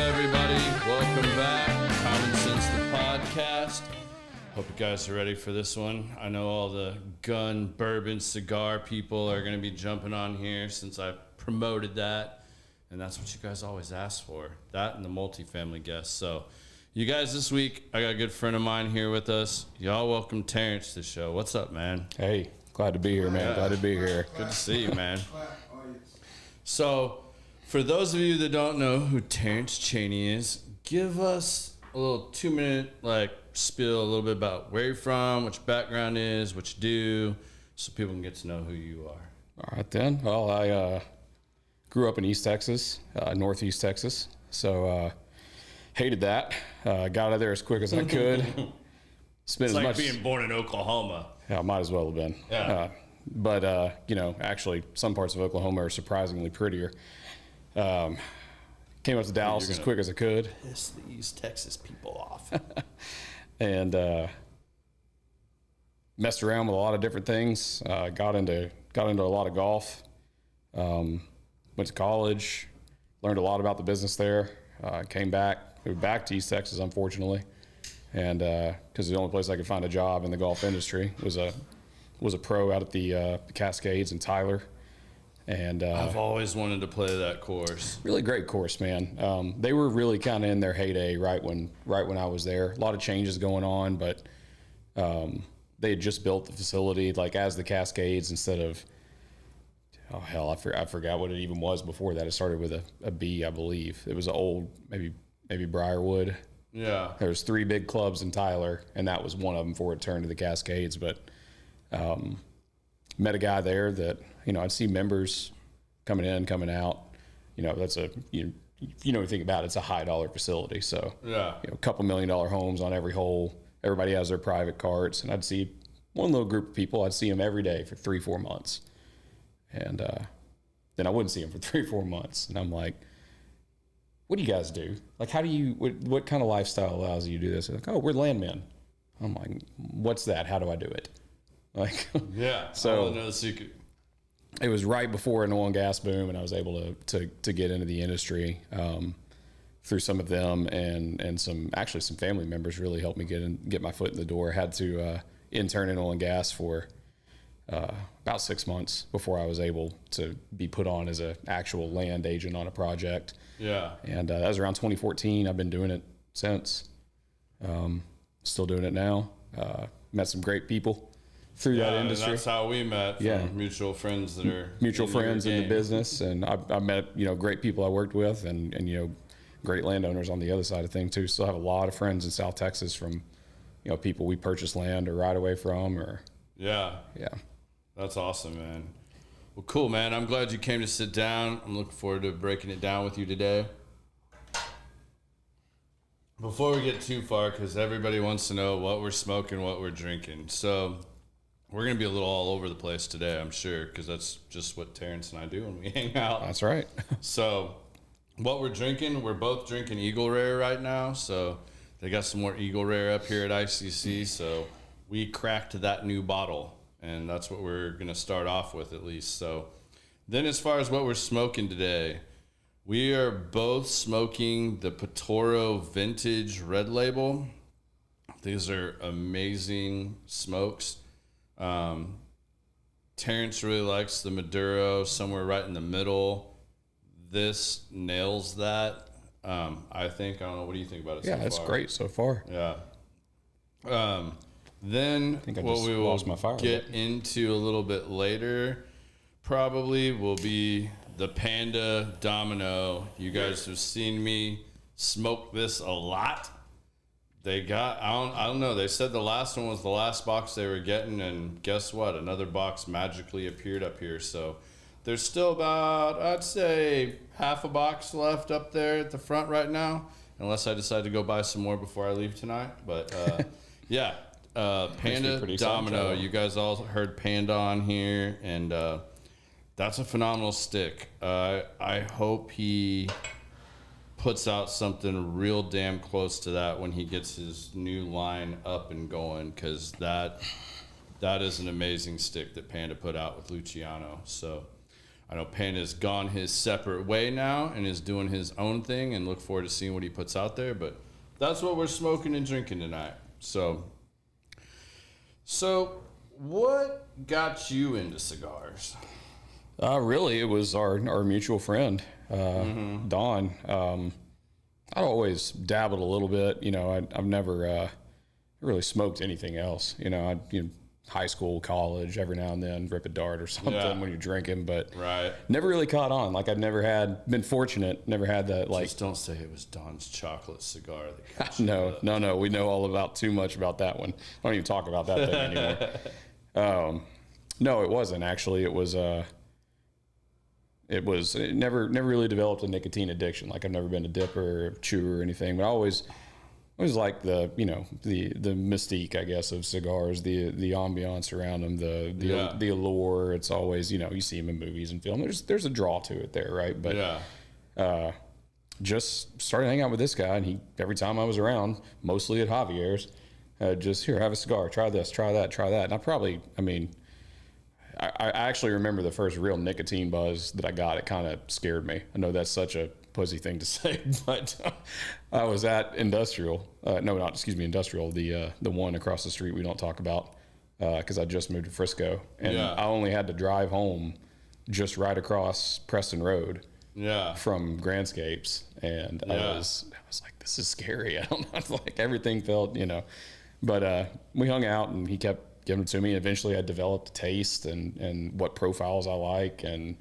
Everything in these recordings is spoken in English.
everybody? Welcome back. Common Sense, the podcast. Hope you guys are ready for this one. I know all the gun, bourbon, cigar people are going to be jumping on here since I promoted that. And that's what you guys always ask for. That and the multifamily guests. So, you guys, this week, I got a good friend of mine here with us. Y'all welcome Terence to the show. What's up, man? Hey, glad to be here, man. Glad to be here. Good to see you, man. So, for those of you that don't know who Terence Chaney is, give us a little 2-minute spiel a little bit about where you're from, what your background is, what you do, so people can get to know who you are. All right, then. Well, I grew up in East Texas, Northeast Texas, so hated that. Got out of there as quick as I could. It's like being born in Oklahoma. Yeah, might as well have been. Yeah. But actually, some parts of Oklahoma are surprisingly prettier. Came up to Dallas as quick as I could. Piss the East Texas people off. And messed around with a lot of different things. Got into a lot of golf. Went to college. Learned a lot about the business there. Moved back to East Texas, unfortunately, and because the only place I could find a job in the golf industry was a pro out at the Cascades in Tyler. And I've always wanted to play that course. Really great course, man. They were really kind of in their heyday right when I was there. A lot of changes going on, but they had just built the facility as the Cascades instead of, oh hell, I forgot what it even was before that. It started with a B, I believe. It was an old maybe Briarwood. Yeah. There's 3 big clubs in Tyler, and that was one of them before it turned to the Cascades. But met a guy there that, I'd see members coming in, coming out. That's if you think about it, it's a high dollar facility. So, yeah, a couple $1 million homes on every hole. Everybody has their private carts. And I'd see one little group of people. I'd see them every day for 3-4 months. And then I wouldn't see them for 3-4 months. And I'm like, what do you guys do? How do you, what kind of lifestyle allows you to do this? They're like, oh, we're landmen. I'm like, what's that? How do I do it? Yeah. So I want to know the secret. It was right before an oil and gas boom, and I was able to get into the industry through some of them, and some family members really helped me get my foot in the door. I had to intern in oil and gas for about 6 months before I was able to be put on as an actual land agent on a project. Yeah. And that was around 2014. I've been doing it since. Still doing it now. Met some great people through that industry. And that's how we met. From mutual friends that are mutual friends in the business, and I met great people I worked with, and great landowners on the other side of things too. Still have a lot of friends in South Texas from people we purchased land or right away from, or yeah. That's awesome, man. Well, cool, man. I'm glad you came to sit down. I'm looking forward to breaking it down with you today. Before we get too far, because everybody wants to know what we're smoking, what we're drinking. So we're going to be a little all over the place today, I'm sure, because that's just what Terence and I do when we hang out. That's right. So what we're drinking, we're both drinking Eagle Rare right now. So they got some more Eagle Rare up here at ICC. So we cracked that new bottle, and that's what we're going to start off with at least. So then as far as what we're smoking today, we are both smoking the Patoro Vintage Red Label. These are amazing smokes. Terence really likes the Maduro, somewhere right in the middle. This nails that. I think. I don't know. What do you think about it so far? Yeah, it's great so far. Yeah. Then what we will get into a little bit later probably will be the Panda Domino. You guys have seen me smoke this a lot. They got, I don't know. They said the last one was the last box they were getting, and guess what? Another box magically appeared up here. So there's still about, I'd say, half a box left up there at the front right now, unless I decide to go buy some more before I leave tonight. But yeah, Panda Domino. You guys all heard Panda on here, and that's a phenomenal stick. I hope he puts out something real damn close to that when he gets his new line up and going, because that is an amazing stick that Panda put out with Luciano. So I know Panda's gone his separate way now and is doing his own thing, and look forward to seeing what he puts out there. But that's what we're smoking and drinking tonight. So what got you into cigars? Really, it was our mutual friend, Don. I'd always dabbled a little bit. I've never really smoked anything else. High school, college, every now and then rip a dart or something when you're drinking, but never really caught on. Like, I'd never been fortunate, never had that. Like, just don't say it was Don's chocolate cigar. No. We know too much about that one. I don't even talk about that thing anymore. No, it wasn't actually. It never really developed a nicotine addiction. Like, I've never been a dipper, or chewer, or anything, but I always like the mystique, I guess, of cigars, the ambiance around them, the allure. It's always, you see them in movies and film. There's a draw to it there, right? But just started hanging out with this guy, and every time I was around, mostly at Javier's, just, here, have a cigar, try this, try that, try that. And I actually remember the first real nicotine buzz that I got. It kind of scared me. I know that's such a pussy thing to say, but I was at Industrial. Industrial, the one across the street we don't talk about, because I just moved to Frisco, and I only had to drive home just right across Preston Road from Grandscapes, and I was like, this is scary. I don't know, like, everything felt, but we hung out, and he kept giving it to me. Eventually I developed a taste and what profiles I like, and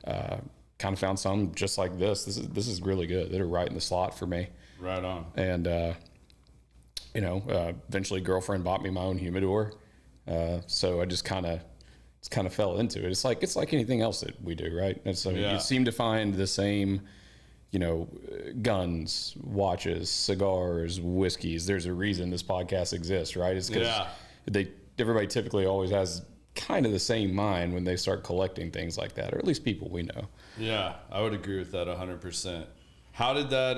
kind of found some just like this. This is really good. They're right in the slot for me. Right on. And eventually girlfriend bought me my own humidor. So I just kind of fell into it. It's like anything else that we do, right? And so you seem to find the same, guns, watches, cigars, whiskeys. There's a reason this podcast exists, right? It's because everybody typically always has kind of the same mind when they start collecting things like that, or at least people we know. Yeah, I would agree with that 100%. How did that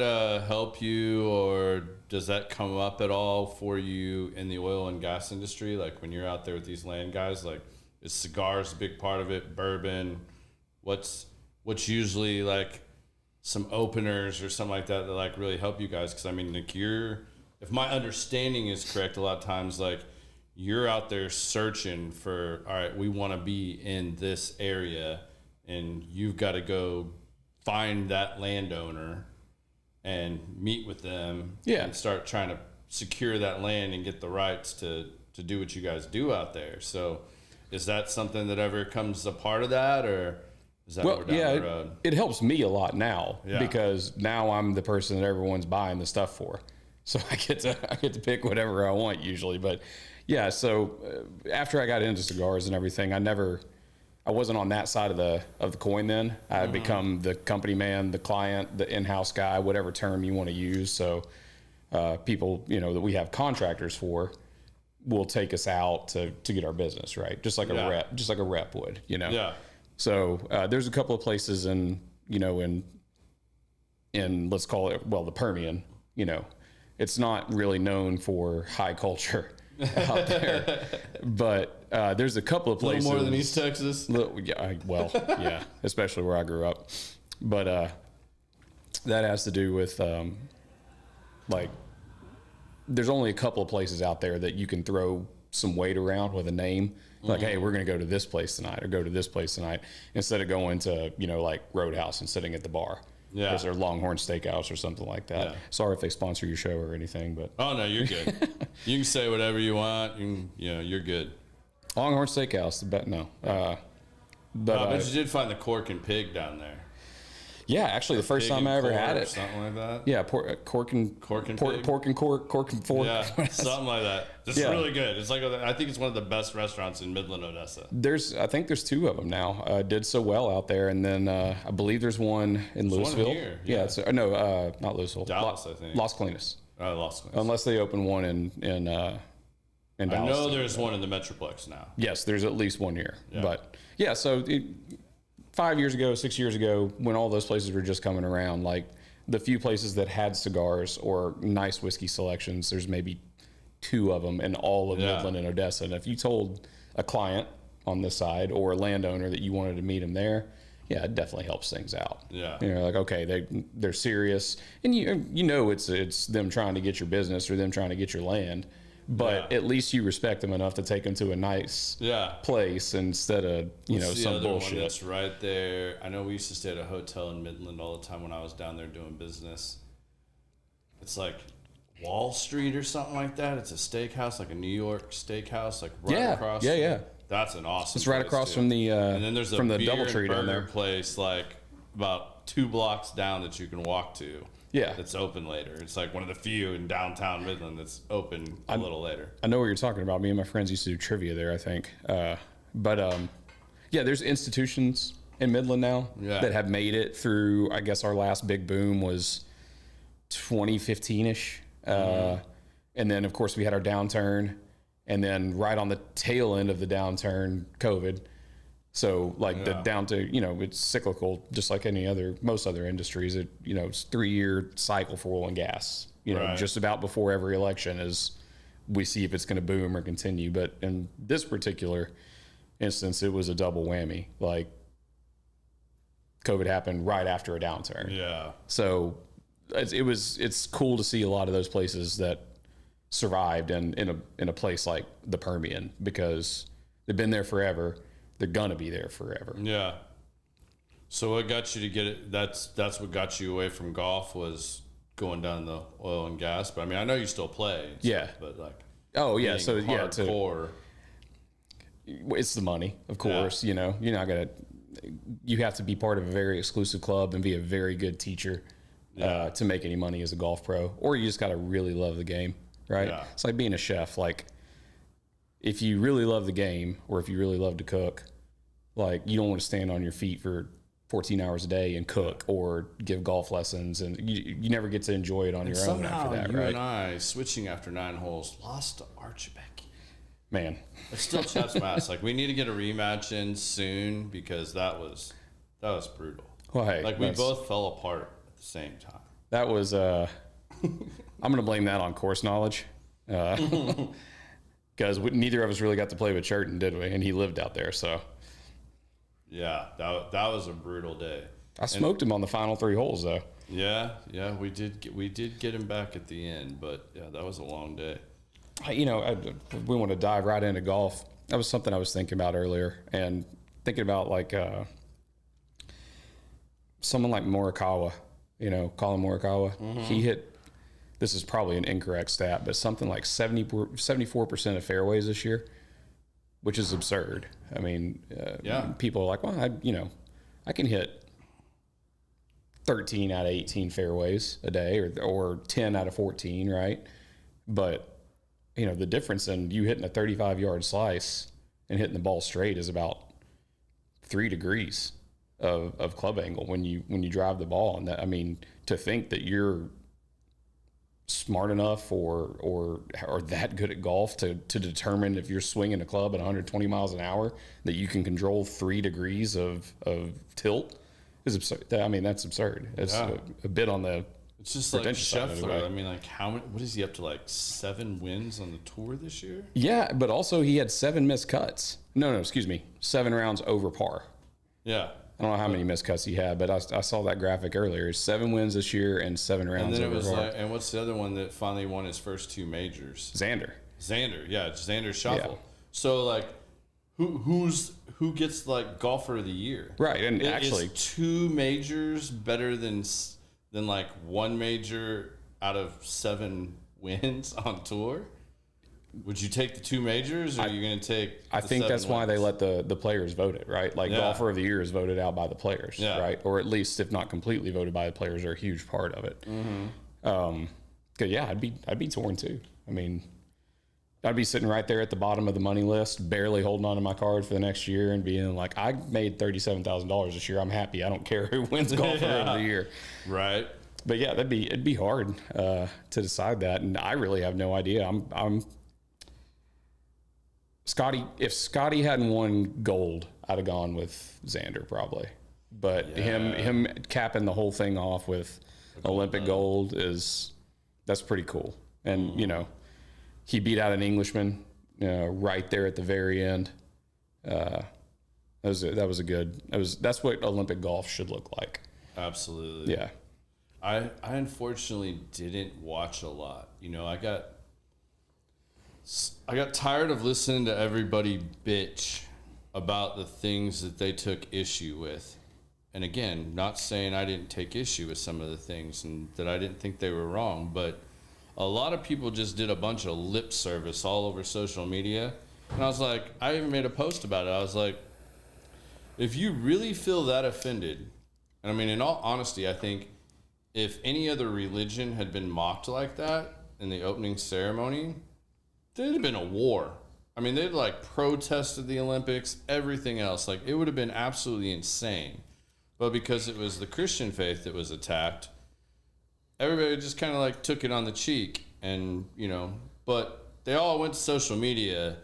help you, or does that come up at all for you in the oil and gas industry? Like, when you're out there with these land guys, like, is cigars a big part of it? Bourbon? What's usually like some openers or something like that like really help you guys? Because like, if my understanding is correct, a lot of times, like, you're out there searching for, all right, we want to be in this area, and you've got to go find that landowner and meet with them and start trying to secure that land and get the rights to do what you guys do out there. So is that something that ever comes a part of that, or is that down the road? It helps me a lot now, because now I'm the person that everyone's buying the stuff for. So I get to pick whatever I want usually. But so after I got into cigars and everything, I wasn't on that side of the coin then. I had become the company man, the client, the in-house guy, whatever term you want to use. So people, that we have contractors for will take us out to get our business, right? Just like a rep would, Yeah. So there's a couple of places in let's call it, the Permian, it's not really known for high culture out there, but there's a couple of places. A little more than East Texas. Especially where I grew up. But that has to do with there's only a couple of places out there that you can throw some weight around with a name. Like, hey, we're going to go to this place tonight, or go to this place tonight, instead of going to, like Roadhouse and sitting at the bar. Yeah. Or Longhorn Steakhouse or something like that. Yeah. Sorry if they sponsor your show or anything, but. Oh, no, you're good. You can say whatever you want. You're good. Longhorn Steakhouse, no. But you did find the Cork and Pig down there. Yeah, actually, the first time I ever had it. Something like that. Yeah, pork and fork. Yeah, something like that. It's really good. It's like, I think it's one of the best restaurants in Midland, Odessa. I think there's two of them now. Did so well out there, and then I believe there's one in Louisville. One here. Not Louisville. Dallas, I think. Las Colinas. Las Colinas. Unless they open one in Dallas. I know there's one in the Metroplex now. Yes, there's at least one here. Yeah. But so 5 years ago, 6 years ago, when all those places were just coming around, like the few places that had cigars or nice whiskey selections, there's maybe two of them in all of Midland and Odessa. And if you told a client on this side or a landowner that you wanted to meet him there, yeah, it definitely helps things out. Yeah. You're like, okay, they're serious, and you know it's them trying to get your business or them trying to get your land, but at least you respect them enough to take them to a nice place instead of some bullshit. One that's right there. I know we used to stay at a hotel in Midland all the time when I was down there doing business. It's like Wall Street or something like that. It's a steakhouse, like a New York steakhouse, like right across. Yeah. That's an awesome. It's right across from the and then there's a the beer DoubleTree and down there. place like about 2 blocks down that you can walk to. Yeah, that's open later. It's like one of the few in downtown Midland that's open a little later. I know what you're talking about. Me and my friends used to do trivia there, I think. Yeah, there's institutions in Midland now that have made it through. I guess our last big boom was 2015ish, and then of course we had our downturn. And then right on the tail end of the downturn, COVID. So like the down to, it's cyclical, just like most other industries. It's 3-year cycle for oil and gas, just about before every election is we see if it's going to boom or continue. But in this particular instance, it was a double whammy. Like COVID happened right after a downturn. Yeah. So it's cool to see a lot of those places that survived in a place like the Permian because they've been there forever. They're gonna be there forever. Yeah. So what got you to get it? That's what got you away from golf was going down the oil and gas. But I mean, I know you still play. Yeah. But like. Oh yeah. So hardcore. It's the money, of course. You're not gonna. You have to be part of a very exclusive club and be a very good teacher to make any money as a golf pro, or you just gotta really love the game. Right? Yeah. It's like being a chef. Like, if you really love the game or if you really love to cook, like, you don't want to stand on your feet for 14 hours a day and cook or give golf lessons. And you never get to enjoy it on your own after that, you right? And I, switching after 9 holes, lost to Archibald. Man. It still chaps my ass. Like, we need to get a rematch in soon because that was brutal. Well, hey. Like, we both fell apart at the same time. That was... I'm going to blame that on course knowledge because neither of us really got to play with Churton, did we? And he lived out there, so. Yeah, that was a brutal day. I smoked him on the final 3 holes, though. Yeah, we did get him back at the end, but yeah, that was a long day. We want to dive right into golf. That was something I was thinking about earlier, and thinking about like someone like Morikawa. Colin Morikawa. Mm-hmm. He hit. This is probably an incorrect stat, but something like 74% of fairways this year, which is absurd. I mean, people are like, well, I can hit 13 out of 18 fairways a day or 10 out of 14, right? But, the difference in you hitting a 35-yard slice and hitting the ball straight is about 3 degrees of club angle when you drive the ball. And that, I mean, to think that you're smart enough or that good at golf to determine if you're swinging a club at 120 miles an hour that you can control 3 degrees of tilt is absurd. I mean, that's absurd. It's a bit on the. It's just like Scheffler. I mean, like what is he up to? Like 7 wins on the tour this year? Yeah, but also he had 7 missed cuts. No, excuse me, 7 rounds over par. Yeah. I don't know how many missed cuts he had, but I saw that graphic earlier. 7 wins this year and 7 rounds over par. And then it was like, and what's the other one that finally won his first 2 majors? Xander, yeah, Xander Schauffele. Yeah. So like, who gets like golfer of the year? Right, and actually, is 2 majors better than like 1 major out of 7 wins on tour? Would you take the 2 majors, or are you going to take? I think that's why they let the players vote it, right? Like golfer of the year is voted out by the players, right? Or at least, if not completely voted by the players, are a huge part of it. Mm-hmm. I'd be torn too. I mean, I'd be sitting right there at the bottom of the money list, barely holding on to my card for the next year, and being like, I made $37,000 this year. I'm happy. I don't care who wins golfer of the year, right? But yeah, it'd be hard to decide that, and I really have no idea. I'm Scotty. If Scotty hadn't won gold, I'd have gone with Xander probably. But him capping the whole thing off with Olympic gold that's pretty cool. And he beat out an Englishman right there at the very end. That's what Olympic golf should look like. Absolutely. Yeah. I unfortunately didn't watch a lot. I got tired of listening to everybody bitch about the things that they took issue with. And again, not saying I didn't take issue with some of the things and that I didn't think they were wrong, but a lot of people just did a bunch of lip service all over social media. And I was like, I even made a post about it. I was like, if you really feel that offended, and I mean, in all honesty, I think if any other religion had been mocked like that in the opening ceremony, there'd have been a war. I mean, they'd like protested the Olympics, everything else. Like, it would have been absolutely insane. But because it was the Christian faith that was attacked, everybody just kind of like took it on the cheek. And, but they all went to social media.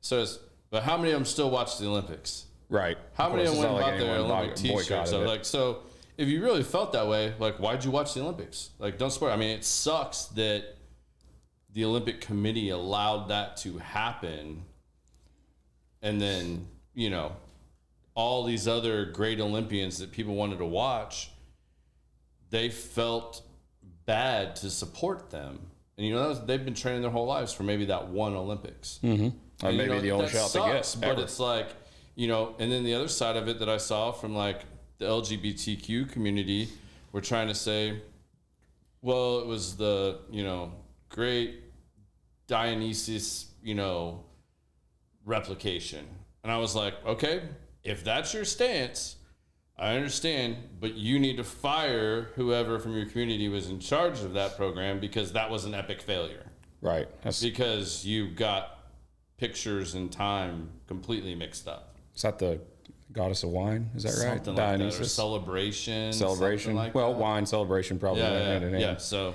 But how many of them still watch the Olympics? Right. How many of them went and bought their Olympic t-shirts? So if you really felt that way, like, why'd you watch the Olympics? Like, don't support. I mean, it sucks that the Olympic Committee allowed that to happen. And then, all these other great Olympians that people wanted to watch, they felt bad to support them. And, they've been training their whole lives for maybe that one Olympics. Mm-hmm. And maybe the only shot they get. But it's like, and then the other side of it that I saw from like the LGBTQ community were trying to say, well, it was the, great Dionysus, replication. And I was like, okay, if that's your stance, I understand, but you need to fire whoever from your community was in charge of that program because that was an epic failure. Right. Because you got pictures and time completely mixed up. Is that the goddess of wine? Is that right? Something like that. Or celebration. Like that. Wine, celebration, probably hand in hand. So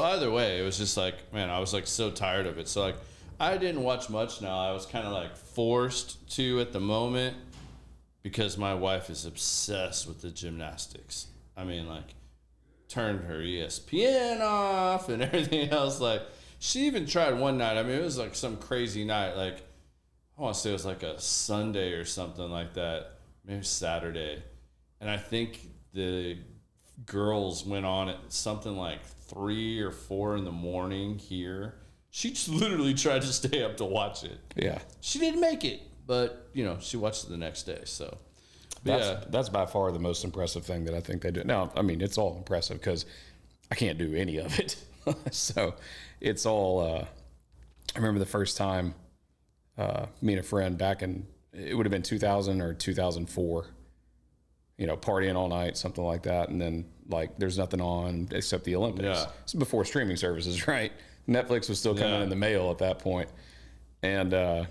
either way, it was just like, man, I was like so tired of it. So like, I didn't watch much now. I was kind of like forced to at the moment because my wife is obsessed with the gymnastics. I mean, like, turned her ESPN off and everything else. Like, she even tried one night. I mean, it was like some crazy night. Like, I want to say it was like a Sunday or something like that. Maybe Saturday. And I think the girls went on at something like 3 or 4 in the morning here. She just literally tried to stay up to watch it. Yeah. She didn't make it, but, she watched it the next day. So, that's by far the most impressive thing that I think they do. Now, I mean, it's all impressive because I can't do any of it. So it's all, I remember the first time me and a friend back in, it would have been 2000 or 2004, partying all night, something like that. And then like, there's nothing on except the Olympics. Yeah. This is before streaming services, right? Netflix was still coming in the mail at that point. And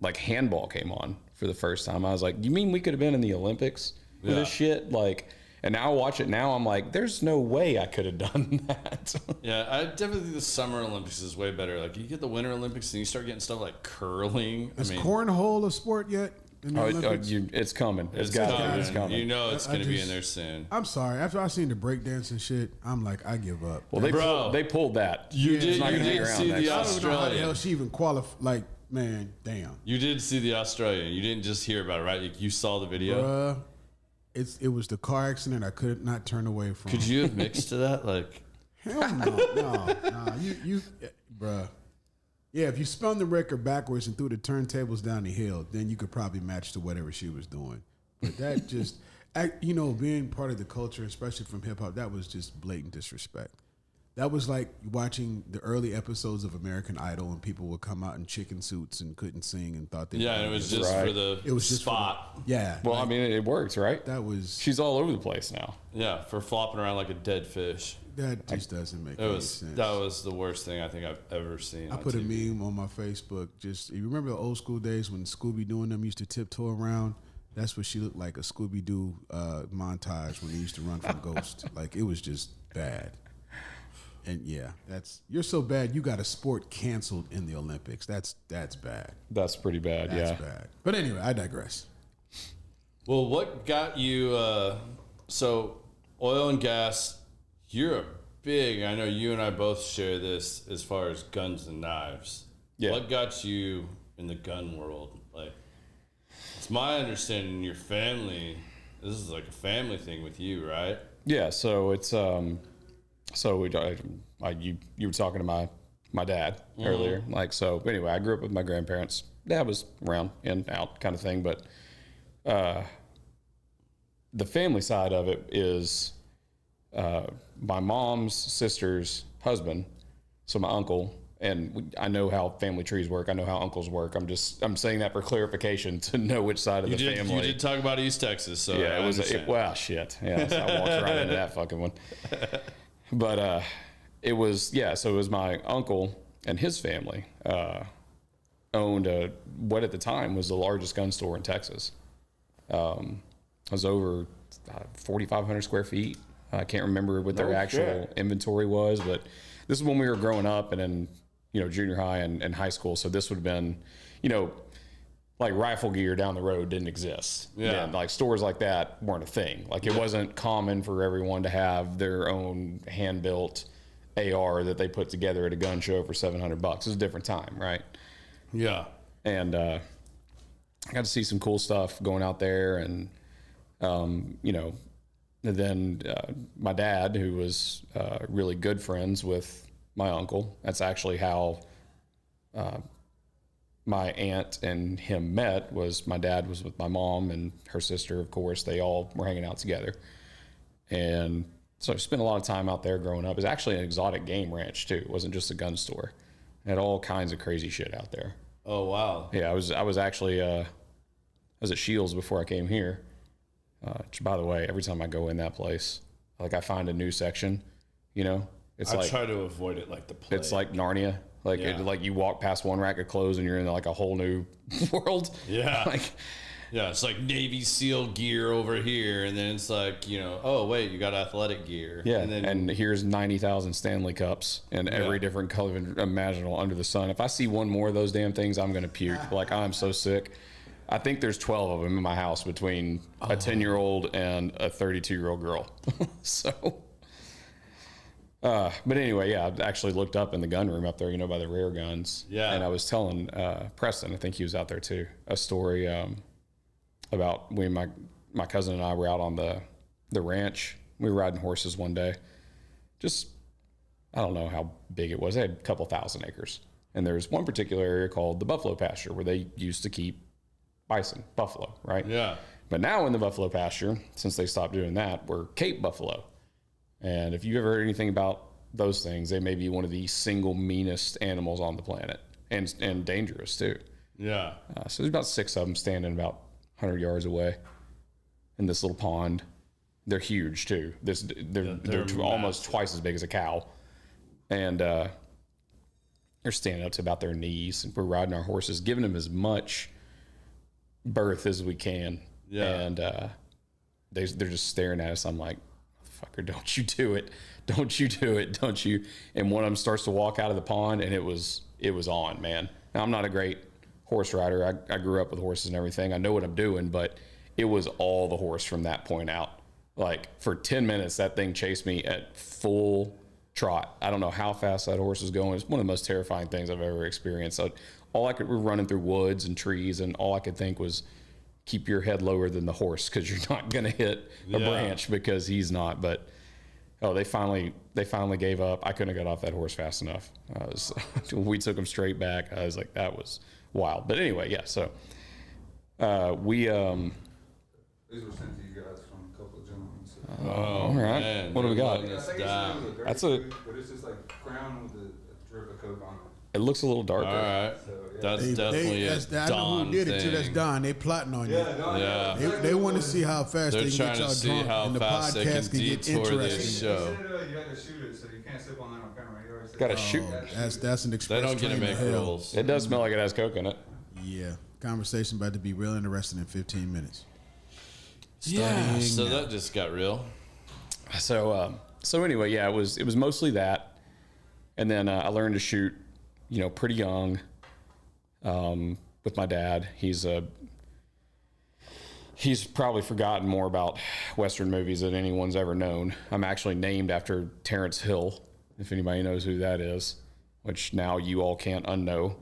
like handball came on for the first time. I was like, you mean we could have been in the Olympics with this shit? Like, and now I watch it now, I'm like, there's no way I could have done that. Yeah, I definitely think the Summer Olympics is way better. Like, you get the Winter Olympics and you start getting stuff like curling. Is cornhole a sport yet? It's coming. It's coming. It's coming. It's going to be in there soon. I'm sorry. After I seen the breakdance and shit, I'm like, I give up. Well, they pulled that. You did see the Australian. I don't know how the hell she even qualified. Like, man, damn. You did see the Australian. You didn't just hear about it, right? You saw the video. It was the car accident I could not turn away from. Could you have mixed to that? Like, hell no. You, bruh. Yeah, if you spun the record backwards and threw the turntables down the hill, then you could probably match to whatever she was doing. But that just, being part of the culture, especially from hip hop, that was just blatant disrespect. That was like watching the early episodes of American Idol and people would come out in chicken suits and couldn't sing and thought they were. And it was just for the spot. Well, I mean, it works, right? She's all over the place now. Yeah, for flopping around like a dead fish. That just doesn't make any sense. That was the worst thing I think I've ever seen. I put TV. A meme on my Facebook. You remember the old school days when Scooby-Doo and them used to tiptoe around? That's what she looked like, a Scooby-Doo montage when they used to run from Ghost. Like, it was just bad. And you're so bad you got a sport canceled in the Olympics. That's bad. That's pretty bad. That's bad. But anyway, I digress. Well, what got you? So oil and gas. You're I know you and I both share this as far as guns and knives. Yeah. What got you in the gun world? Like, It's my understanding your family, this is like a family thing with you, right? Yeah, so it's you were talking to my dad earlier, like, so anyway, I grew up with my grandparents. Dad was around, in, out kind of thing, but the family side of it is my mom's sister's husband, so my uncle. And I know how family trees work. I know how uncles work. I'm saying that for clarification to know which side of the family. You did talk about East Texas, so yeah, well, shit. Yeah, so I walked right into that fucking one. But it was my uncle and his family owned what at the time was the largest gun store in Texas. It was over 4,500 square feet. I can't remember what their actual inventory was, but this is when we were growing up and in junior high and high school. So this would have been, like rifle gear down the road didn't exist. Yeah. And like stores like that weren't a thing. Like it wasn't common for everyone to have their own hand-built AR that they put together at a gun show for $700. It was a different time, right? Yeah. And I got to see some cool stuff going out there, and then my dad, who was really good friends with my uncle. That's actually how my aunt and him met. Was my dad was with my mom and her sister, of course. They all were hanging out together. And so I spent a lot of time out there growing up. It was actually an exotic game ranch too. It wasn't just a gun store. It had all kinds of crazy shit out there. Oh, wow. Yeah, I was actually I was at Shields before I came here. Which, by the way, every time I go in that place, like I find a new section, It's I try to avoid it like the plague. It's like Narnia. Like like you walk past one rack of clothes and you're in like a whole new world. Yeah. Yeah, it's like Navy SEAL gear over here, and then it's like, oh wait, you got athletic gear. Yeah, and here's 90,000 Stanley cups in every different color imaginable under the sun. If I see one more of those damn things, I'm gonna puke. Like I'm so sick. I think there's 12 of them in my house between a 10-year-old and a 32-year-old girl. So. But anyway, yeah, I actually looked up in the gun room up there, by the rare guns. Yeah. And I was telling Preston, I think he was out there too, a story about when my cousin and I were out on the ranch. We were riding horses one day. Just, I don't know how big it was. They had a couple thousand acres. And there's one particular area called the buffalo pasture where they used to keep buffalo, right? Yeah. But now in the buffalo pasture, since they stopped doing that, we're Cape buffalo. And if you ever heard anything about those things, they may be one of the single meanest animals on the planet, and dangerous too. Yeah. So there's about 6 of them standing about 100 yards away in this little pond. They're huge too. They're almost twice as big as a cow, and they're standing up to about their knees. And we're riding our horses, giving them as much berth as we can. Yeah. And they're just staring at us. I'm like, fucker, don't you do it. Don't you do it. Don't you. And one of them starts to walk out of the pond, and it was on, man. Now, I'm not a great horse rider. I grew up with horses and everything. I know what I'm doing, but it was all the horse from that point out. Like for 10 minutes, that thing chased me at full trot. I don't know how fast that horse was going. It's one of the most terrifying things I've ever experienced. So we're running through woods and trees, and all I could think was, keep your head lower than the horse, because you're not going to hit a branch, because he's not. But they finally gave up. I couldn't have got off that horse fast enough. We took him straight back. I was like, that was wild. But anyway, yeah. So we These were sent to you guys from a couple of gentlemen. So. all right. Man, What do we got? I think it's a That's a- but it's just like crown with a drip of Coke on it. It looks a little darker. All right. So, yeah. That's definitely a I know Don who did it too. That's thing. Don. They plotting on you. Yeah. They want to see how fast They're they can trying get y'all to see drunk, how and the fast they can podcast can get detour this interesting. show. You had to shoot it, so you can't sip on that on camera. You already said Got to that. shoot. That's an They express don't get to train make to hell. rules. It does smell like it has Coke in it. Yeah, conversation about to be real interesting in 15 minutes. Yeah. Starting So now. that just got real. So anyway, yeah, it was mostly that, and then I learned to shoot, pretty young, with my dad. He's probably forgotten more about Western movies than anyone's ever known. I'm actually named after Terence Hill, if anybody knows who that is, which now you all can't unknow.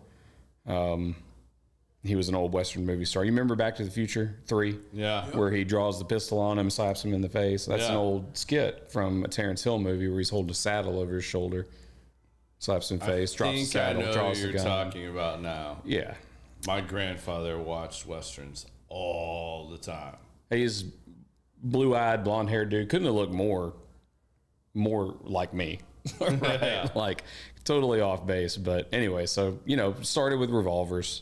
He was an old Western movie star. You remember Back to the Future 3? Yeah. Where he draws the pistol on him, slaps him in the face. That's an old skit from a Terence Hill movie where he's holding a saddle over his shoulder, slaps him in the face, drops the saddle, draws the gun. I think I know what you're talking about now. Yeah. My grandfather watched Westerns all the time. He's blue-eyed, blonde-haired dude. Couldn't have looked more like me. Right? Yeah. Like, totally off base. But anyway, so, started with revolvers.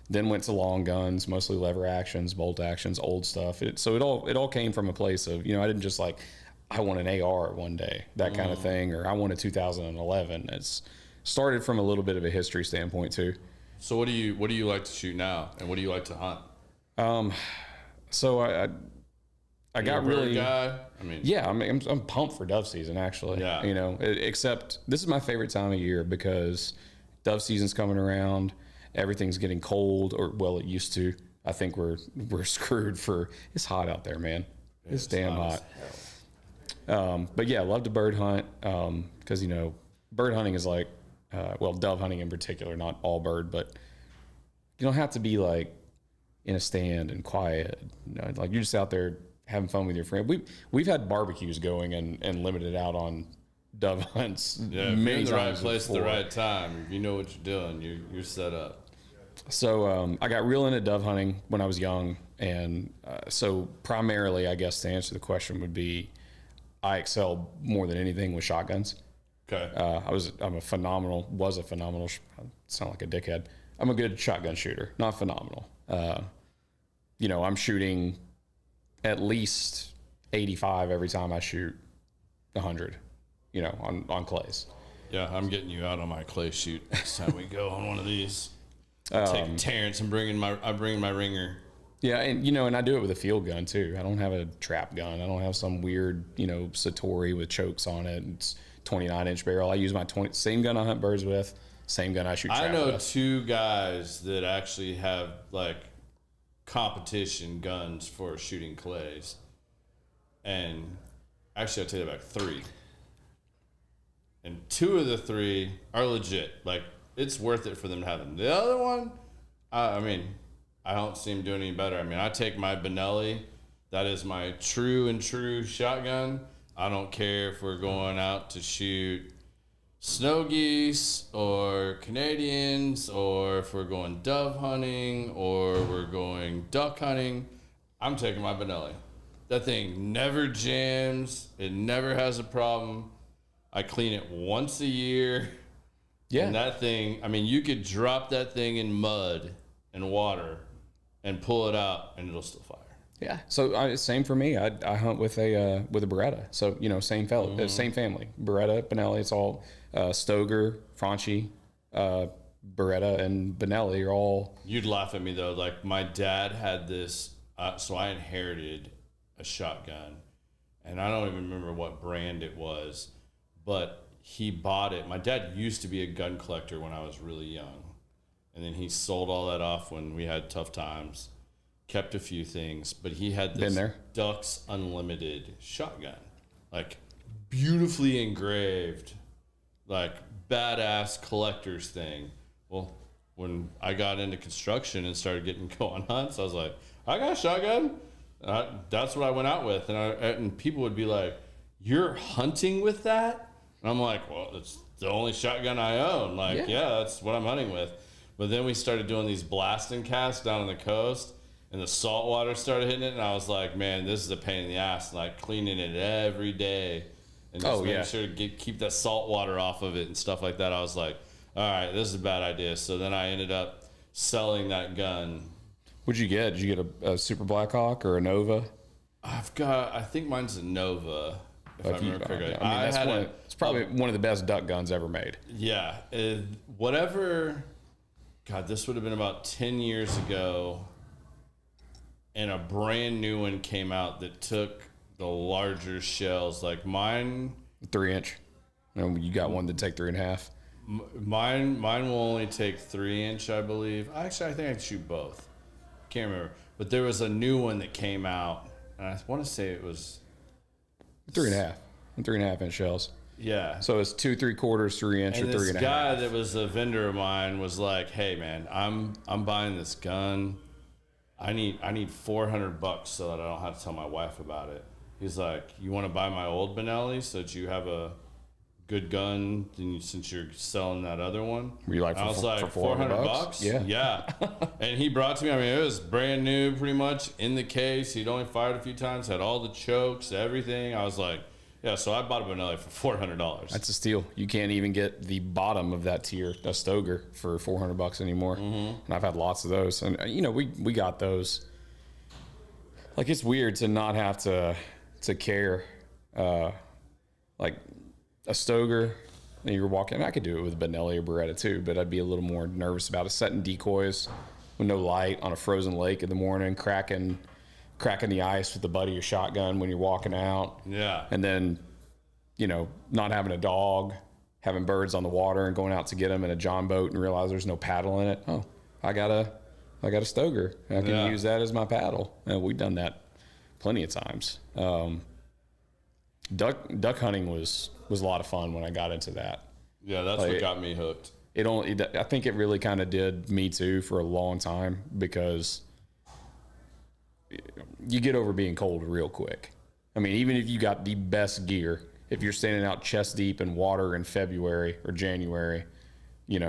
Then went to long guns, mostly lever actions, bolt actions, old stuff. So it all came from a place of, I didn't just like, I want an AR one day, that kind of thing, or I want a 2011. It's started from a little bit of a history standpoint too. So what do you like to shoot now, and what do you like to hunt? So I got really guy. I mean, yeah, I'm pumped for dove season actually. Yeah. Except this is my favorite time of year because dove season's coming around. Everything's getting cold, or well, it used to. I think we're screwed for. It's hot out there, man. It's damn hot. But yeah, I love to bird hunt because bird hunting is like, dove hunting in particular, not all bird, but you don't have to be like in a stand and quiet. Like you're just out there having fun with your friend. We've had barbecues going and limited out on dove hunts. Yeah, if you're in the right place at the right time. If you know what you're doing, you're set up. So I got real into dove hunting when I was young, and so primarily, I guess to answer the question would be, I excel more than anything with shotguns. Okay. I'm a phenomenal. Sound like a dickhead. I'm a good shotgun shooter, not phenomenal. I'm shooting at least 85 every time I shoot 100. On clays. Yeah, I'm getting you out on my clay shoot next time we go on one of these. I take Terrence and bring my ringer. Yeah, and I do it with a field gun too. I don't have a trap gun. I don't have some weird, Satori with chokes on it. It's 29-inch barrel. I use my same gun I hunt birds with, same gun I shoot trap with. I know two guys that actually have like competition guns for shooting clays, and actually I'll tell you about three. And two of the three are legit. Like, it's worth it for them to have them. The other one, I don't see him doing any better. I take my Benelli. That is my true shotgun. I don't care if we're going out to shoot snow geese or Canadians, or if we're going dove hunting or we're going duck hunting. I'm taking my Benelli. That thing never jams. It never has a problem. I clean it once a year. Yeah. And that thing, you could drop that thing in mud and water and pull it out and it'll still fire. Yeah. So same for me. I hunt with a Beretta. So, same fellow, same family. Beretta, Benelli, it's all Stoeger, Franchi, Beretta, and Benelli are all. You'd laugh at me though. Like my dad had this, so I inherited a shotgun, and I don't even remember what brand it was, but he bought it. My dad used to be a gun collector when I was really young, and then he sold all that off when we had tough times. Kept a few things, but he had this Dux Unlimited shotgun, like beautifully engraved, like badass collector's thing. Well, when I got into construction and started getting go on hunts, I was like, I got a shotgun. That's what I went out with, and people would be like, "You're hunting with that?" And I'm like, "Well, it's the only shotgun I own. Like, yeah, that's what I'm hunting with." But then we started doing these blasting casts down on the coast, and the salt water started hitting it, and I was like, "Man, this is a pain in the ass." Like cleaning it every day, and just making sure to keep that salt water off of it and stuff like that. I was like, "All right, this is a bad idea." So then I ended up selling that gun. What'd you get? Did you get a Super Blackhawk or a Nova? I think mine's a Nova, if I remember correctly. It's probably one of the best duck guns ever made. Yeah. Whatever. God, this would have been about 10 years ago, and a brand new one came out that took the larger shells. Like mine. 3-inch. You got one that take 3.5. Mine will only take 3-inch, I believe. Actually, I think I can shoot both. Can't remember, but there was a new one that came out, and I want to say it was 3.5 and 3.5-inch shells. Yeah. So it's 2 3/4, 3 inch, And or this 3 1/2. guy that was a vendor of mine was like, "Hey man, I'm buying this gun. I need $400 so that I don't have to tell my wife about it." He's like, "You want to buy my old Benelli so that you have a good gun since you're selling that other one?" Were you like, I was like, for $400? Yeah. And he brought it to me. I mean, it was brand new, pretty much in the case. He'd only fired a few times, had all the chokes, everything. I was like, yeah. So I bought a Benelli for $400. That's a steal. You can't even get the bottom of that tier, a Stoger, for $400 anymore. And I've had lots of those, and we got those. Like, it's weird to not have to care, like a Stoger. And you're walking. I could do it with a Benelli or Beretta too, but I'd be a little more nervous about it. Setting decoys with no light on a frozen lake in the morning, cracking the ice with the butt of your shotgun when you're walking out. Yeah. And then, not having a dog, having birds on the water and going out to get them in a John boat and realize there's no paddle in it. Oh, I got a Stoger. I can use that as my paddle. And we've done that plenty of times. Duck hunting was a lot of fun when I got into that. Yeah, that's what got me hooked. I think it really kind of did me too for a long time, because you get over being cold real quick. I mean, even if you got the best gear, if you're standing out chest deep in water in February or January, in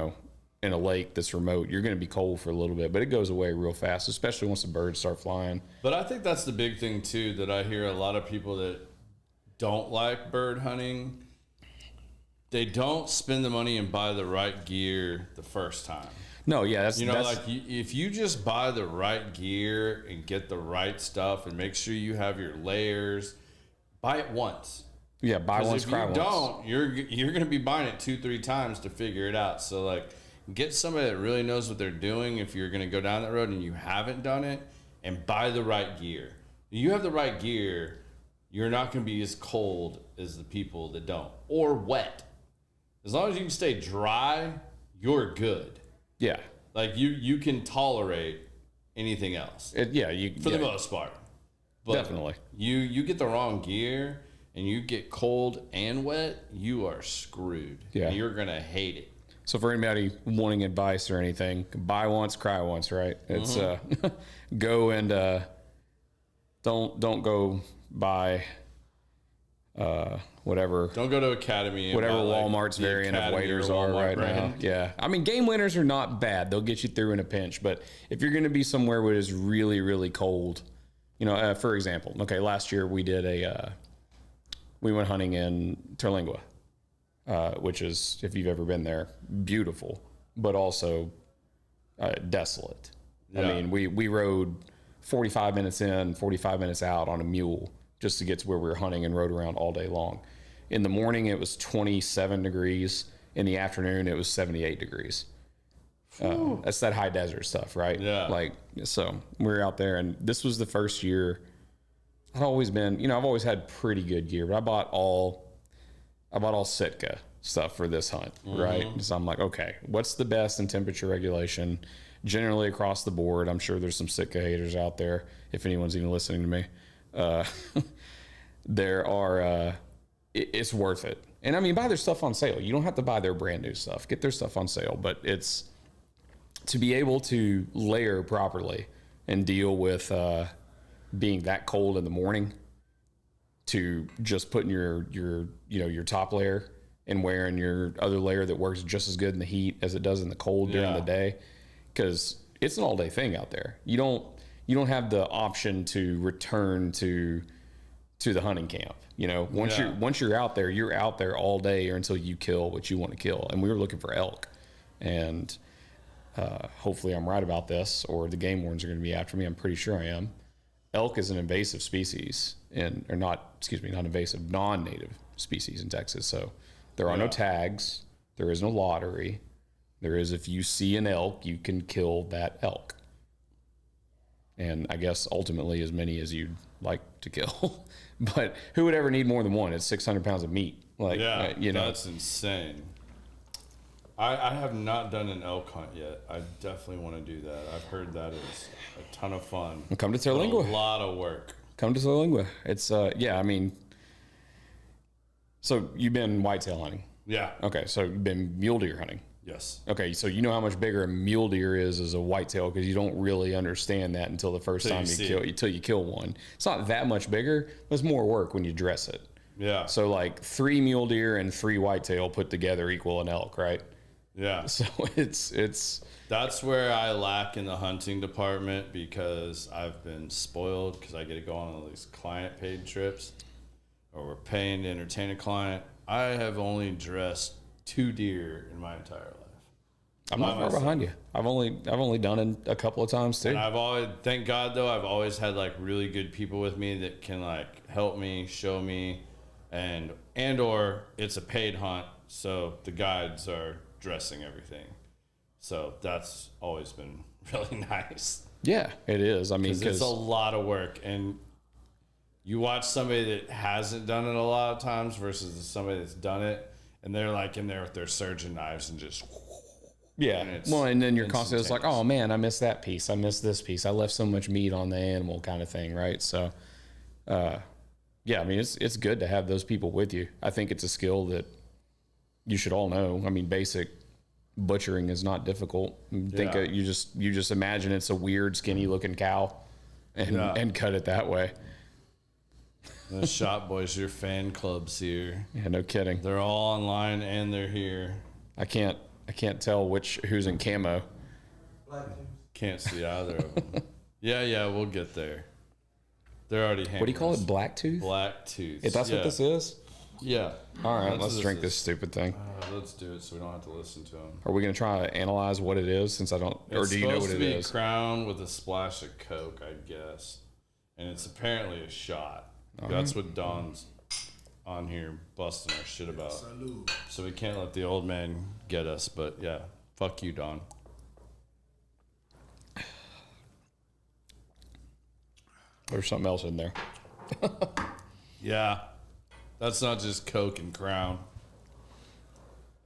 a lake that's remote, you're going to be cold for a little bit, but it goes away real fast, especially once the birds start flying. But I think that's the big thing too, that I hear a lot of people that don't like bird hunting, they don't spend the money and buy the right gear the first time. No, yeah, that's if you just buy the right gear and get the right stuff and make sure you have your layers, buy it once. Yeah, buy once, cry once. If you don't, you're going to be buying it 2-3 times to figure it out. So like, get somebody that really knows what they're doing if you're going to go down that road and you haven't done it, and buy the right gear. If you have the right gear, you're not going to be as cold as the people that don't, or wet. As long as you can stay dry, you're good. Yeah. Like, you can tolerate anything else. For the most part. But definitely. You get the wrong gear and you get cold and wet, you are screwed. Yeah. And you're going to hate it. So for anybody wanting advice or anything, buy once, cry once, right? It's go and don't go buy whatever. Don't go to Academy. And whatever buy, Walmart's variant of waders are right now. Yeah. I mean, game winners are not bad. They'll get you through in a pinch. But if you're going to be somewhere where it's really, really cold, for example, okay, last year we did we went hunting in Terlingua, which is, if you've ever been there, beautiful, but also desolate. Yeah. I mean, we rode 45 minutes in, 45 minutes out on a mule just to get to where we were hunting, and rode around all day long. In the morning, it was 27 degrees. In the afternoon, it was 78 degrees. That's that high desert stuff, right? Yeah. So we were out there, and this was the first year. I've always had pretty good gear, but I bought all Sitka stuff for this hunt, right? So I'm like, okay, what's the best in temperature regulation generally across the board? I'm sure there's some Sitka haters out there, if anyone's even listening to me. It's worth it. And I mean, buy their stuff on sale. You don't have to buy their brand new stuff. Get their stuff on sale, but it's to be able to layer properly and deal with being that cold in the morning, to just putting your top layer and wearing your other layer that works just as good in the heat as it does in the cold during the day, because it's an all day thing out there. You don't have the option to return to the hunting camp. Once you're out there all day, or until you kill what you want to kill. And we were looking for elk, and hopefully I'm right about this, or the game wardens are going to be after me. I'm pretty sure I am. Elk is an invasive species, not invasive, non-native species in Texas. So there are no tags. There is no lottery. There is, if you see an elk, you can kill that elk. And I guess ultimately as many as you'd like to kill. But who would ever need more than one? It's 600 pounds of meat. That's insane. I have not done an elk hunt yet. I definitely want to do that. I've heard that is a ton of fun. And come to Terlingua. A lot of work. Come to Terlingua. It's, I mean, So you've been whitetail hunting. Yeah. Okay, so you've been mule deer hunting. Yes. Okay, so you know how much bigger a mule deer is as a whitetail because you don't really understand that until the first time until you kill one. It's not that much bigger, but it's more work when you dress it. Yeah. So like 3 mule deer and 3 whitetail put together equal an elk, right? Yeah. So it's that's where I lack in the hunting department because I've been spoiled because I get to go on all these client paid trips or we're paying to entertain a client. I have only dressed 2 deer in my entire life. I'm not far behind you. I've only done it a couple of times too. And I've always, thank God though, I've always had like really good people with me that can like help me, show me, and or it's a paid hunt, so the guides are dressing everything. So that's always been really nice. Yeah, it is. I mean, because it's a lot of work, and you watch somebody that hasn't done it a lot of times versus somebody that's done it, and they're like in there with their surgeon knives and just. Yeah. Well, and then you're constantly like, oh man, I missed that piece. I missed this piece. I left so much meat on the animal kind of thing. Right. So, yeah, I mean, it's good to have those people with you. I think it's a skill that you should all know. I mean, basic butchering is not difficult. Think you just imagine it's a weird, skinny looking cow and cut it that way. The Shop Boys, your fan club's here. Yeah, no kidding. They're all online and they're here. I can't tell who's in camo. Can't see either of them. Yeah, we'll get there. They're already hammers. What do you call it? Black tooth? Black tooth. If that's what this is? Yeah. All right, let's drink this stupid thing. Let's do it so we don't have to listen to them. Are we going to try to analyze what it is since I don't, or do you know what it is? It's supposed to be Crown with a splash of Coke, I guess. And it's apparently a shot. That's what Don's on here busting our shit about. So we can't let the old man get us, but yeah, fuck you, Don. There's something else in there. Yeah, that's not just Coke and Crown.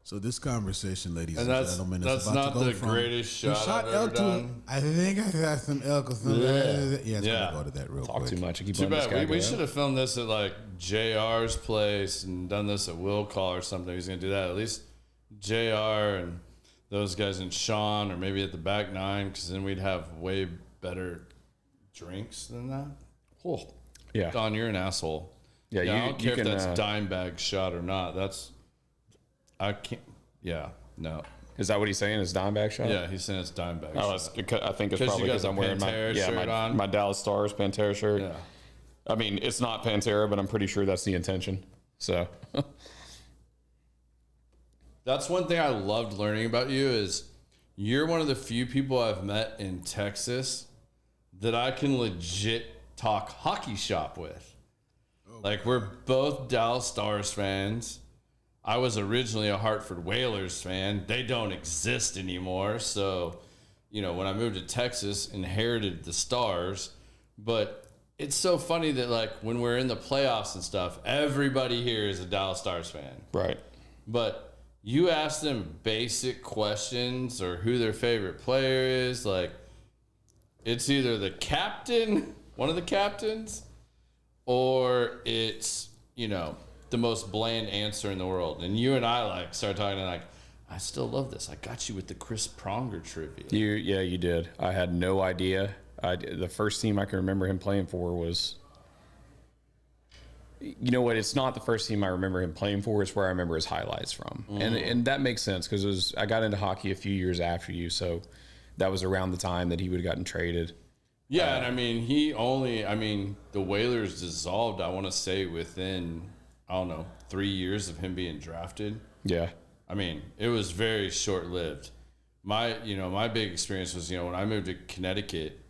So this conversation, ladies and that's gentlemen, that's is about not to go the from greatest shot I've ever elk done. I think I got some elk or something. Yeah, it's gonna go to that real Talk quick. too much. I keep Too letting this guy bad. We go. should have filmed this at like JR's place and done this at Will Call or something. He's gonna do that. At least JR and those guys and Sean, or maybe at the back 9, because then we'd have way better drinks than that. Oh, Yeah. Don, you're an asshole. Yeah, I don't care you can, if that's dime bag shot or not. I can't. Yeah, no. Is that what he's saying? Is dime bag shot? Yeah, he's saying it's dime bag Oh, shot. I think it's 'Cause probably you got because the I'm wearing Pantera shirt on? my Dallas Stars Pantera shirt. Yeah. I mean, it's not Pantera, but I'm pretty sure that's the intention. So, That's one thing I loved learning about you is you're one of the few people I've met in Texas that I can legit talk hockey shop with. Like, we're both Dallas Stars fans. I was originally a Hartford Whalers fan. They don't exist anymore. So, when I moved to Texas, inherited the Stars. But it's so funny that, like, when we're in the playoffs and stuff, everybody here is a Dallas Stars fan. right. But you ask them basic questions or who their favorite player is, like, it's either the captain, one of the captains, or it's, the most bland answer in the world. And you and I, like, started talking and, like, I still love this. I got you with the Chris Pronger trivia. You did. I had no idea. The first team I can remember him playing for was, you know what? It's not the first team I remember him playing for. It's where I remember his highlights from, and that makes sense because I got into hockey a few years after you, so that was around the time that he would have gotten traded. Yeah, and I mean, the Whalers dissolved, I want to say, within, 3 years of him being drafted. Yeah. I mean, it was very short-lived. My big experience was, when I moved to Connecticut,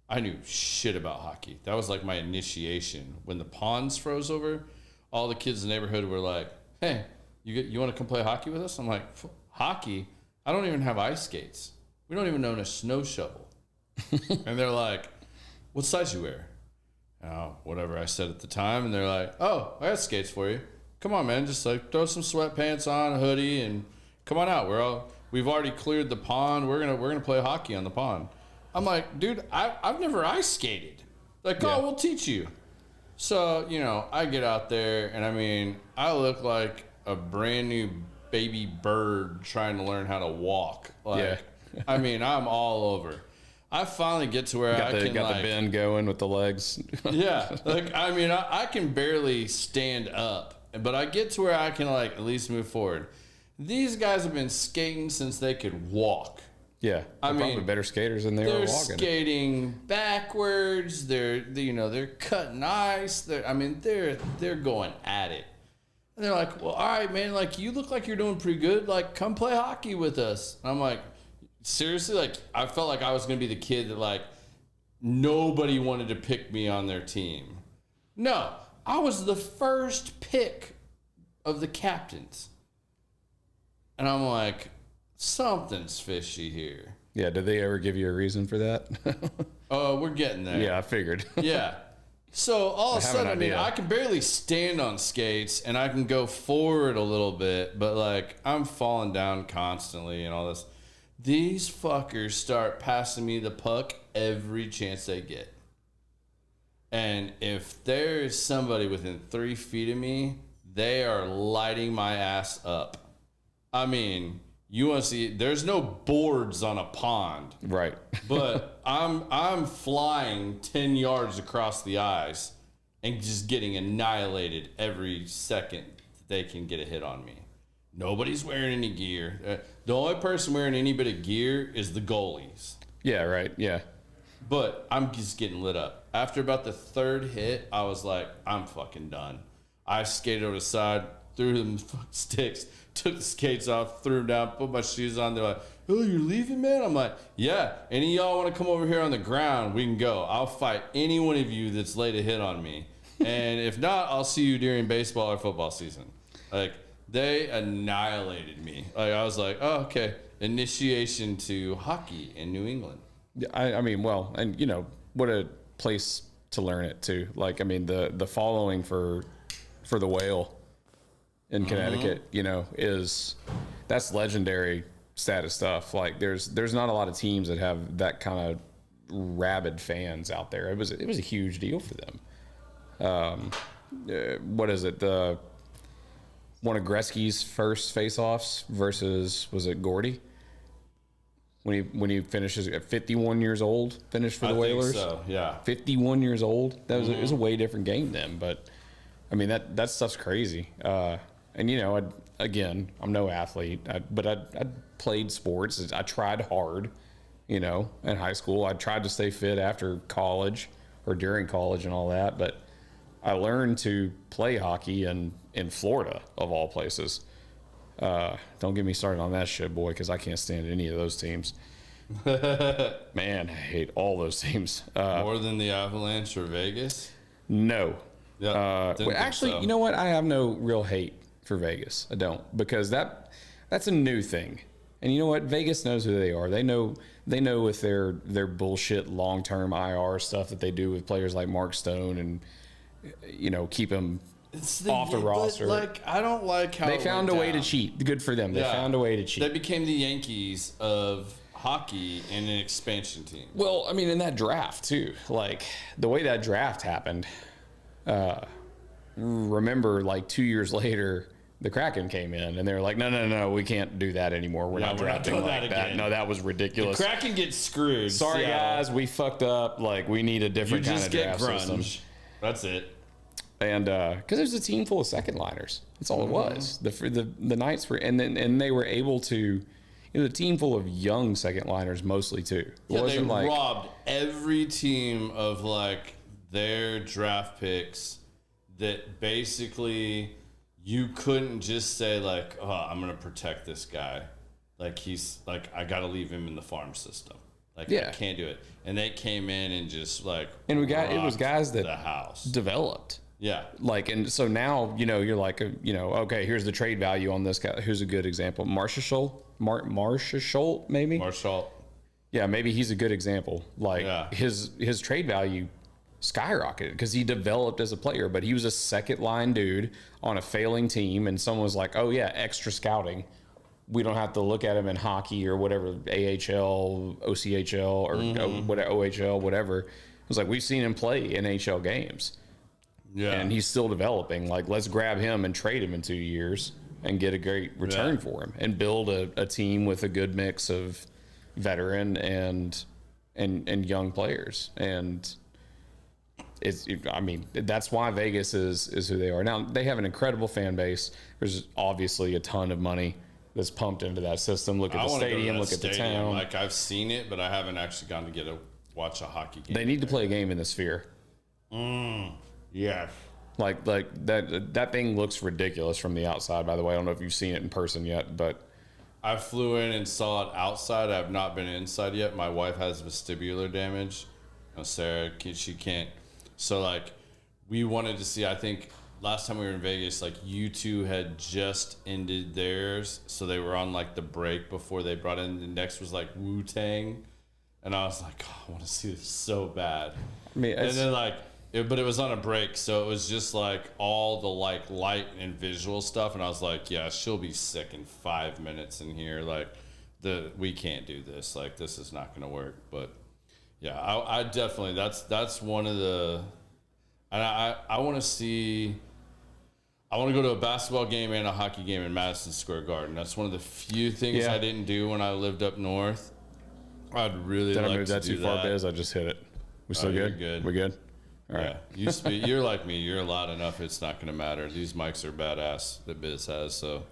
I knew shit about hockey. That was like my initiation. When the ponds froze over, all the kids in the neighborhood were like, hey, you want to come play hockey with us? I'm like, hockey? I don't even have ice skates. We don't even own a snow shovel. And they're like, what size you wear? Whatever I said at the time. And they're like, oh, I got skates for you. Come on, man. Just like throw some sweatpants on, a hoodie, and come on out. We've already cleared the pond. We're gonna play hockey on the pond. I'm like, dude, I've never ice skated. Like, oh, we'll teach you. So, I get out there, and I mean, I look like a brand new baby bird trying to learn how to walk. Like, I mean, I'm all over. I finally get to where I can got the bend going with the legs. Yeah, like I mean, I can barely stand up, but I get to where I can like at least move forward. These guys have been skating since they could walk. Yeah, I mean, probably better skaters than they were walking. They're skating backwards. They're cutting ice. They're going at it. And they're like, well, all right, man. Like, you look like you're doing pretty good. Like, come play hockey with us. And I'm like, seriously? Like, I felt like I was gonna be the kid that like nobody wanted to pick me on their team. No, I was the first pick of the captains. And I'm like, something's fishy here. Yeah, did they ever give you a reason for that? Oh, we're getting there. Yeah, I figured. Yeah. So all of a sudden, I mean, I can barely stand on skates and I can go forward a little bit, but like I'm falling down constantly and all this. These fuckers start passing me the puck every chance they get. And if there's somebody within 3 feet of me, they are lighting my ass up. I mean, you want to see, there's no boards on a pond. Right. But I'm flying 10 yards across the ice and just getting annihilated every second they can get a hit on me. Nobody's wearing any gear. The only person wearing any bit of gear is the goalies. Yeah, right. Yeah. But I'm just getting lit up. After about the third hit, I was like, I'm fucking done. I skated over the side, threw them sticks, took the skates off, threw them down, put my shoes on. They're like, oh, you're leaving, man? I'm like, yeah. Any of y'all want to come over here on the ground? We can go. I'll fight any one of you that's laid a hit on me. And if not, I'll see you during baseball or football season. Like, they annihilated me. Like, I was like, oh, okay. Initiation to hockey in New England. I mean, well, and, what a place to learn it, too. Like, I mean, the following for the Whale in Connecticut, that's legendary status stuff. Like there's not a lot of teams that have that kind of rabid fans out there. It was a huge deal for them. What is it? One of Gretzky's first face-offs versus, was it Gordy? When he finishes at 51 years old, finished for the Whalers. Think so, yeah. 51 years old. That was it was a way different game then, but I mean that stuff's crazy. And I'm no athlete, but I played sports. I tried hard, in high school. I tried to stay fit after college or during college and all that, but I learned to play hockey in Florida, of all places. Don't get me started on that shit, boy, because I can't stand any of those teams. Man, I hate all those teams. More than the Avalanche or Vegas? No. Yeah, actually, so. You know what? I have no real hate for Vegas. I don't, because that's a new thing. And you know what? Vegas knows who they are. They know with their bullshit long-term IR stuff that they do with players like Mark Stone and keep them off the roster. Like, I don't like how they found a way to cheat. Good for them. They found a way to cheat. They became the Yankees of hockey and an expansion team. Well, I mean, in that draft too, like the way that draft happened. Remember, like 2 years later, the Kraken came in and they were like, no, we can't do that anymore. We're not drafting like that. No, that was ridiculous. The Kraken gets screwed. Sorry, guys, we fucked up. Like, we need a different kind of draft system. That's it. And because there's a team full of second liners. That's all it was. The Knights were, and they were able to. A team full of young second liners mostly too. Yeah, they robbed every team of like their draft picks. That basically you couldn't just say like, oh, I'm gonna protect this guy. Like he's like, I gotta leave him in the farm system. Like I can't do it. And they came in and just like, and it was guys that the house developed. Yeah. Like, and so now, you're like, okay, here's the trade value on this guy. Who's a good example? Marshall, maybe? Marshall. Yeah, maybe he's a good example. Like his trade value skyrocketed because he developed as a player, but he was a second line dude on a failing team. And someone was like, oh yeah, extra scouting. We don't have to look at him in hockey or whatever, AHL, OCHL or whatever, OHL, whatever. It was like, we've seen him play NHL games. Yeah. And he's still developing. Like, let's grab him and trade him in 2 years and get a great return for him and build a team with a good mix of veteran and young players. And that's why Vegas is who they are. Now, they have an incredible fan base. There's obviously a ton of money that's pumped into that system. Look at the stadium, look at the town. Like, I've seen it, but I haven't actually gone to watch a hockey game. They need to play a game in the Sphere. Yeah. Like that thing looks ridiculous from the outside, by the way. I don't know if you've seen it in person yet, but I flew in and saw it outside. I have not been inside yet. My wife has vestibular damage. Sarah, she can't. So, like, we wanted to see, I think last time we were in Vegas, like, U2 had just ended theirs. So they were on, like, the break before they brought in. The next was, like, Wu-Tang. And I was like, oh, I want to see this so bad. I mean, and then, like, but it was on a break, so it was just like all the like light and visual stuff, and I was like, yeah, she'll be sick in 5 minutes in here. Like, we can't do this. Like, this is not going to work. But yeah, I definitely that's one of the, and I want to see. I want to go to a basketball game and a hockey game in Madison Square Garden. That's one of the few things I didn't do when I lived up north. I'd really like to do that. Did I move that too far, Biz? I just hit it. We still good? Good. We're good? All right. Yeah, you're like me. You're loud enough. It's not going to matter. These mics are badass that Biz has. So,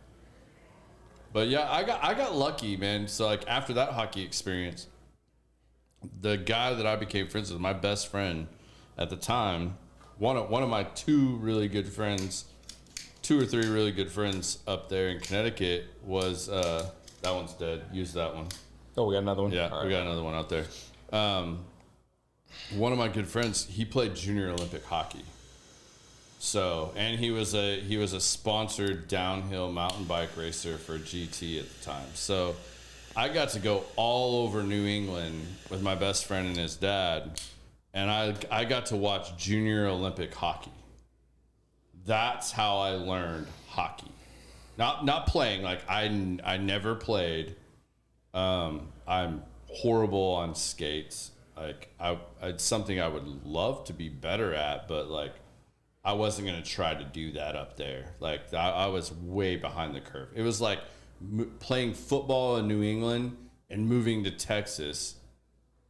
but yeah, I got lucky, man. So, like, after that hockey experience, the guy that I became friends with, my best friend at the time, one of my two or three really good friends up there in Connecticut was that one's dead. Use that one. Oh, we got another one. Yeah, we got another one out there. One of my good friends, he played junior Olympic hockey. So, and he was a sponsored downhill mountain bike racer for GT at the time. So, I got to go all over New England with my best friend and his dad, and I got to watch junior Olympic hockey. That's how I learned hockey. Not playing, like I never played. I'm horrible on skates. Like, it's something I would love to be better at, but like I wasn't going to try to do that up there. Like, I was way behind the curve. It was like playing football in New England and moving to Texas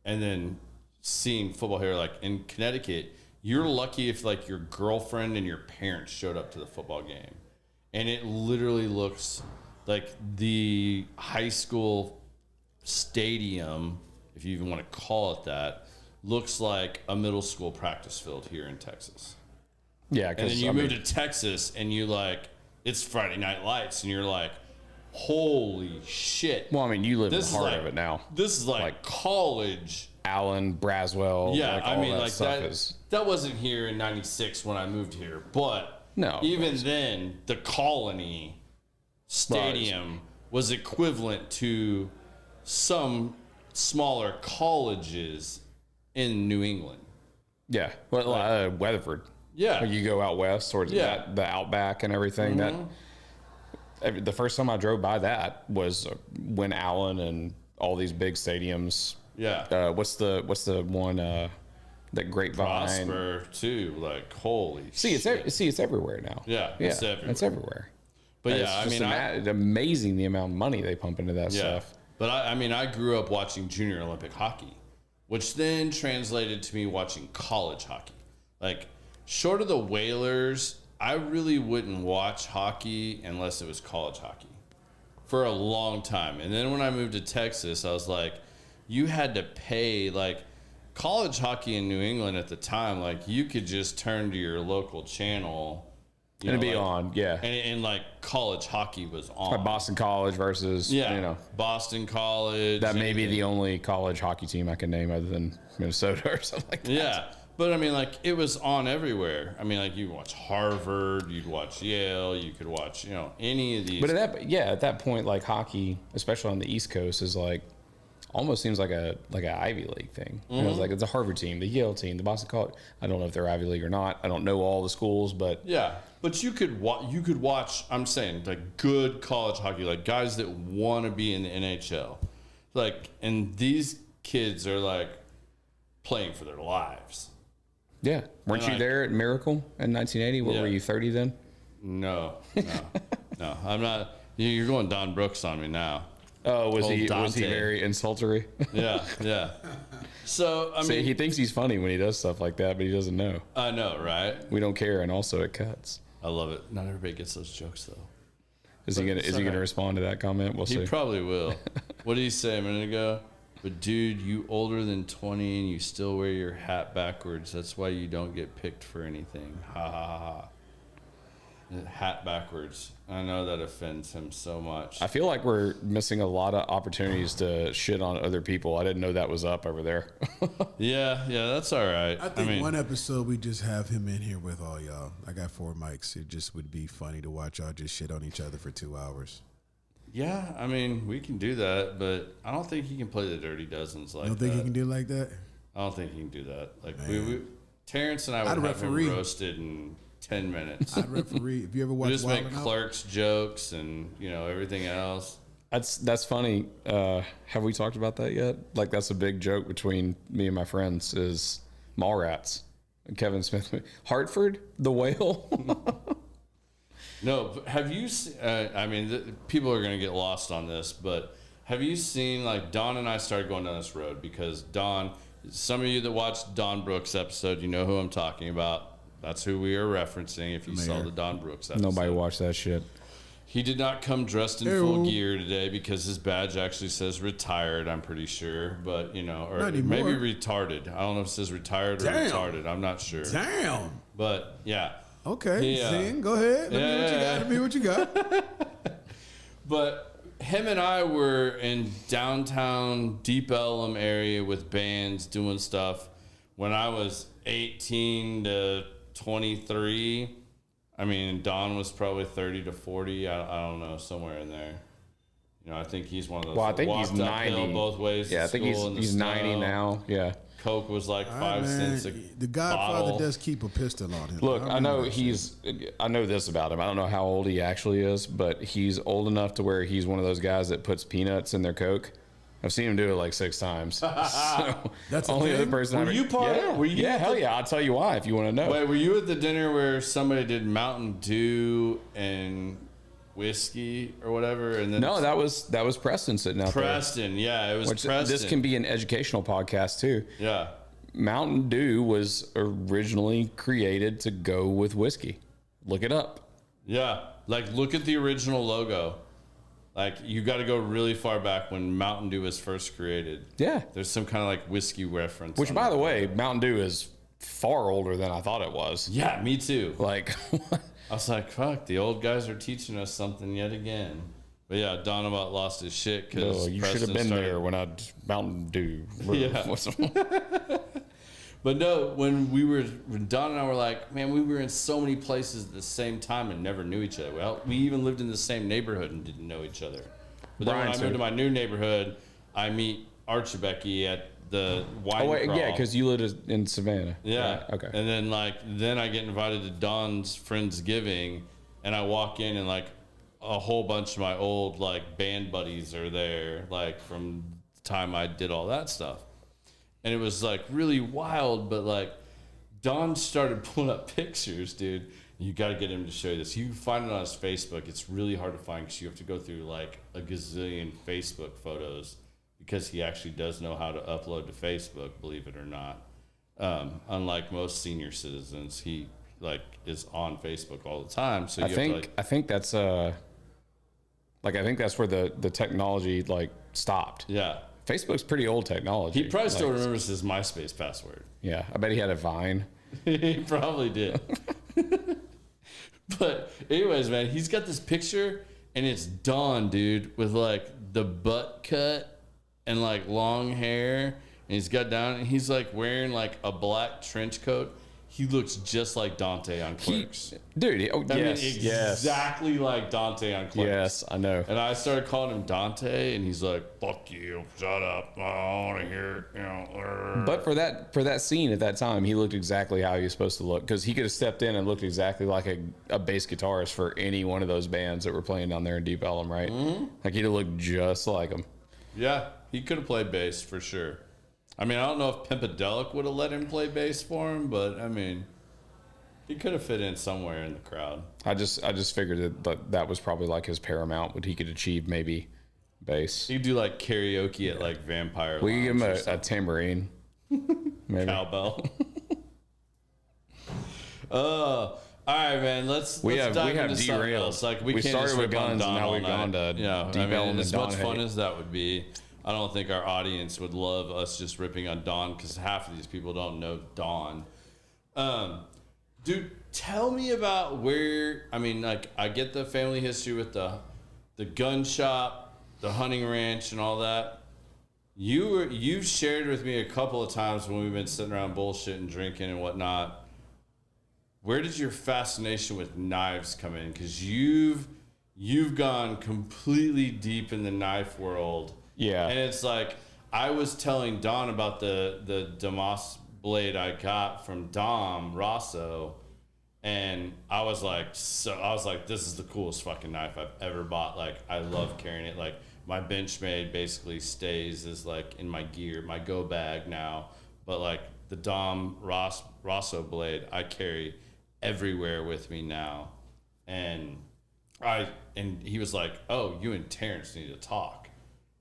and then seeing football here. Like, in Connecticut, you're lucky if like your girlfriend and your parents showed up to the football game. And it literally looks like the high school stadium, if you even want to call it that, looks like a middle school practice field here in Texas. Yeah, and then you move to Texas and you like, it's Friday Night Lights, and you're like, holy shit. Well, I mean, you live in the heart of it now. This is like college. Allen, Braswell. Yeah, like I mean, like that. That wasn't here in '96 when I moved here, but no, even then, the Colony Stadium was equivalent to some smaller colleges in New England. Yeah, well, Weatherford. Yeah, you go out west towards the Outback and everything. Mm-hmm. The first time I drove by that was when Allen and all these big stadiums. Yeah. What's the one that Grapevine? Prosper too. Like, holy. Shit. It's everywhere now. Yeah, it's everywhere. It's everywhere. But yeah, I mean, it's amazing the amount of money they pump into that stuff. But I grew up watching junior Olympic hockey, which then translated to me watching college hockey. Like, short of the Whalers, I really wouldn't watch hockey unless it was college hockey for a long time. And then when I moved to Texas, I was like, you had to pay, like, college hockey in New England at the time, like, you could just turn to your local channel and it'd be on, yeah. And like, college hockey was on. Like Boston College versus, Boston College. That may be the only college hockey team I can name other than Minnesota or something like that. Yeah. But I mean, like, it was on everywhere. I mean, like, you watch Harvard, you'd watch Yale, you could watch, any of these. But at that point, like, hockey, especially on the East Coast, is like almost seems like a Ivy League thing. Mm-hmm. It's like it's a Harvard team, the Yale team, the Boston College. I don't know if they're Ivy League or not. I don't know all the schools, but yeah. But you could watch. I'm saying, like, good college hockey, like guys that want to be in the NHL, like, and these kids are like playing for their lives. Yeah. Weren't you there at Miracle in 1980? What were you, 30 then? No. I'm not. You're going Don Brooks on me now. Oh, was he very insultory? Yeah. So, I mean. See, he thinks he's funny when he does stuff like that, but he doesn't know. I know, right? We don't care, and also it cuts. I love it. Not everybody gets those jokes, though. Is he gonna respond to that comment? We'll see. He probably will. What did he say a minute ago? But dude, you older than 20 and you still wear your hat backwards. That's why you don't get picked for anything. Ha ha ha ha. Hat backwards. I know that offends him so much. I feel like we're missing a lot of opportunities to shit on other people. I didn't know that was up over there. Yeah, that's all right. I think one episode we just have him in here with all y'all. I got 4 mics. It just would be funny to watch y'all just shit on each other for 2 hours. Yeah, I mean, we can do that, but I don't think he can play the Dirty Dozens like that. You don't think he can do it like that? I don't think he can do that. Like, Terrence and I would have him roasted in 10 minutes. I'd referee. If you ever watch we just Wild make Out? Clerks jokes and, everything else. That's funny. Have we talked about that yet? Like, that's a big joke between me and my friends is Mallrats. Kevin Smith. Hartford, the whale. No, but have you seen, people are going to get lost on this, but have you seen, like, Don and I started going down this road because Don, some of you that watched Don Brooks episode, you know who I'm talking about. That's who we are referencing if you saw the Don Brooks episode. Nobody watched that shit. He did not come dressed in full gear today because his badge actually says retired, I'm pretty sure. But, or maybe retarded. I don't know if it says retired or retarded. I'm not sure. Damn. But, yeah. Okay, Zing, go ahead. Let me what you got. But him and I were in downtown Deep Ellum area with bands doing stuff when I was 18 to 23. I mean, Don was probably 30 to 40. I don't know, somewhere in there. I think he's one of those. Well, I think he's walked uphill 90 both ways. Yeah, I think he's 90 now. Yeah. Coke was like 5 cents a The Godfather bottle. does keep a pistol on him. Look, I know I know this about him. I don't know how old he actually is, but he's old enough to where he's one of those guys that puts peanuts in their Coke. I've seen him do it like 6 times. So That's only other person. Were you part? Yeah, Were you hell yeah. I'll tell you why if you want to know. Wait, were you at the dinner where somebody did Mountain Dew and whiskey or whatever? And then No, that was Preston sitting out there. Preston, yeah, it was Preston. This can be an educational podcast too. Yeah. Mountain Dew was originally created to go with whiskey. Look it up. Yeah, like look at the original logo. Like you got to go really far back when Mountain Dew was first created. Yeah. There's some kind of like whiskey reference. Which, by the way, Mountain Dew is far older than I thought it was. Yeah, me too. Like, I was like, fuck, the old guys are teaching us something yet again. But yeah, Don about lost his shit because you should have been there when Mountain Dew. Yeah. But no, when Don and I were like, man, we were in so many places at the same time and never knew each other. Well, we even lived in the same neighborhood and didn't know each other. But then when I moved to my new neighborhood, I meet Archibeki at the wine crawl. Yeah, because you lived in Savannah. Yeah. Right? Okay. And then I get invited to Don's Friendsgiving, and I walk in and like a whole bunch of my old like band buddies are there, like from the time I did all that stuff. And it was like really wild, but like Don started pulling up pictures, dude. You got to get him to show you this. You can find it on his Facebook. It's really hard to find because you have to go through like a gazillion Facebook photos because he actually does know how to upload to Facebook, believe it or not. Unlike most senior citizens, he like is on Facebook all the time. So I think that's where the technology like stopped. Yeah. Facebook's pretty old technology. He probably still remembers his MySpace password. Yeah, I bet he had a Vine. He probably did. But anyways, man, he's got this picture, and it's Don, dude, with like the butt cut and like long hair, and he's got down, and he's like wearing like a black trench coat. He looks just like Dante on Clerks. Exactly like Dante on Clerks. Yes, I know. And I started calling him Dante, and he's like, "Fuck you, shut up, I don't want to hear it." But for that scene at that time, he looked exactly how he was supposed to look because he could have stepped in and looked exactly like a bass guitarist for any one of those bands that were playing down there in Deep Ellum, right? Mm-hmm. Like he'd have looked just like him. Yeah, he could have played bass for sure. I mean, I don't know if Pimpadelic would have let him play bass for him, but I mean, he could have fit in somewhere in the crowd. I just figured that was probably like his paramount, what he could achieve, maybe bass. You could do like karaoke at like Vampire. We could give him Lounge or a tambourine, maybe. cowbell. All right, man. Let's dive into something else. Like we can't started just with rip on guns, Don and now all we've gone night. to deep I mean, element as Don much fun hate. as that would be, I don't think our audience would love us just ripping on Don because half of these people don't know Don. Dude, tell me about where. I mean, like I get the family history with the gun shop, the hunting ranch, and all that. You've shared with me a couple of times when we've been sitting around bullshitting, drinking, and whatnot. Where did your fascination with knives come in? Because you've gone completely deep in the knife world. Yeah. And it's like I was telling Don about the Damas blade I got from Dom Rosso, and I was like, this is the coolest fucking knife I've ever bought. Like, I love carrying it. Like, my Benchmade basically stays as like in my gear, my go bag now. But like the Dom Rosso blade, I carry everywhere with me now. And he was like, oh, you and Terence need to talk.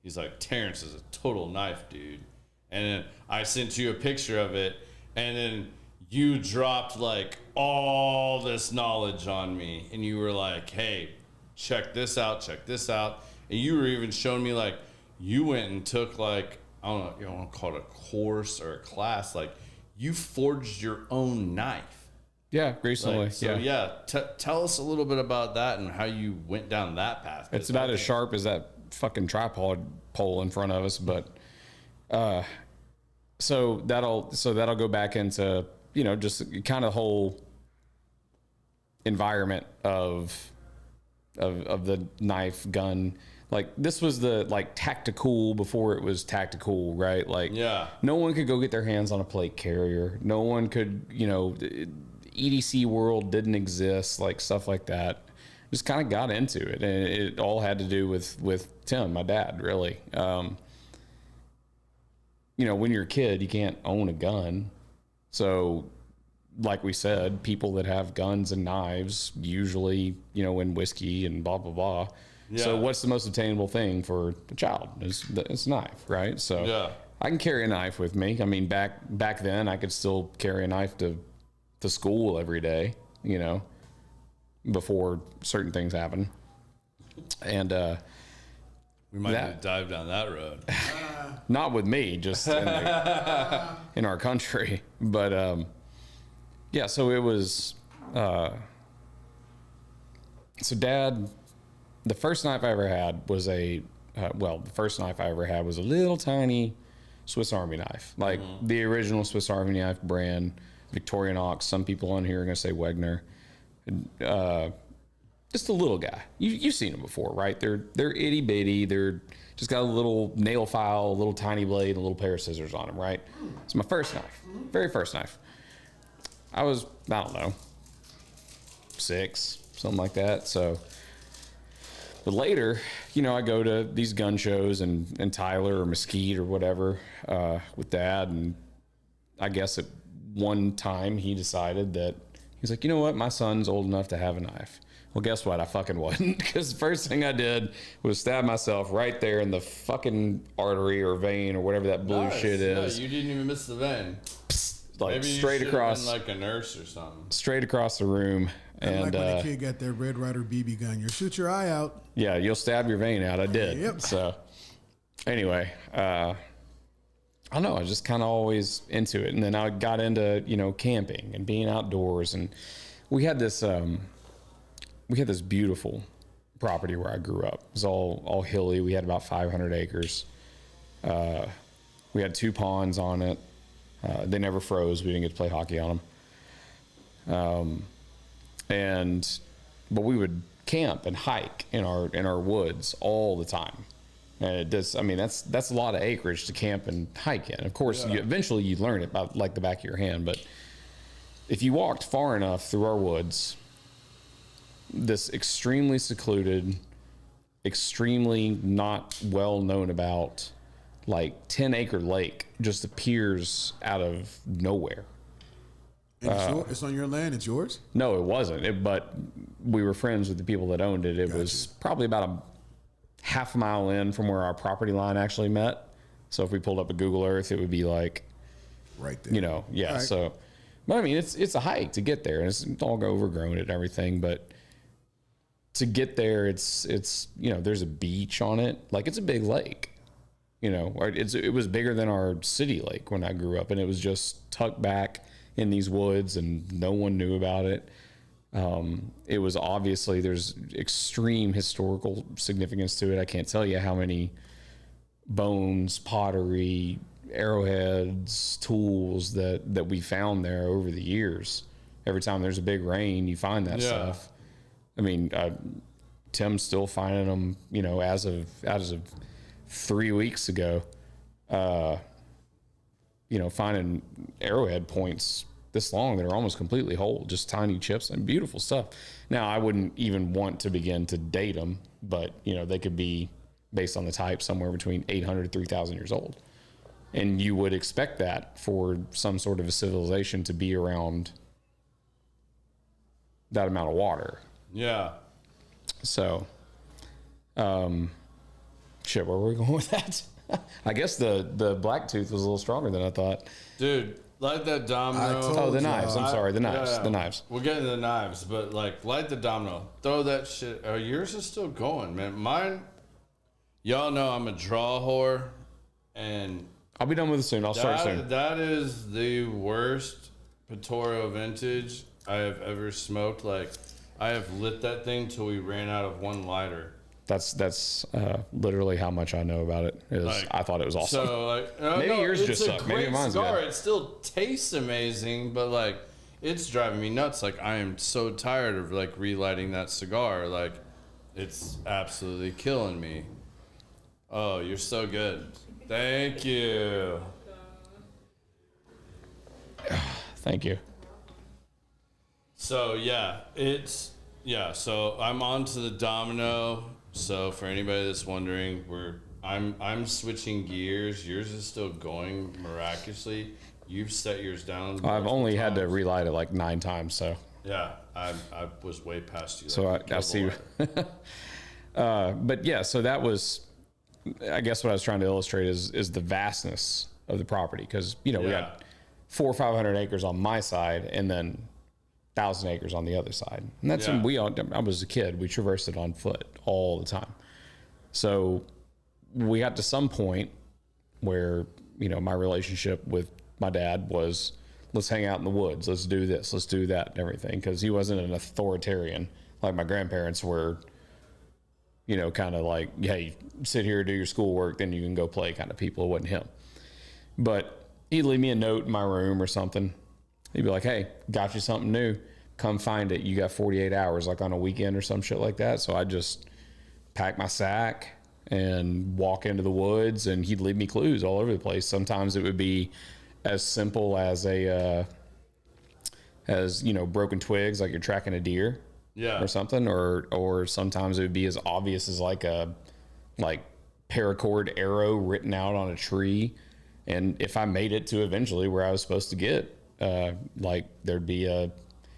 He's like, Terence is a total knife dude. And then I sent you a picture of it, and then you dropped like all this knowledge on me, and you were like, hey, check this out. And you were even showing me like you went and took like, I don't know, you want to call it a course or a class, like you forged your own knife. Yeah, recently. Tell us a little bit about that and how you went down that path. It's about as sharp as that fucking tripod pole in front of us, but so that'll go back into, you know, just kind of whole environment of the knife gun. Like this was the like tactical before it was tactical, right? Like no one could go get their hands on a plate carrier. No one could, you know, EDC world didn't exist, like stuff like that. Just kind of got into it, and it all had to do with Tim, my dad, really. You know, when you're a kid, you can't own a gun. So, like we said, people that have guns and knives usually, you know, in whiskey and blah, blah, blah. Yeah. So what's the most attainable thing for a child? It's a knife, right? So I can carry a knife with me. I mean, back then, I could still carry a knife to school every day, you know, before certain things happen. And we might have to dive down that road. Not with me, just in our country. But yeah, so it was so Dad, the first knife I ever had was the first knife I ever had was a little tiny Swiss Army knife, like the original Swiss Army knife brand, Victorinox. Some people on here are going to say Wegner. Just a little guy. You've seen them before, right? They're itty bitty. They're just got a little nail file, a little tiny blade, and a little pair of scissors on them, right? It's my first knife, very first knife. I was, I don't know, 6, something like that. So, but later, you know, I go to these gun shows and Tyler or Mesquite or whatever with Dad, and I guess at one time he decided that he's like, you know what, my son's old enough to have a knife. Well, guess what? I fucking wasn't, because the first thing I did was stab myself right there in the fucking artery or vein or whatever that blue shit is. You didn't even miss the vein. Like maybe straight you across, been like a nurse or something. Straight across the room. And like when the kid got their Red Ryder BB gun, you shoot your eye out. Yeah, you'll stab your vein out. I did. Yep. So anyway, I don't know. I was just kind of always into it, and then I got into, you know, camping and being outdoors, and we had this beautiful property where I grew up. It was all hilly. We had about 500 acres. We had 2 ponds on it. They never froze. We didn't get to play hockey on them. But we would camp and hike in our woods all the time. And it does. I mean, that's a lot of acreage to camp and hike in. Of course, eventually you learn it by like the back of your hand. But if you walked far enough through our woods, this extremely secluded, extremely not well known about like 10-acre lake just appears out of nowhere. And it's on your land. It's yours. No, it wasn't. But we were friends with the people that owned it. It was probably about a half mile in from where our property line actually met. So if we pulled up a Google Earth, it would be like right there. You know, yeah. Right. So, but I mean, it's a hike to get there, and it's all overgrown and everything. But to get there, it's you know, there's a beach on it. Like, it's a big lake. You know, it was bigger than our city lake when I grew up, and it was just tucked back in these woods, and no one knew about it. It was obviously, there's extreme historical significance to it. I can't tell you how many bones, pottery, arrowheads, tools that we found there over the years. Every time there's a big rain, you find that stuff. I mean, Tim's still finding them, you know, as of 3 weeks ago, you know, finding arrowhead points this long that are almost completely whole, just tiny chips and beautiful stuff. Now, I wouldn't even want to begin to date them, but, you know, they could be, based on the type, somewhere between 800 to 3,000 years old. And you would expect that for some sort of a civilization to be around that amount of water. Yeah. So, shit, where were we going with that? I guess the black tooth was a little stronger than I thought. Dude, light that domino. Oh, the knives. I'm sorry, the knives. Yeah. The knives. We're getting the knives, but like, light the domino. Throw that shit. Oh, yours is still going, man. Mine, y'all know I'm a draw whore, and I'll be done with it soon. I'll start soon. That is the worst Pictorial vintage I have ever smoked. Like, I have lit that thing till we ran out of one lighter. That's literally how much I know about it. Like, I thought it was awesome. So like, maybe yours just sucked. Maybe mine's cigar. good. It still tastes amazing, but like, it's driving me nuts. Like, I am so tired of like relighting that cigar. Like, it's absolutely killing me. Oh, you're so good. Thank you. Thank you. So so I'm on to the domino. So for anybody that's wondering, I'm switching gears. Yours is still going miraculously. You've set yours down. I've only had to relight it like 9 times. So yeah, I was way past you. So I see. But yeah, so that was, I guess what I was trying to illustrate is the vastness of the property, because we got 400 or 500 acres on my side, and then 1,000 acres on the other side. And that's when I was a kid, we traversed it on foot all the time. So we got to some point where, my relationship with my dad was, let's hang out in the woods. Let's do this. Let's do that and everything. Cause he wasn't an authoritarian like my grandparents were, kind of like, hey, sit here, do your schoolwork, then you can go play kind of people. It wasn't him. But he'd leave me a note in my room or something. He'd be like, hey, got you something new. Come find it. You got 48 hours, like on a weekend or some shit like that. So I just pack my sack and walk into the woods, and he'd leave me clues all over the place. Sometimes it would be as simple as broken twigs, like you're tracking a deer or something. Or sometimes it would be as obvious as like a paracord arrow written out on a tree. And if I made it to eventually where I was supposed to get, there'd be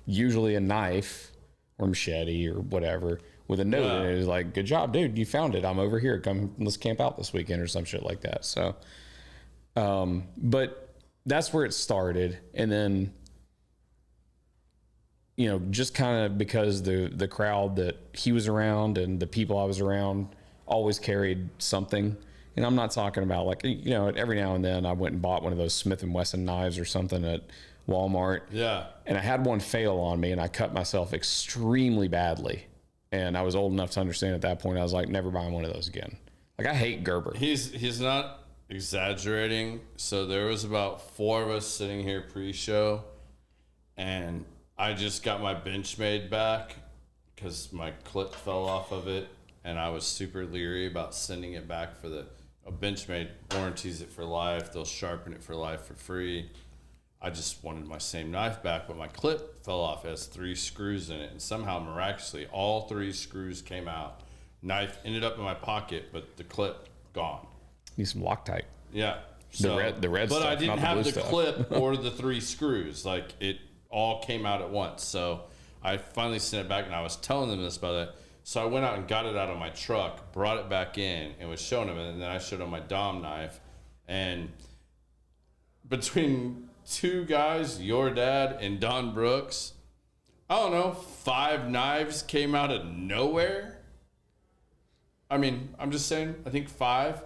usually a knife or machete or whatever with a note, and it was like, good job, dude, you found it. I'm over here. Come, let's camp out this weekend or some shit like that. So, but that's where it started. And then, just kind of because the crowd that he was around and the people I was around always carried something. And I'm not talking about every now and then I went and bought one of those Smith & Wesson knives or something at Walmart. Yeah. And I had one fail on me, and I cut myself extremely badly. And I was old enough to understand at that point, I was like, never buying one of those again. Like, I hate Gerber. He's not exaggerating. So there was about 4 of us sitting here pre-show, and I just got my Benchmade back because my clip fell off of it, and I was super leery about sending it back for a Benchmade warranties it for life. They'll sharpen it for life for free. I just wanted my same knife back, but my clip fell off. It has 3 screws in it, and somehow miraculously all 3 screws came out. Knife ended up in my pocket, but the clip gone. Need some Loctite. Yeah. The red but stuff, I didn't not the have blue the stuff. clip or the 3 screws. Like, it all came out at once. So I finally sent it back, and I was telling them this about it. So I went out and got it out of my truck, brought it back in, and was showing them. And then I showed them my Dom knife. And between 2 guys, your dad and Don Brooks, I don't know, 5 knives came out of nowhere. I mean, I'm just saying, I think 5.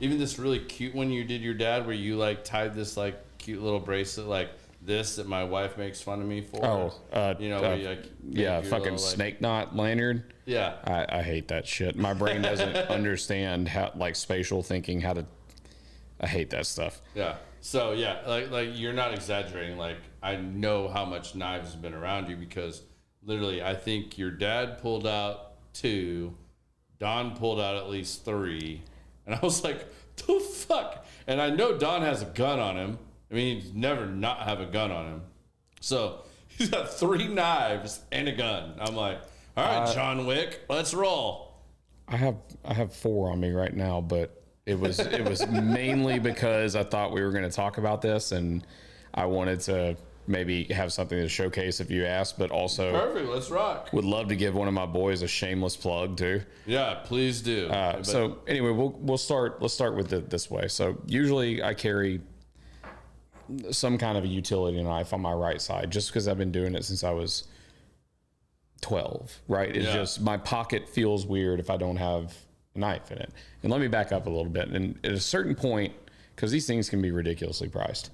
Even this really cute one you did your dad, where you like tied this like cute little bracelet like this that my wife makes fun of me for. Oh, you know, where you, like, yeah, your fucking little, like, snake knot lanyard. Yeah. I hate that shit. My brain doesn't understand how, like, spatial thinking, I hate that stuff. Yeah. So yeah, like you're not exaggerating. Like, I know how much knives have been around you, because literally I think your dad pulled out 2, Don pulled out at least 3, and I was like, the fuck? And I know Don has a gun on him. I mean, he'd never not have a gun on him. So he's got 3 knives and a gun. I'm like, all right, John Wick, let's roll. I have 4 on me right now, but it was mainly because I thought we were going to talk about this, and I wanted to maybe have something to showcase if you asked, but also Perfect, let's rock. would love to give one of my boys a shameless plug too. Yeah, please do. So anyway, let's start with it this way. So usually I carry some kind of a utility knife on my right side, just because I've been doing it since I was 12, right? It's just, my pocket feels weird if I don't have a knife in it. And let me back up a little bit. And at a certain point, because these things can be ridiculously priced.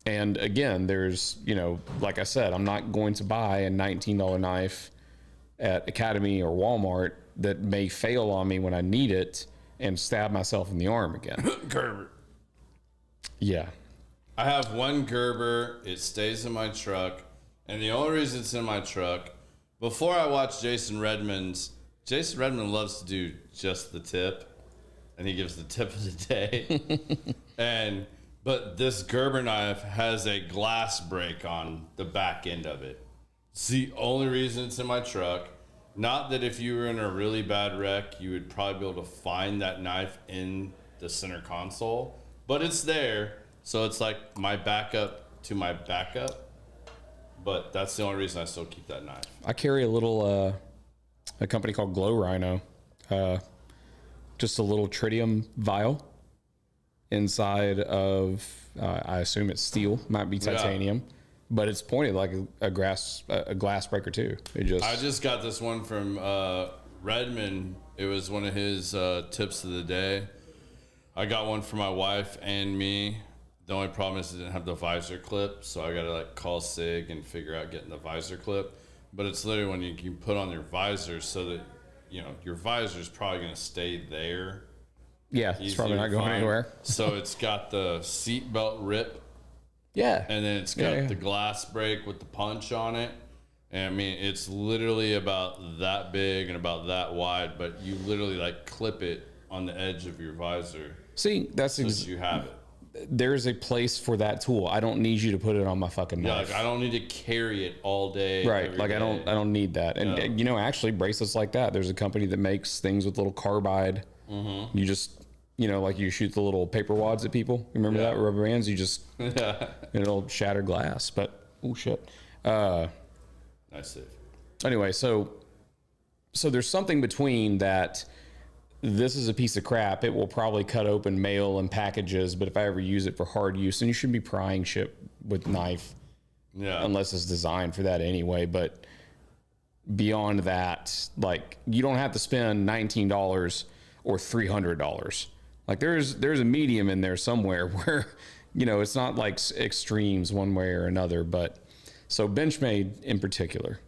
And again, there's, like I said, I'm not going to buy a $19 knife at Academy or Walmart that may fail on me when I need it and stab myself in the arm again. Gerber. Yeah. I have 1 Gerber. It stays in my truck. And the only reason it's in my truck, before I watched Jason Redmond loves to do just the tip. And he gives the tip of the day. But this Gerber knife has a glass break on the back end of it. It's the only reason it's in my truck. Not that if you were in a really bad wreck, you would probably be able to find that knife in the center console. But it's there, so it's like my backup to my backup. But that's the only reason I still keep that knife. I carry a company called Glow Rhino, just a little tritium vial inside of, I assume it's steel, might be titanium, but it's pointed like a glass breaker too. I just got this one from Redmond. It was one of his tips of the day. I got one for my wife and me. The only problem is it didn't have the visor clip, so I gotta call Sig and figure out getting the visor clip. But it's literally when you can put on your visor so that your visor is probably gonna stay there. Yeah, it's probably not going anywhere. So it's got the seatbelt rip. Yeah. And then it's got the glass break with the punch on it. And I mean, it's literally about that big and about that wide, but you literally clip it on the edge of your visor. See, that's you have it. There's a place for that tool. I don't need you to put it on my fucking knife. I don't need to carry it all day. Right. I don't need that. And actually bracelets like that. There's a company that makes things with little carbide. Mm-hmm. You just, like you shoot the little paper wads at people. Remember that rubber bands? You just, it'll shatter glass. But oh shit. Nice save. Anyway, so there's something between that. This is a piece of crap. It will probably cut open mail and packages, but if I ever use it for hard use, and you shouldn't be prying shit with knife, unless it's designed for that anyway. But beyond that, you don't have to spend $19 or $300. There's a medium in there somewhere where, it's not extremes one way or another. But so Benchmade in particular,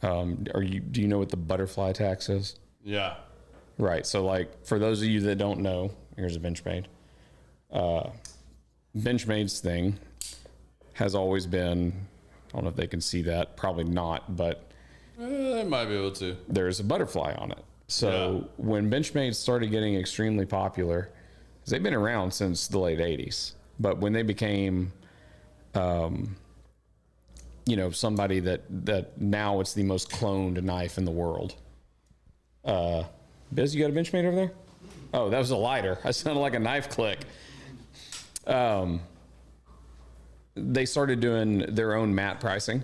do you know what the butterfly tax is? Yeah. Right. So for those of you that don't know, here's a Benchmade. Benchmade's thing has always been, I don't know if they can see that, probably not, but they might be able to. There's a butterfly on it. So when Benchmade started getting extremely popular, 'cause they've been around since the late 80s, but when they became, somebody that now it's the most cloned knife in the world. Biz, you got a Benchmade over there? Oh, that was a lighter. I sounded like a knife click. They started doing their own mat pricing,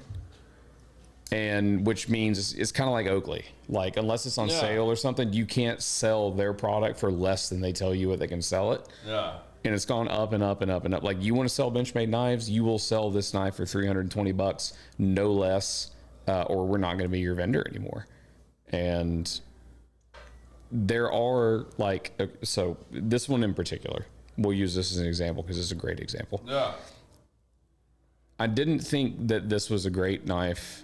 and which means it's kind of like Oakley. Like, unless it's on sale or something, you can't sell their product for less than they tell you what they can sell it. Yeah. And it's gone up and up and up and up. Like, you want to sell Benchmade knives, you will sell this knife for $320, no less, or we're not going to be your vendor anymore. And there are like, so this one in particular, we'll use this as an example because it's a great example. Yeah. I didn't think that this was a great knife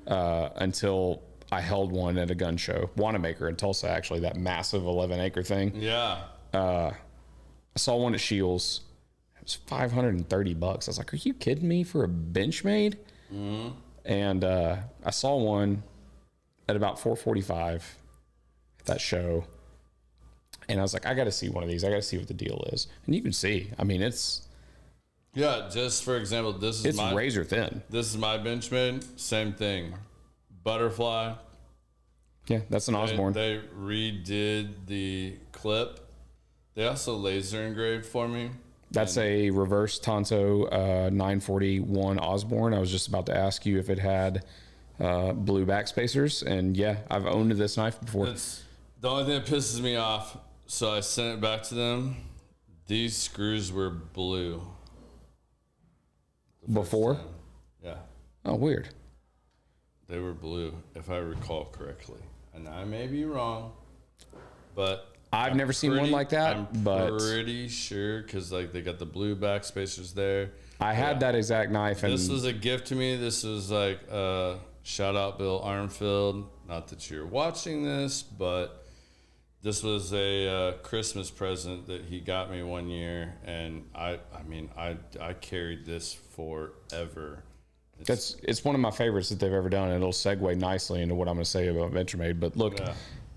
until I held one at a gun show, Wanamaker in Tulsa, actually, that massive 11-acre thing. Yeah. I saw one at Shields. It was $530. I was like, are you kidding me for a Benchmade? Mm-hmm. And I saw one at about $445 at that show. And I was like, I got to see one of these. I got to see what the deal is. And you can see, I mean, it's... Yeah, just for example, this is it's razor thin. This is my Benchmade. Same thing. Butterfly. Yeah, that's an Osborne. They redid the clip. They also laser engraved for me. That's a reverse Tonto 941 Osborne. I was just about to ask you if it had blue backspacers. And yeah, I've owned this knife before. It's the only thing that pisses me off. So I sent it back to them. These screws were blue. Before? Yeah. Oh, weird. They were blue, if I recall correctly. And I may be wrong, but I've never seen one like that. I'm but pretty sure because like they got the blue backspacers there. I had that exact knife. And this was a gift to me. This was like shout out Bill Armfield. Not that you're watching this, but this was a Christmas present that he got me one year, and I carried this forever. It's one of my favorites that they've ever done. It'll segue nicely into what I'm going to say about Benchmade. But look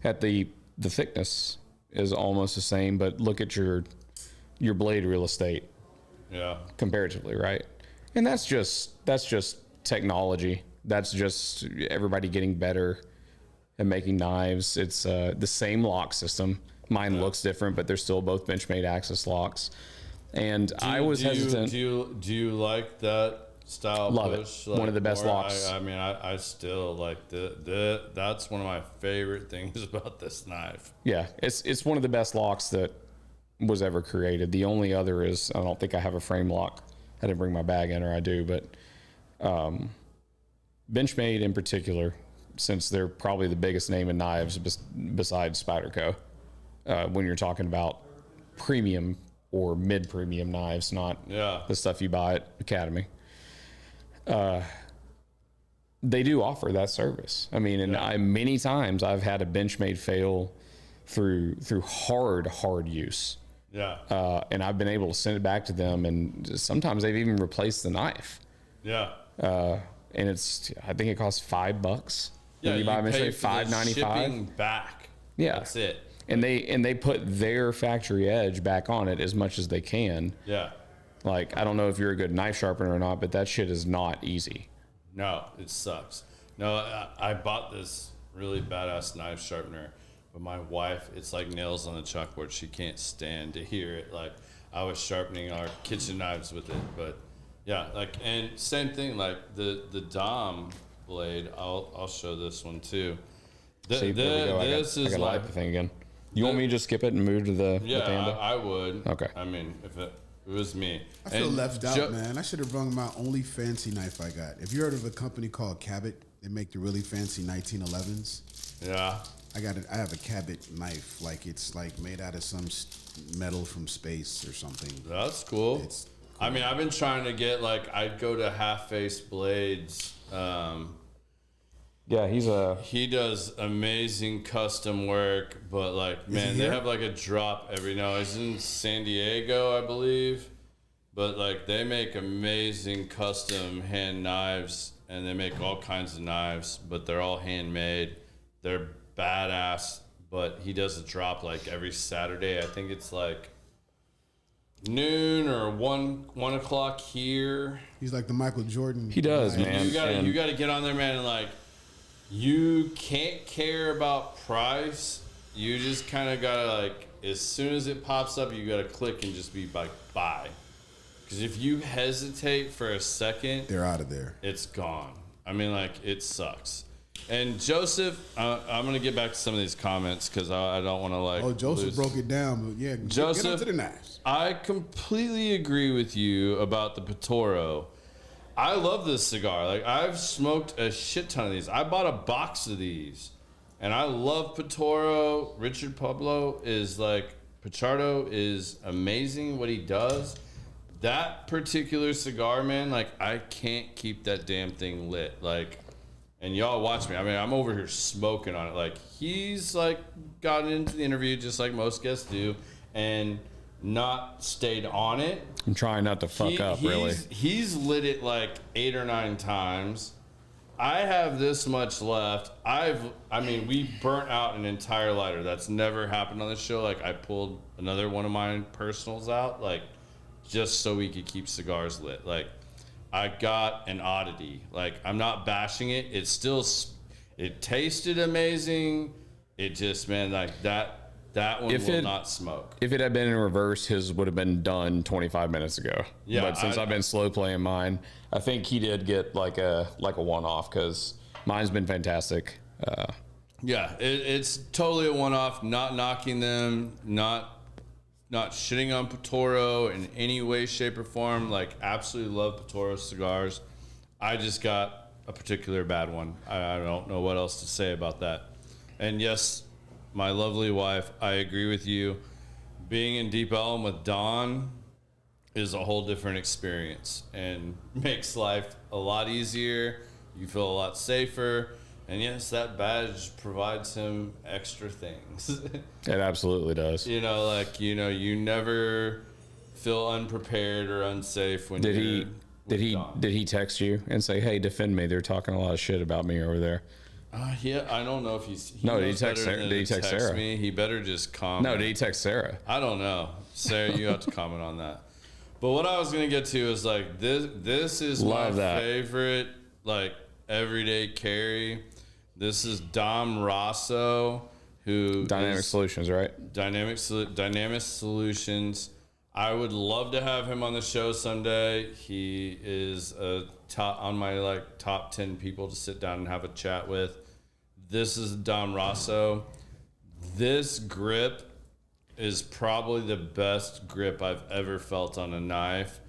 at the thickness is almost the same, but look at your blade real estate. Yeah. Comparatively, right? And that's just technology. That's just everybody getting better at making knives. It's the same lock system. Mine looks different, but they're still both Benchmade Axis locks. And I was hesitant. Do you like that style? Love push? it. One of the best locks. I still like that's one of my favorite things about this knife. Yeah, it's one of the best locks that was ever created. The only other is, I don't think I have a frame lock. I didn't bring my bag in, or I do, but Benchmade in particular, since they're probably the biggest name in knives besides Spyderco, when you're talking about premium or mid-premium knives, not the stuff you buy at Academy. They do offer that service. I mean, and many times I've had a Benchmade fail through hard use. Yeah. And I've been able to send it back to them, and sometimes they've even replaced the knife. Yeah. And I think it costs $5. Yeah, you buy pay $5.95. Shipping back. Yeah, that's it. And they put their factory edge back on it as much as they can. Yeah. Like, I don't know if you're a good knife sharpener or not, but that shit is not easy. No, it sucks. No, I bought this really badass knife sharpener, but my wife, it's like nails on a chalkboard. She can't stand to hear it. Like, I was sharpening our kitchen knives with it, but yeah, like, and same thing, like the Dom blade. I'll show this one too. See, there we go. I gotta light the thing again. You want me to just skip it and move to the Panda? I would. Okay. I mean, if it was me. I feel left out, man. I should have brung my only fancy knife I got. If you heard of a company called Cabot, they make the really fancy 1911s. Yeah. I have a Cabot knife. Like, it's like made out of some metal from space or something. That's cool. It's cool. I mean, I've been trying to get, like, I'd go to Half Face Blades. Yeah, he does amazing custom work, but like, man, they have like a drop every now. He's in San Diego, I believe, but like they make amazing custom hand knives, and they make all kinds of knives, but they're all handmade. They're badass, but he does a drop like every Saturday. I think it's like noon or 1 o'clock here. He's like the Michael Jordan. He does, man. You gotta get on there, man, and like, you can't care about price. You just kind of gotta like as soon as it pops up, you got to click and just be like, buy. Because if you hesitate for a second, they're out of there. It's gone. I mean, like, it sucks. And Joseph, I'm going to get back to some of these comments because I don't want to, like, oh, Joseph broke it down, but yeah, Joseph, get onto the knives. I completely agree with you about the Patoro. I love this cigar. Like, I've smoked a shit ton of these. I bought a box of these, and I love Patoro. Richard Pablo is, like, Pichardo is amazing what he does. That particular cigar, man, like, I can't keep that damn thing lit. Like, and y'all watch me. I mean, I'm over here smoking on it. Like, he's, like, gotten into the interview just like most guests do and not stayed on it. I'm trying not to fuck up, really. He's lit it, like, 8 or 9 times. I have this much left. We burnt out an entire lighter. That's never happened on this show. Like, I pulled another one of my personals out, like, just so we could keep cigars lit. Like, I got an oddity. Like, I'm not bashing it. It tasted amazing. It just, man, like, that one will not smoke. If it had been in reverse, his would have been done 25 minutes ago. Yeah. But since I've been slow playing mine, I think he did get like a one-off because mine's been fantastic. Yeah, it's totally a one-off. Not knocking them, not shitting on Patoro in any way, shape, or form. Like, absolutely love Patoro cigars. I just got a particular bad one. I don't know what else to say about that. And yes, my lovely wife, I agree with you. Being in Deep Ellum with Dawn is a whole different experience and makes life a lot easier. You feel a lot safer. And yes, that badge provides him extra things. It absolutely does. You never feel unprepared or unsafe when Did he text you and say, "Hey, defend me. They're talking a lot of shit about me over there"? Yeah, I don't know if he's. No, did he text Sarah? Did he text Sarah? Me? He better just comment. No, did he text Sarah? I don't know. Sarah, you have to comment on that. But what I was gonna get to is, like, this is my favorite, like, everyday carry. This is Dom Rosso, who Dynamic Solutions, right? Dynamic Solutions. I would love to have him on the show someday. He is on my, like, top 10 people to sit down and have a chat with. This is Dom Rosso. This grip is probably the best grip I've ever felt on a knife.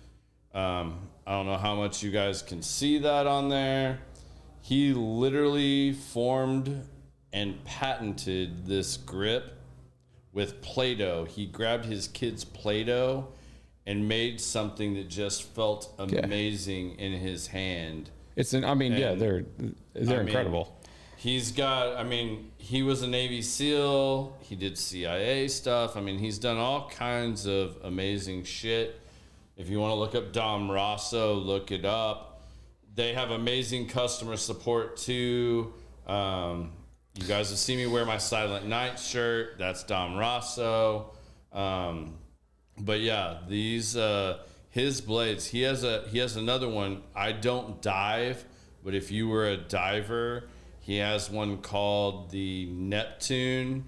I don't know how much you guys can see that on there. He literally formed and patented this grip with Play-Doh. He grabbed his kid's Play-Doh and made something that just felt amazing in his hand. They're incredible. He's got, he was a Navy SEAL. He did CIA stuff. He's done all kinds of amazing shit. If you want to look up Dom Rosso, look it up. They have amazing customer support too. You guys have seen me wear my Silent Night shirt. That's Dom Rosso. But yeah, these his blades. He has another one. I don't dive, but if you were a diver, he has one called the Neptune.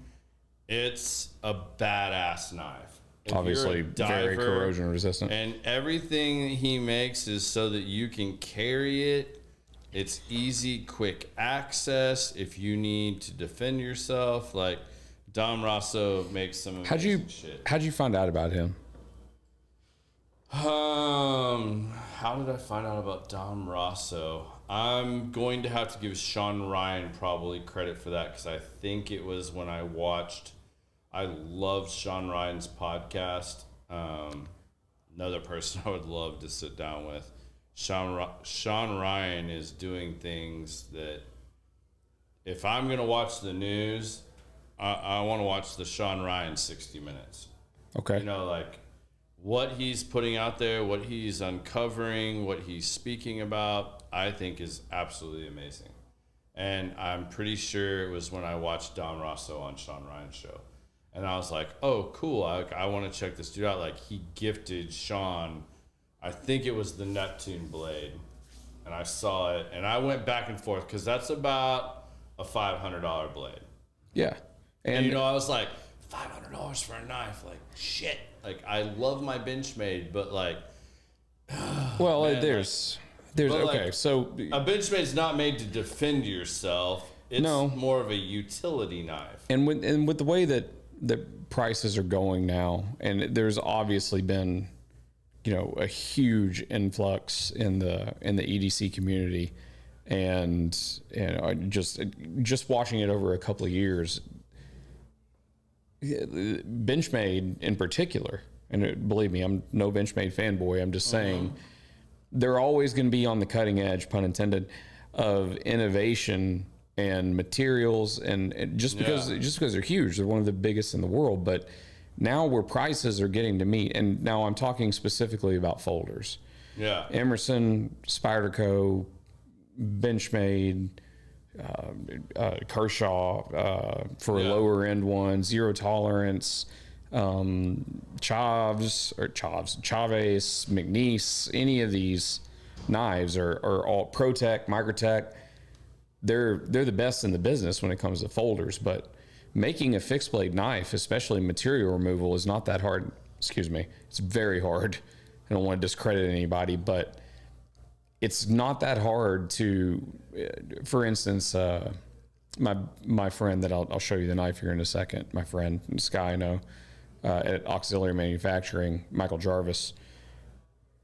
It's a badass knife. Obviously, very corrosion resistant. And everything he makes is so that you can carry it. It's easy, quick access if you need to defend yourself. Like, Dom Rosso makes some amazing shit. How'd you find out about him? How did I find out about Dom Rosso? I'm going to have to give Sean Ryan probably credit for that because I think it was when I loved Sean Ryan's podcast. Another person I would love to sit down with. Sean Ryan is doing things that if I'm going to watch the news, I want to watch the Sean Ryan 60 Minutes. Okay. Like what he's putting out there, what he's uncovering, what he's speaking about, I think is absolutely amazing. And I'm pretty sure it was when I watched Dom Rosso on Sean Ryan's show. And I was like, oh, cool. I want to check this dude out. Like, he gifted Sean, I think it was the Neptune blade. And I saw it. And I went back and forth because that's about a $500 blade. Yeah. And I was like, $500 for a knife. Like, shit. Like, I love my Benchmade, but like, well, man, there's but, okay. like, So a Benchmade's not made to defend yourself. It's No. more of a utility knife. and with the way that the prices are going now, and there's obviously been, a huge influx in the EDC community, and just watching it over a couple of years, Benchmade in particular, and believe me, I'm no Benchmade fanboy. I'm just saying they're always going to be on the cutting edge, pun intended, of innovation and materials, and just because they're huge, they're one of the biggest in the world. But now where prices are getting to meet, and now I'm talking specifically about folders. Yeah. Emerson, Spyderco, Benchmade, Kershaw for a lower end one, Zero Tolerance, Chavez, McNeese, any of these knives are all ProTech, Microtech. They're the best in the business when it comes to folders, but making a fixed blade knife, especially material removal, is not that hard. Excuse me. It's very hard. I don't want to discredit anybody, but it's not that hard to, for instance, my friend that I'll show you the knife here in a second, my friend, this guy I know at Auxiliary Manufacturing, Michael Jarvis,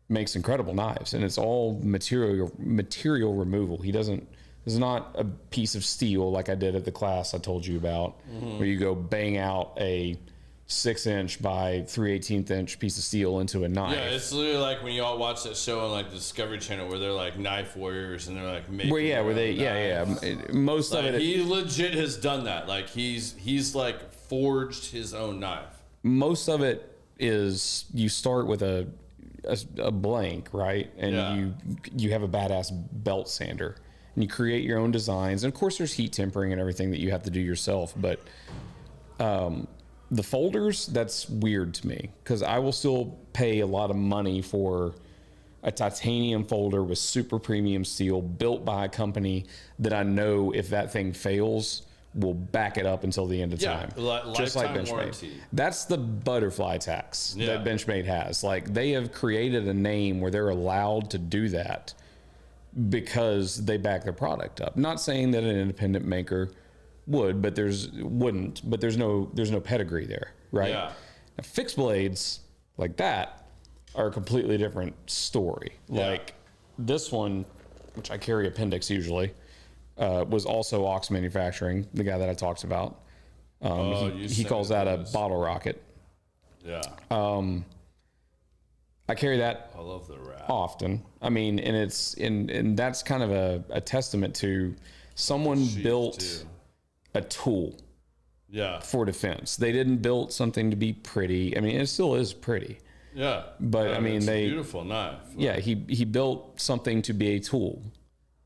makes incredible knives, and it's all material removal. It's not a piece of steel like I did at the class I told you about, where you go bang out a 6-inch by 3/18 inch piece of steel into a knife. Yeah, it's literally like when you all watch that show on like the Discovery Channel where they're like knife warriors and they're like making. Most like, of it. He legit has done that. Like he's like forged his own knife. Most of it is you start with a blank, right, and you have a badass belt sander. And you create your own designs. And of course there's heat tempering and everything that you have to do yourself. But the folders, that's weird to me, because I will still pay a lot of money for a titanium folder with super premium steel built by a company that I know if that thing fails will back it up until the end of time. Just like Benchmade. Warranty. That's the butterfly tax that Benchmade has. Like, they have created a name where they're allowed to do that because they back their product up. Not saying that an independent maker would, but there's no pedigree there, right? Yeah. Now, fixed blades like that are a completely different story. Yeah. Like this one, which I carry appendix usually, was also Ox Manufacturing, the guy that I talked about. He calls that a bottle rocket. Yeah. I carry that I love the wrap. often. I mean, and that's kind of a testament to someone built a tool for defense. They didn't build something to be pretty. I mean, it still is pretty. Yeah. But I mean, it's a beautiful knife. Yeah, he built something to be a tool.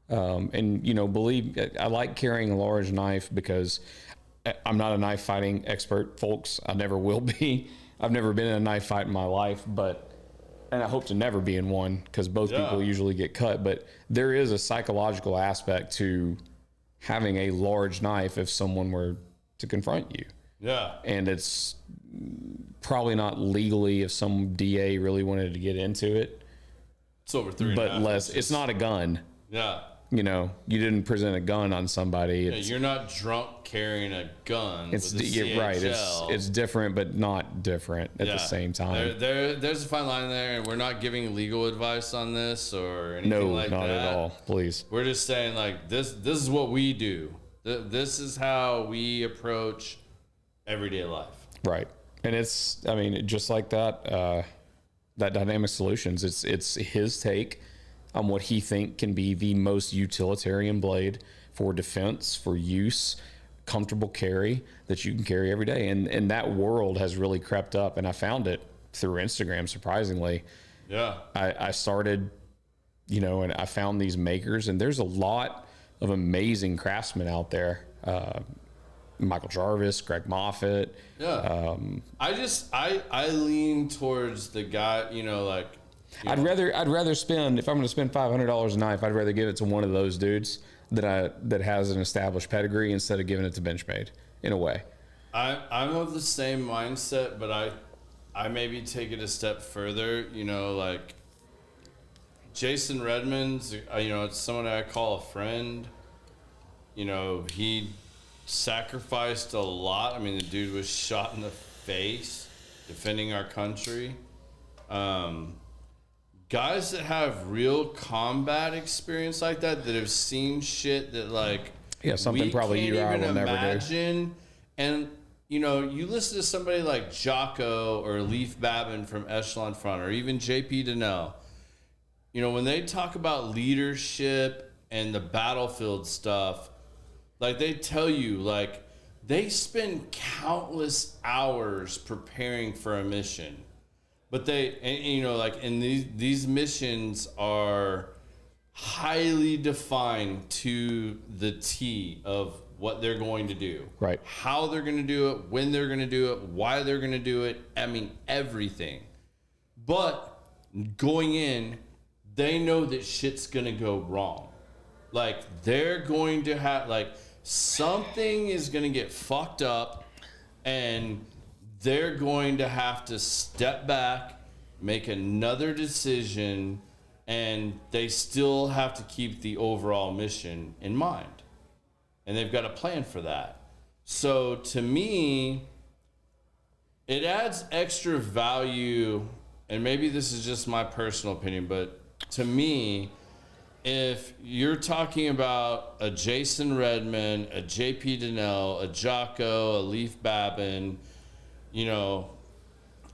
And I like carrying a large knife because I'm not a knife fighting expert, folks. I never will be. I've never been in a knife fight in my life, and I hope to never be in one, because both people usually get cut. But there is a psychological aspect to having a large knife if someone were to confront you. Yeah. And it's probably not legally if some DA really wanted to get into it. It's over 3.5 but less. inches. It's not a gun. Yeah. You didn't present a gun on somebody. You're not drunk carrying a gun. It's with a CHL. right. It's different, but not different at the same time. There's a fine line there, and we're not giving legal advice on this or anything like that. No, not at all. Please. We're just saying, like, this is what we do. This is how we approach everyday life. Right. And it's, I mean, just like that Dynamic Solutions, it's his take on what he think can be the most utilitarian blade for defense, for use, comfortable carry that you can carry every day. And that world has really crept up, and I found it through Instagram, surprisingly. Yeah. I started, and I found these makers, and there's a lot of amazing craftsmen out there. Michael Jarvis, Greg Moffitt. Yeah. I lean towards the guy, I'd rather spend, if I'm going to spend $500 a knife, I'd rather give it to one of those dudes that has an established pedigree instead of giving it to Benchmade, in a way. I'm of the same mindset, but I maybe take it a step further. You know, like Jason Redmond's, you know, it's someone I call a friend. You know, he sacrificed a lot. I mean, the dude was shot in the face defending our country. Guys that have real combat experience like that have seen shit that like something we probably can't you or I even will never do. imagine. And you know, you listen to somebody like Jocko or Leaf Babin from Echelon Front, or even JP Donnell. You know, when they talk about leadership and the battlefield stuff, like they tell you, like they spend countless hours preparing for a mission. But and, you know, like, and these missions are highly defined to the T of what they're going to do. Right. How they're going to do it, when they're going to do it, why they're going to do it. I mean, everything. But going in, they know that shit's going to go wrong. Like, they're going to have, like, something is going to get fucked up, and they're going to have to step back, make another decision, and they still have to keep the overall mission in mind. And they've got a plan for that. So to me, it adds extra value, and maybe this is just my personal opinion, but to me, if you're talking about a Jason Redmond, a JP Donnell, a Jocko, a Leaf Babin, you know,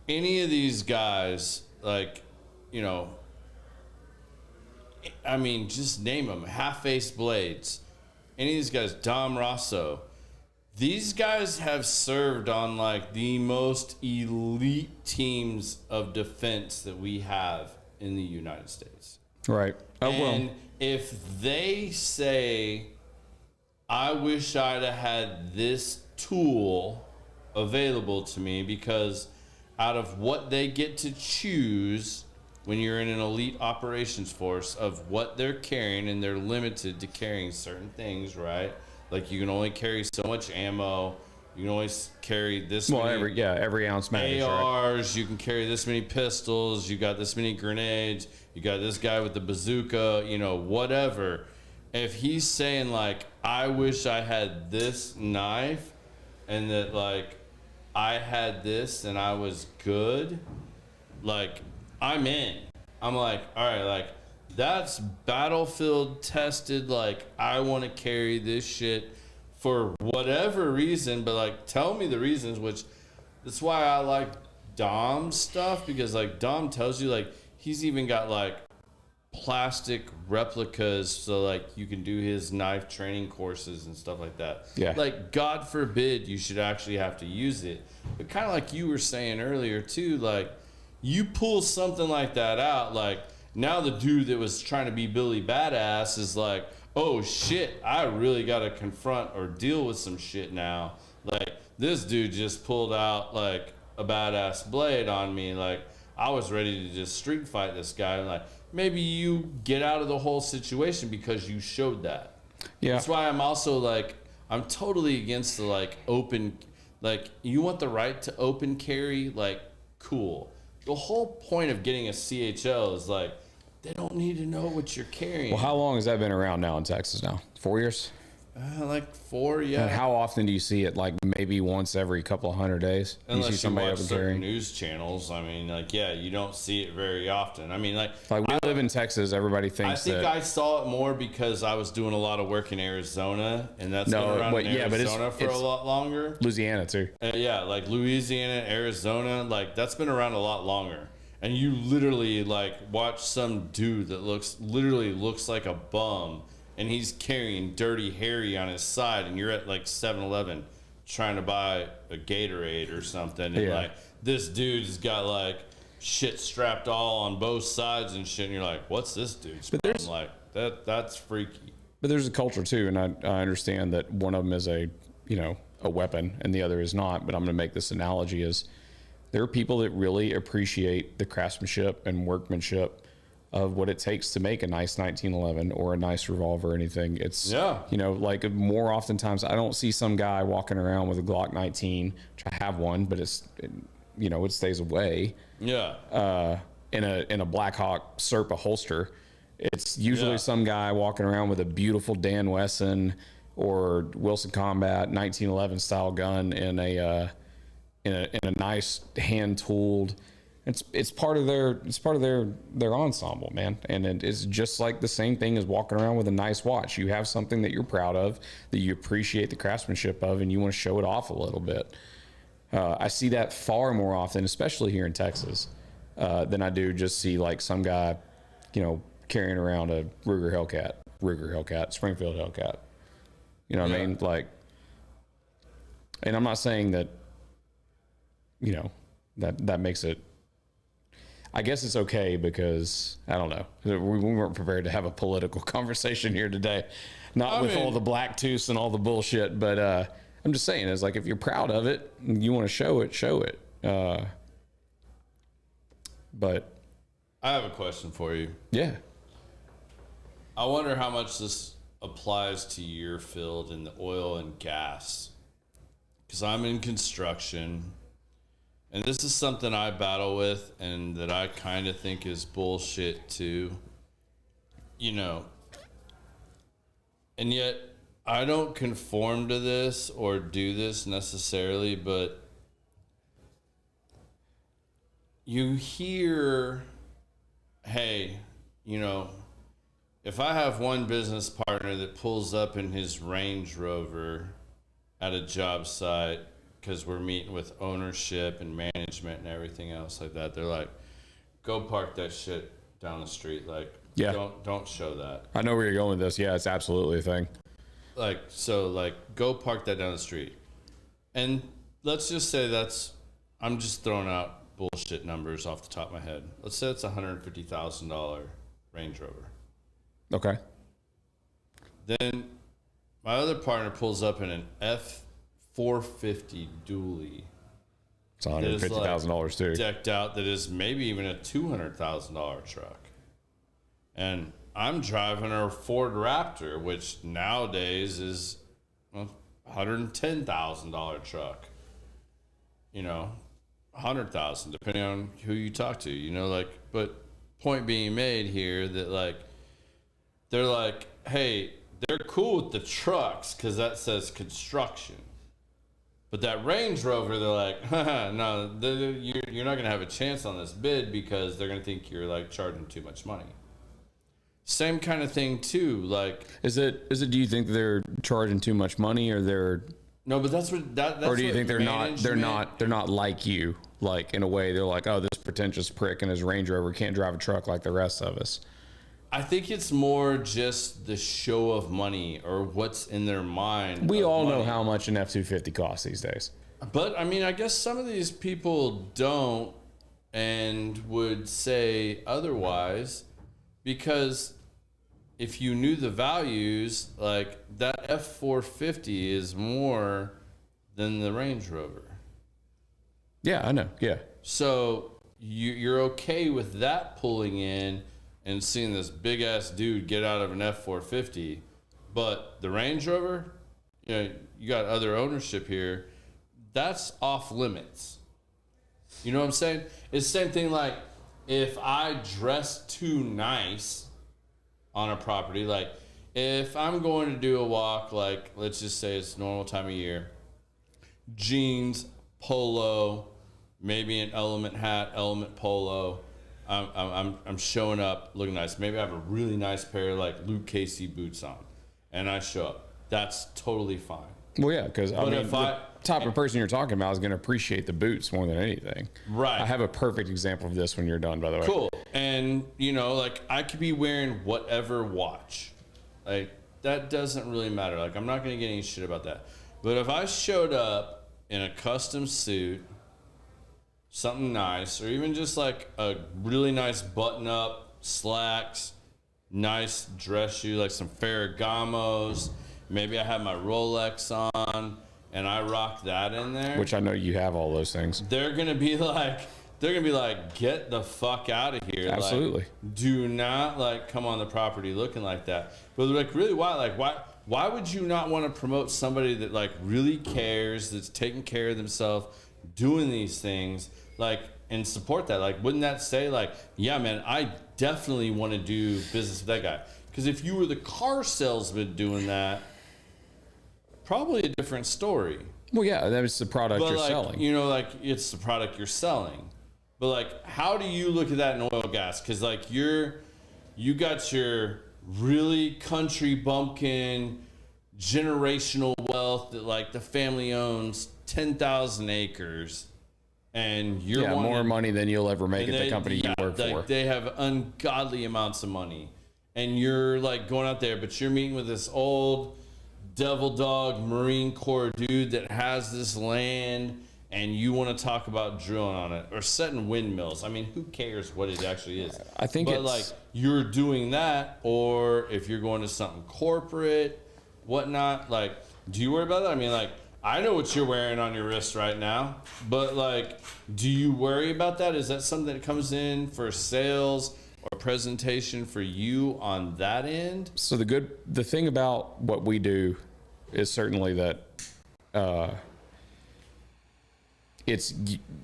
any of these guys, like, you know, I mean, just name them, Half-Faced Blades, any of these guys, Dom Rosso, these guys have served on like the most elite teams of defense that we have in the United States. Right. And if they say, I wish I'd have had this tool available to me, because out of what they get to choose when you're in an elite operations force of what they're carrying, and they're limited to carrying certain things, right? Like you can only carry so much ammo. You can only carry this many every ounce matters. ARs, right? You can carry this many pistols. You got this many grenades. You got this guy with the bazooka, you know, whatever. If he's saying like, I wish I had this knife, and that like I had this and I was good, like I'm in. I'm like, all right, like that's battlefield tested. Like I want to carry this shit for whatever reason, but like tell me the reasons, which that's why I like Dom's stuff, because like Dom tells you like he's even got like plastic replicas so like you can do his knife training courses and stuff like that. Yeah. Like God forbid you should actually have to use it. But kind of like you were saying earlier too, like you pull something like that out, like now the dude that was trying to be Billy Badass is like, oh shit, I really got to confront or deal with some shit now. Like this dude just pulled out like a badass blade on me. Like I was ready to just street fight this guy. And like maybe you get out of the whole situation because you showed that. Yeah. That's why I'm also like, I'm totally against the like open, like you want the right to open carry, like cool. The whole point of getting a CHL is like, they don't need to know what you're carrying. Well, how long has that been around now in Texas now? 4 years? Like 4, yeah. And how often do you see it? Like maybe once every couple of 100 days? Unless you see somebody watch open certain carrying? news channels. I mean, like, yeah, you don't see it very often. I mean, like we live in Texas. Everybody I thinks think that. I saw it more because I was doing a lot of work in Arizona, and that's been around in Arizona for a lot longer. Louisiana too. Yeah, like Louisiana, Arizona, like that's been around a lot longer. And you literally like watch some dude that literally looks like a bum, and he's carrying Dirty Harry on his side, and you're at like 7-Eleven trying to buy a Gatorade or something, and like this dude's got like shit strapped all on both sides and shit, and you're like, what's this dude's problem? Like that's freaky. But there's a culture too, and I understand that one of them is a weapon and the other is not. But I'm going to make this analogy: is there are people that really appreciate the craftsmanship and workmanship of what it takes to make a nice 1911 or a nice revolver or anything. It's, you know, like more oftentimes I don't see some guy walking around with a Glock 19, which I have one, but you know, it stays away. Yeah. In a Black Hawk Serpa holster. It's usually some guy walking around with a beautiful Dan Wesson or Wilson Combat 1911 style gun in a nice hand tooled. It's part of their ensemble, man. And it's just like the same thing as walking around with a nice watch. You have something that you're proud of, that you appreciate the craftsmanship of, and you want to show it off a little bit. I see that far more often, especially here in Texas, than I do just see like some guy, you know, carrying around a Ruger Hellcat, Springfield Hellcat. You know what I mean? Like, and I'm not saying that, you know, that makes it, I guess it's okay because, I don't know, we weren't prepared to have a political conversation here today. Not with all the black tooths and all the bullshit, but I'm just saying, it's like if you're proud of it, you want to show it. But I have a question for you. Yeah. I wonder how much this applies to your field in the oil and gas. Because I'm in construction, and this is something I battle with and that I kind of think is bullshit too. You know, and yet I don't conform to this or do this necessarily, but you hear, hey, you know, if I have one business partner that pulls up in his Range Rover at a job site because we're meeting with ownership and management and everything else like that, they're like, go park that shit down the street. Like, don't show that. I know where you're going with this. Yeah, it's absolutely a thing. Like, so like, go park that down the street. And let's just say I'm just throwing out bullshit numbers off the top of my head. Let's say it's $150,000 Range Rover. Okay. Then my other partner pulls up in an F450 dually. It's $150,000 too. Decked out, that is maybe even a $200,000 truck. And I'm driving a Ford Raptor, which nowadays is a $110,000 truck. You know, $100,000 depending on who you talk to. You know, like, but point being made here that like they're like, hey, they're cool with the trucks because that says construction. But that Range Rover, they're like, no, you're not going to have a chance on this bid because they're going to think you're like charging too much money. Same kind of thing too. Like, is it? Do you think they're charging too much money, or they're? No, but that's what that's. Or do you think they're not like you? Like in a way, they're like, oh, this pretentious prick in his Range Rover can't drive a truck like the rest of us. I think it's more just the show of money or what's in their mind. We all know how much an F-250 costs these days. But, I mean, I guess some of these people don't and would say otherwise because if you knew the values, like that F-450 is more than the Range Rover. Yeah, I know. Yeah. So you're okay with that pulling in and seeing this big ass dude get out of an F-450, but the Range Rover, you know, you got other ownership here. That's off limits. You know what I'm saying? It's the same thing like if I dress too nice on a property, like if I'm going to do a walk, like let's just say it's normal time of year, jeans, polo, maybe an Element hat, Element polo. I'm showing up looking nice. Maybe I have a really nice pair of like Luke Casey boots on, and I show up. That's totally fine. Well, yeah, because I mean, the type of person you're talking about is going to appreciate the boots more than anything. Right. I have a perfect example of this when you're done, by the way. Cool. And you know, like I could be wearing whatever watch, like that doesn't really matter. Like I'm not going to get any shit about that. But if I showed up in a custom suit, something nice, or even just like a really nice button-up, slacks, nice dress shoe, like some Ferragamos. Maybe I have my Rolex on, and I rock that in there. Which I know you have all those things. They're gonna be like, they're gonna be like, get the fuck out of here. Absolutely. Like, do not like come on the property looking like that. But like, really, why? Like, why would you not want to promote somebody that like really cares, that's taking care of themselves, doing these things, like, and support that? Like, wouldn't that say like, yeah, man, I definitely want to do business with that guy? Because if you were the car salesman doing that, probably a different story. Well, yeah, that was the product But you're like, selling. you know, like it's the product you're selling. But like, how do you look at that in oil gas? Because like you got your really country bumpkin generational wealth that like the family owns 10,000 acres, and you're more money than you'll ever make at the company you work for. They have ungodly amounts of money, and you're like going out there, but you're meeting with this old devil dog Marine Corps dude that has this land, and you want to talk about drilling on it or setting windmills. I mean, who cares what it actually is? I think but like you're doing that, or if you're going to something corporate, whatnot, like, do you worry about that? I mean, like, I know what you're wearing on your wrist right now, but like, do you worry about that? Is that something that comes in for sales or presentation for you on that end? So the thing about what we do is certainly that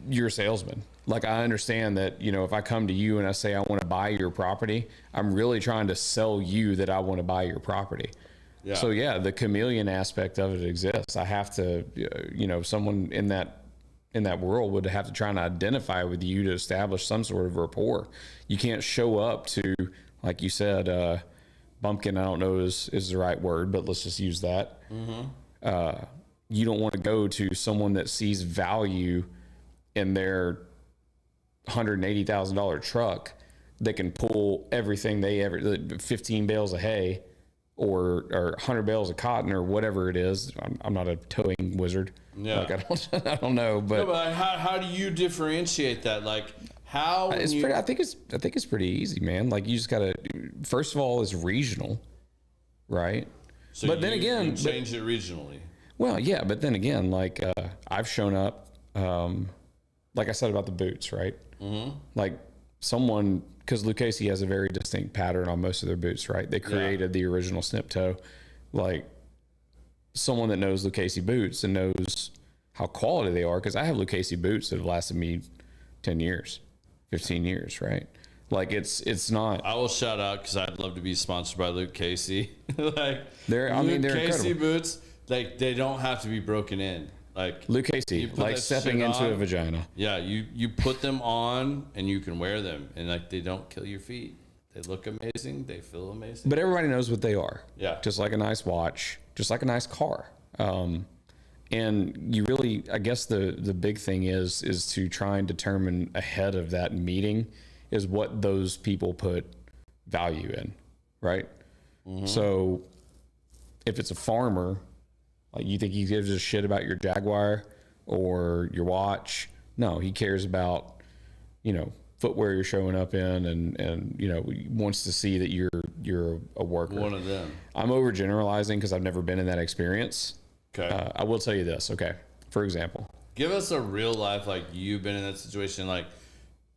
you're a salesman. Like, I understand that, you know, if I come to you and I say I want to buy your property, I'm really trying to sell you that I want to buy your property. Yeah. So yeah, the chameleon aspect of it exists. I have to, you know, someone in that world would have to try and identify with you to establish some sort of rapport. You can't show up to, like you said, bumpkin, I don't know is the right word, but let's just use that. Mm-hmm. You don't want to go to someone that sees value in their $180,000 truck that can pull everything they ever, 15 bales of hay or 100 bales of cotton or whatever it is. I'm not a towing wizard. Yeah. Like, I don't know, but, no, but how do you differentiate that? Like, how I think it's pretty easy, man. Like, you just gotta, first of all, it's regional, right? So but then again, you change it regionally. Well, yeah, but then again, like, I've shown up, like I said about the boots, right? Mm-hmm. Like, someone, because Lucchese has a very distinct pattern on most of their boots, right? They created the original snip toe. Like, someone that knows Lucchese boots and knows how quality they are, because I have Lucchese boots that have lasted me 10 years, 15 years, right? Like, it's not. I will shout out because I'd love to be sponsored by Luke Casey. Like, they're Casey incredible. Boots, like, they don't have to be broken in. Like, Lucchese, like stepping into a vagina. Yeah, you put them on and you can wear them, and like, they don't kill your feet. They look amazing. They feel amazing. But everybody knows what they are. Yeah. Just like a nice watch, just like a nice car. And you really, I guess the big thing is to try and determine ahead of that meeting is what those people put value in, right? Mm-hmm. So if it's a farmer, like, you think he gives a shit about your Jaguar or your watch? No, he cares about, you know, footwear you're showing up in, and you know, wants to see that you're a worker. One of them. I'm overgeneralizing because I've never been in that experience. Okay. I will tell you this. Okay. For example, give us a real life, like, you've been in that situation. Like,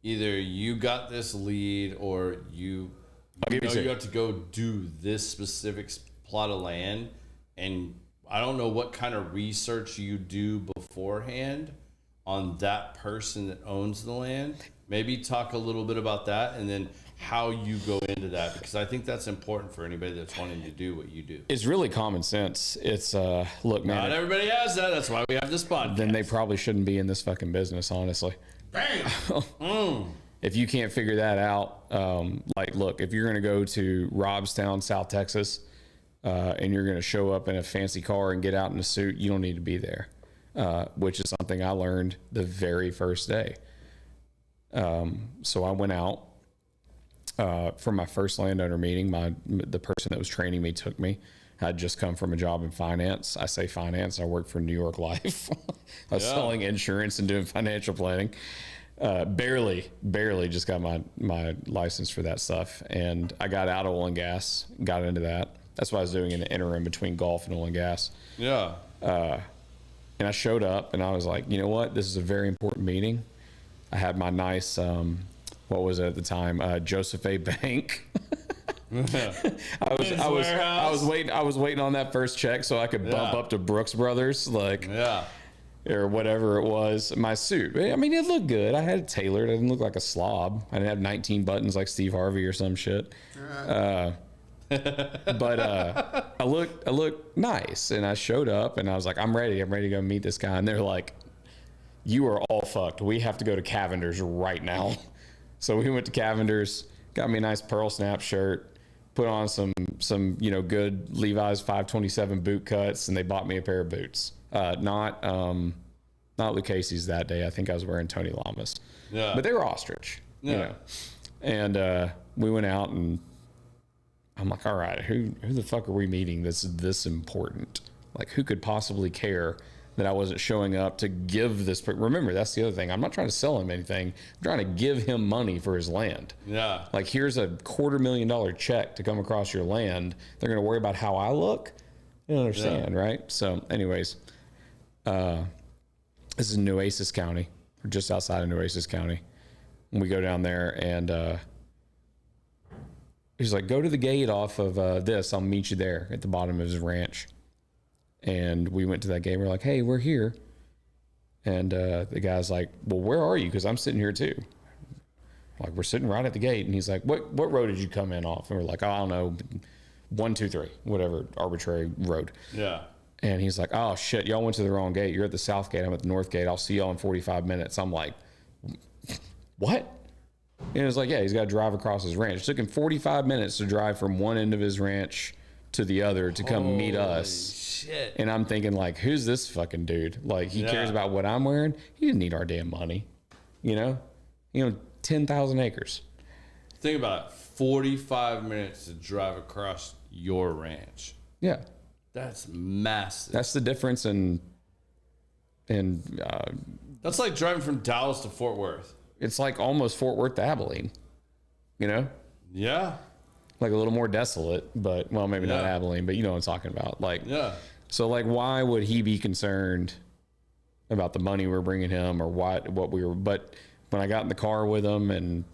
either you got this lead or you have to go do this specific plot of land, and I don't know what kind of research you do beforehand on that person that owns the land. Maybe talk a little bit about that, and then how you go into that, because I think that's important for anybody that's wanting to do what you do. It's really common sense. It's look, man. Not everybody has that. That's why we have this podcast. Then they probably shouldn't be in this fucking business, honestly. Bam. If you can't figure that out, like, look, if you're going to go to Robstown, South Texas, and you're going to show up in a fancy car and get out in a suit, you don't need to be there, which is something I learned the very first day. So I went out for my first landowner meeting. The person that was training me took me. I'd just come from a job in finance. I say finance. I work for New York Life. I was selling insurance and doing financial planning. Barely just got my license for that stuff. And I got out of oil and gas, got into that. That's what I was doing in the interim between golf and oil and gas. Yeah. And I showed up and I was like, you know what? This is a very important meeting. I had my nice, what was it at the time? Joseph A. Bank. I was waiting on that first check so I could bump up to Brooks Brothers, or whatever it was. My suit, I mean, it looked good. I had it tailored. I didn't look like a slob. I didn't have 19 buttons like Steve Harvey or some shit. But I looked nice, and I showed up, and I was like, I'm ready to go meet this guy. And they're like, you are all fucked. We have to go to Cavender's right now. So we went to Cavender's, got me a nice pearl snap shirt, put on some good Levi's 527 boot cuts, and they bought me a pair of boots. Not Lucchese's that day. I think I was wearing Tony Lamas. Yeah. But they were ostrich. Yeah. And we went out, and I'm like, all right, who the fuck are we meeting that's this important? Like, who could possibly care that I wasn't showing up to give this? Remember, that's the other thing. I'm not trying to sell him anything. I'm trying to give him money for his land. Yeah. Like, here's a $250,000 check to come across your land. They're going to worry about how I look? You don't understand, right? So, anyways, this is Nueces County. We're just outside of Nueces County. And we go down there, and he's like, go to the gate off of this. I'll meet you there at the bottom of his ranch. And we went to that gate. We're like, hey, we're here. And the guy's like, well, where are you? Because I'm sitting here too. Like, we're sitting right at the gate. And he's like, what road did you come in off? And we're like, oh, I don't know, 1, 2, 3, whatever arbitrary road. Yeah. And he's like, oh, shit, y'all went to the wrong gate. You're at the south gate. I'm at the north gate. I'll see y'all in 45 minutes. I'm like, what? And it was like, yeah, he's got to drive across his ranch. It took him 45 minutes to drive from one end of his ranch to the other to come meet us. Shit. And I'm thinking, like, who's this fucking dude? Like, he cares about what I'm wearing? He didn't need our damn money. 10,000 acres. Think about it. 45 minutes to drive across your ranch. Yeah. That's massive. That's the difference in that's like driving from Dallas to Fort Worth. It's like almost Fort Worth to Abilene, Yeah. Like a little more desolate, but, well, maybe not Abilene, but you know what I'm talking about. Like, so, like, why would he be concerned about the money we're bringing him or what we were, but when I got in the car with him and,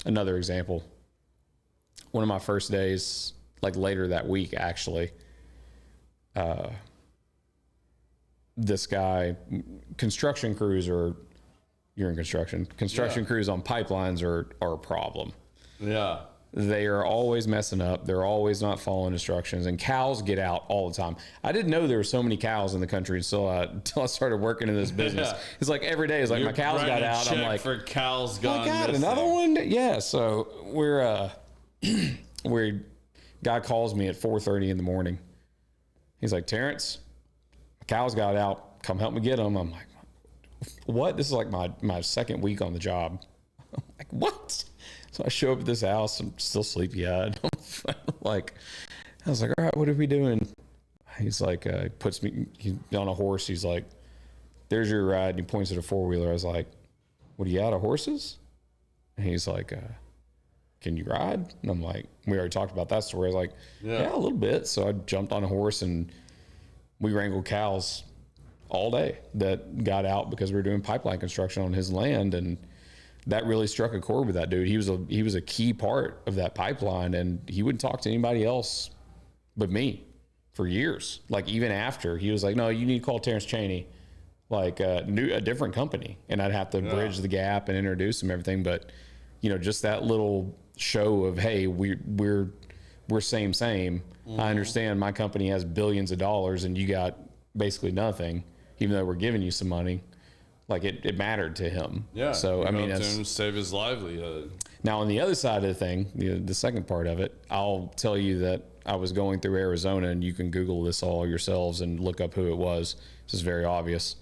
another example, one of my first days, like later that week, actually, this guy, construction crews are, you're in construction crews on pipelines are a problem. Yeah. They are always messing up. They're always not following instructions, and cows get out all the time. I didn't know there were so many cows in the country until I started working in this business. It's like every day is like, my cows got out. I'm like, for cows gone. Oh my God, another one? Yeah. So guy calls me at 4:30 in the morning. He's like, Terence, my cows got out. Come help me get them. I'm like, what? This is like my second week on the job. I'm like, what? So I show up at this house. I'm still sleepy-eyed. Like, I was like, all right, what are we doing? He's like, puts me on a horse. He's like, there's your ride. And he points at a four-wheeler. I was like, what, are you out of horses? And he's like, can you ride? And I'm like, we already talked about that story. I was like, yeah, a little bit. So I jumped on a horse, and we wrangled cows all day that got out because we were doing pipeline construction on his land. And that really struck a chord with that dude. He was a key part of that pipeline, and he wouldn't talk to anybody else but me for years. Like, even after, he was like, no, you need to call Terence Chaney, like a different company. And I'd have to bridge the gap and introduce him, everything. But, just that little show of, hey, we're same. Mm-hmm. I understand my company has billions of dollars and you got basically nothing, even though we're giving you some money. Like, it mattered to him. Yeah. So, I mean, to him save his livelihood. Now, on the other side of the thing, the second part of it, I'll tell you that I was going through Arizona, and you can Google this all yourselves and look up who it was. This is very obvious.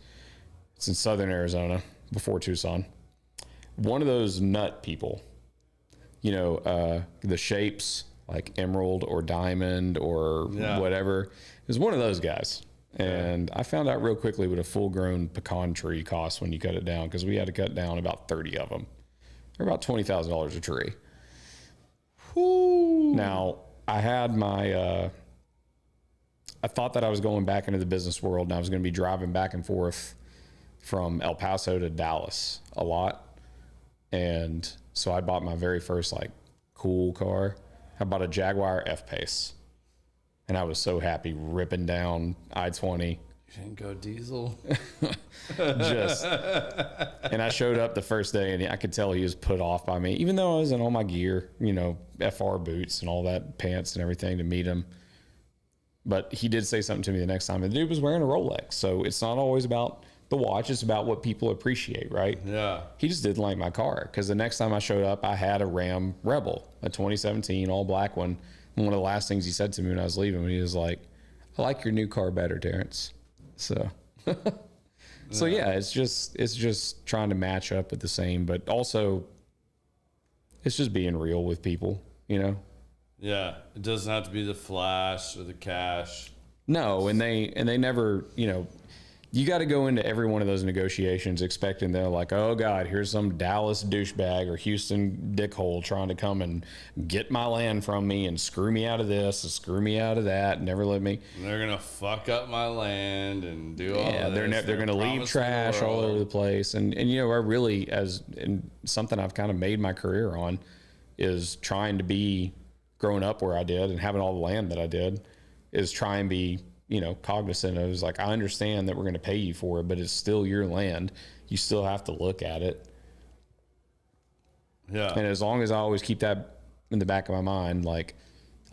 It's in southern Arizona, before Tucson. One of those nut people, the shapes like emerald or diamond or whatever, it was one of those guys. And I found out real quickly what a full-grown pecan tree costs when you cut it down, because we had to cut down about 30 of them. They're about $20,000 a tree. Whew. Now, I had I thought that I was going back into the business world, and I was going to be driving back and forth from El Paso to Dallas a lot. And so I bought my very first like cool car. I bought a Jaguar F-Pace. And I was so happy ripping down I-20. You didn't go diesel. And I showed up the first day and I could tell he was put off by me, even though I was in all my gear, you know, FR boots and all that, pants and everything to meet him. But he did say something to me the next time. And the dude was wearing a Rolex. So it's not always about the watch. It's about what people appreciate, right? Yeah. He just didn't like my car because the next time I showed up, I had a Ram Rebel, a 2017 all black one. And one of the last things he said to me when I was leaving, he was like, I like your new car better, Terence. So, so yeah, it's just trying to match up with the same, but also it's just being real with people, you know? Yeah. It doesn't have to be the flash or the cash. No. And they never, you know, you got to go into every one of those negotiations expecting they're like, oh God, here's some Dallas douchebag or Houston dickhole trying to come and get my land from me and screw me out of this and screw me out of that and never let me. And they're gonna fuck up my land and do all. Yeah, this. they're gonna leave trash all over the place. And you know, I really, and something I've kind of made my career on is trying to be growing up where I did and having all the land that I did is try and be, you know, cognizant of. It's like, I understand that we're going to pay you for it, but it's still your land. You still have to look at it. Yeah. And as long as I always keep that in the back of my mind, like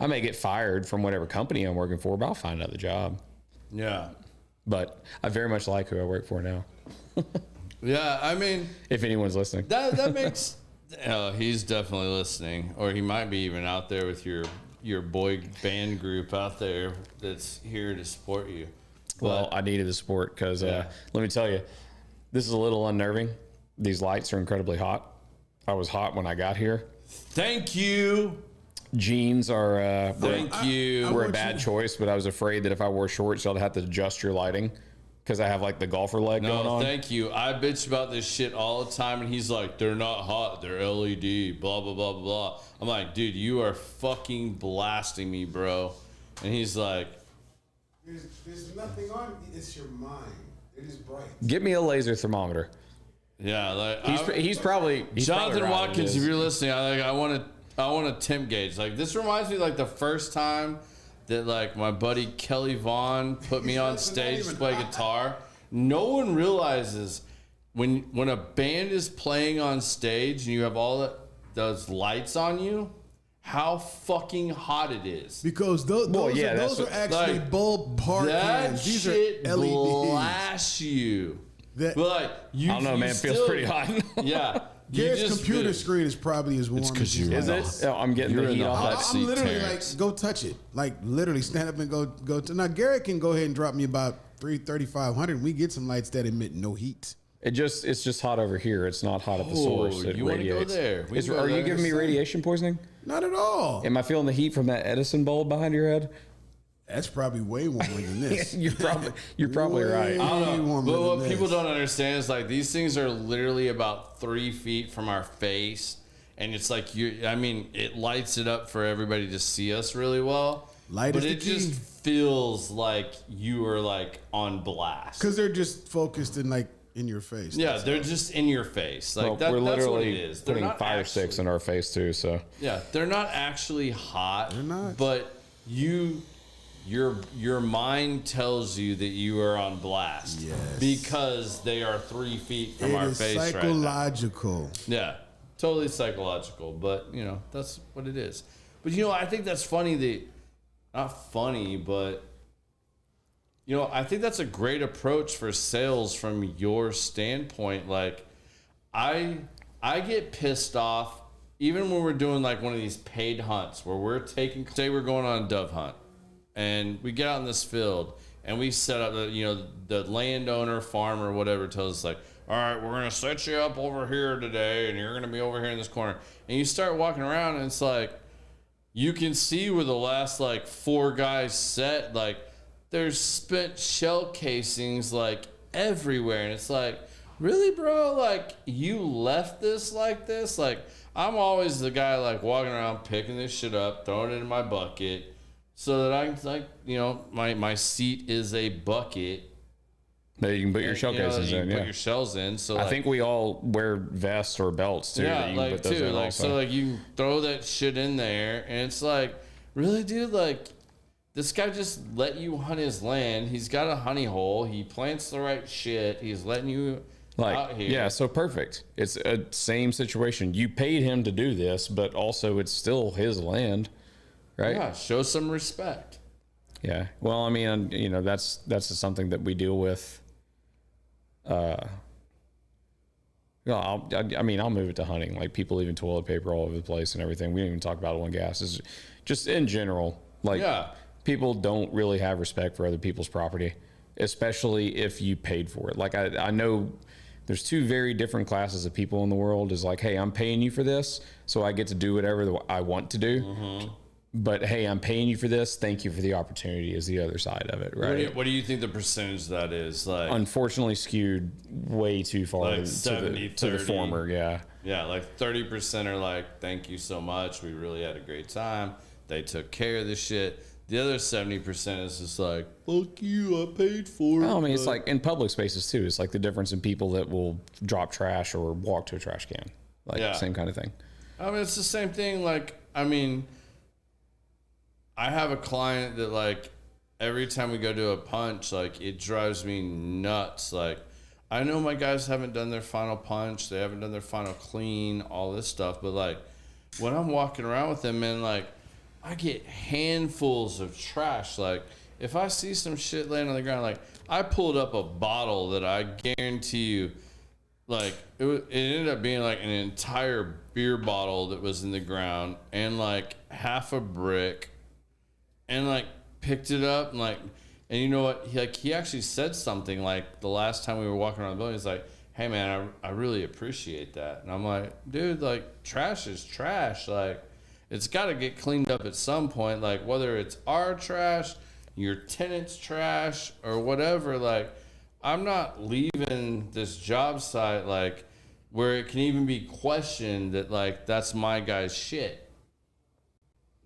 I may get fired from whatever company I'm working for, but I'll find another job. Yeah. But I very much like who I work for now. Yeah. I mean, if anyone's listening, that makes, he's definitely listening, or he might be even out there with your boy band group out there that's here to support you. Well, I needed the support because let me tell you, this is a little unnerving. These lights are incredibly hot. I was hot when I got here. Thank you. Jeans are Thank you. were a bad choice, but I was afraid that if I wore shorts, y'all have to adjust your lighting because I have like the golfer leg going on. Thank you. I bitch about this shit all the time, and he's like, they're not hot, they're LED, blah, blah, blah, blah. I'm like, dude, you are fucking blasting me, bro. And he's like, there's nothing on it. It's your mind. It is bright. Get me a laser thermometer. yeah, like He's probably Jonathan right, Watkins, if you're listening, I want a temp gauge. Like, this reminds me like the first time that like my buddy Kelly Vaughn put me on stage to play guitar. No one realizes when a band is playing on stage and you have all those lights on you, how fucking hot it is. Because those are actually like, bulb part fans. These shit are LEDs. blast you. That, But like, you, I don't know, man. It feels pretty hot. Yeah. Garrett's computer screen is probably as warm as you. Is it? Oh, I'm getting the heat off that. I'm literally Terrence. like, go touch it. Like literally stand up and go. Now Garrett can go ahead and drop me about 3,500. We get some lights that emit no heat. It's just hot over here. It's not hot at the source. It you want to go radiates. there? Are you giving me radiation poisoning? Not at all. Am I feeling the heat from that Edison bulb behind your head? That's probably way warmer than this. You're probably right. I don't know. warmer But than what people this. don't understand is like these things are literally about 3 feet from our face, and it's like it lights it up for everybody to see us really well. Light but is the it key. just feels like you are like on blast. Because they're just focused in your face. Yeah, they're just in your face. Like Well, that, we're that's what it literally is. They're putting not fire actually, sticks in our face too. So Yeah, they're not actually hot. They're not. But your mind tells you that you are on blast. Yes. Because they are 3 feet from our It is face right now. psychological. Yeah, totally psychological. But that's what it is. But I think that's funny that, not funny, but I think that's a great approach for sales from your standpoint. Like, I get pissed off even when we're doing like one of these paid hunts where say we're going on a dove hunt and we get out in this field and we set up the landowner, farmer, whatever tells us like, all right, we're going to set you up over here today and you're going to be over here in this corner. And you start walking around and it's like, you can see where the last like 4 guys set, like there's spent shell casings like everywhere. And it's like, really, bro? Like, you left this like this? Like, I'm always the guy like walking around picking this shit up, throwing it in my bucket so that I can like, my seat is a bucket. That you can put your shell cases in. Put your shells in. So I think we all wear vests or belts too. Yeah, that you like can put those in like also. so, like you throw that shit in there, and it's like, really, dude, like. This guy just let you hunt his land. He's got a honey hole. He plants the right shit. He's letting you out here. Yeah, so perfect. It's a same situation. You paid him to do this, but also it's still his land, right? Yeah, show some respect. Yeah. Well, I mean, you know, that's just something that we deal with. I mean, I'll move it to hunting. Like people leaving toilet paper all over the place and everything. We don't even talk about oil and gas. It's just in general, like. Yeah. People don't really have respect for other people's property, especially if you paid for it. Like I know there's two very different classes of people in the world. Is like, hey, I'm paying you for this, so I get to do whatever I want to do. Mm-hmm. But hey, I'm paying you for this. Thank you for the opportunity. Is the other side of it, right? What do you think the percentage of that is? Like, unfortunately, skewed way too far like to the former. Yeah. Yeah, like 30% are like, thank you so much. We really had a great time. They took care of the shit. The other 70% is just like, fuck you, I paid for it. No, I mean, it's like in public spaces too. It's like the difference in people that will drop trash or walk to a trash can. Like, same kind of thing. I mean, it's the same thing. Like, I mean, I have a client that, like, every time we go to a punch, like, it drives me nuts. Like, I know my guys haven't done their final punch. They haven't done their final clean, all this stuff. But, like, when I'm walking around with them, man, like, I get handfuls of trash. Like, if I see some shit laying on the ground, like, I pulled up a bottle that I guarantee you, like, it ended up being like an entire beer bottle that was in the ground and like half a brick, and like picked it up and like, and you know what? He actually said something like the last time we were walking around the building. He's like, hey man, I really appreciate that. And I'm like, dude, like, trash is trash. Like, it's got to get cleaned up at some point, like whether it's our trash, your tenant's trash, or whatever. Like, I'm not leaving this job site like where it can even be questioned that like that's my guy's shit.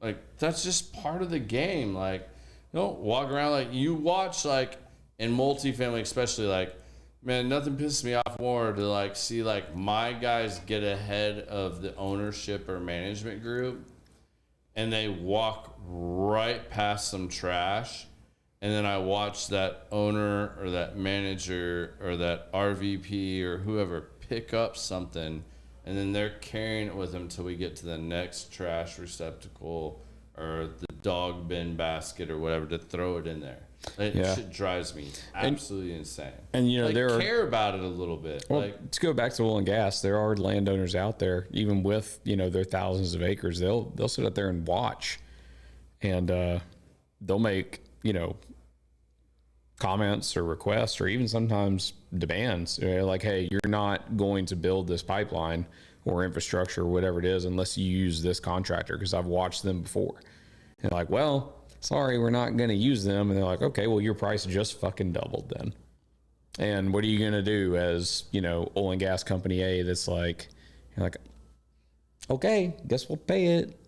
Like, that's just part of the game. Like, don't walk around like you watch, like in multifamily especially, like, man, nothing pisses me off more to like see like my guys get ahead of the ownership or management group and they walk right past some trash, and then I watch that owner or that manager or that RVP or whoever pick up something, and then they're carrying it with them till we get to the next trash receptacle or the dog bin basket or whatever to throw it in there. It shit drives me absolutely insane. And you know, like, care about it a little bit. Well, like, to go back to oil and gas, there are landowners out there, even with, you know, their thousands of acres, they'll sit out there and watch, and they'll make, you know, comments or requests or even sometimes demands, you know, like, hey, you're not going to build this pipeline or infrastructure or whatever it is unless you use this contractor, because I've watched them before. And like, well, sorry, we're not going to use them. And they're like, okay, well, your price just fucking doubled then. And what are you going to do as, you know, oil and gas company A that's like, you're like, okay, guess we'll pay it.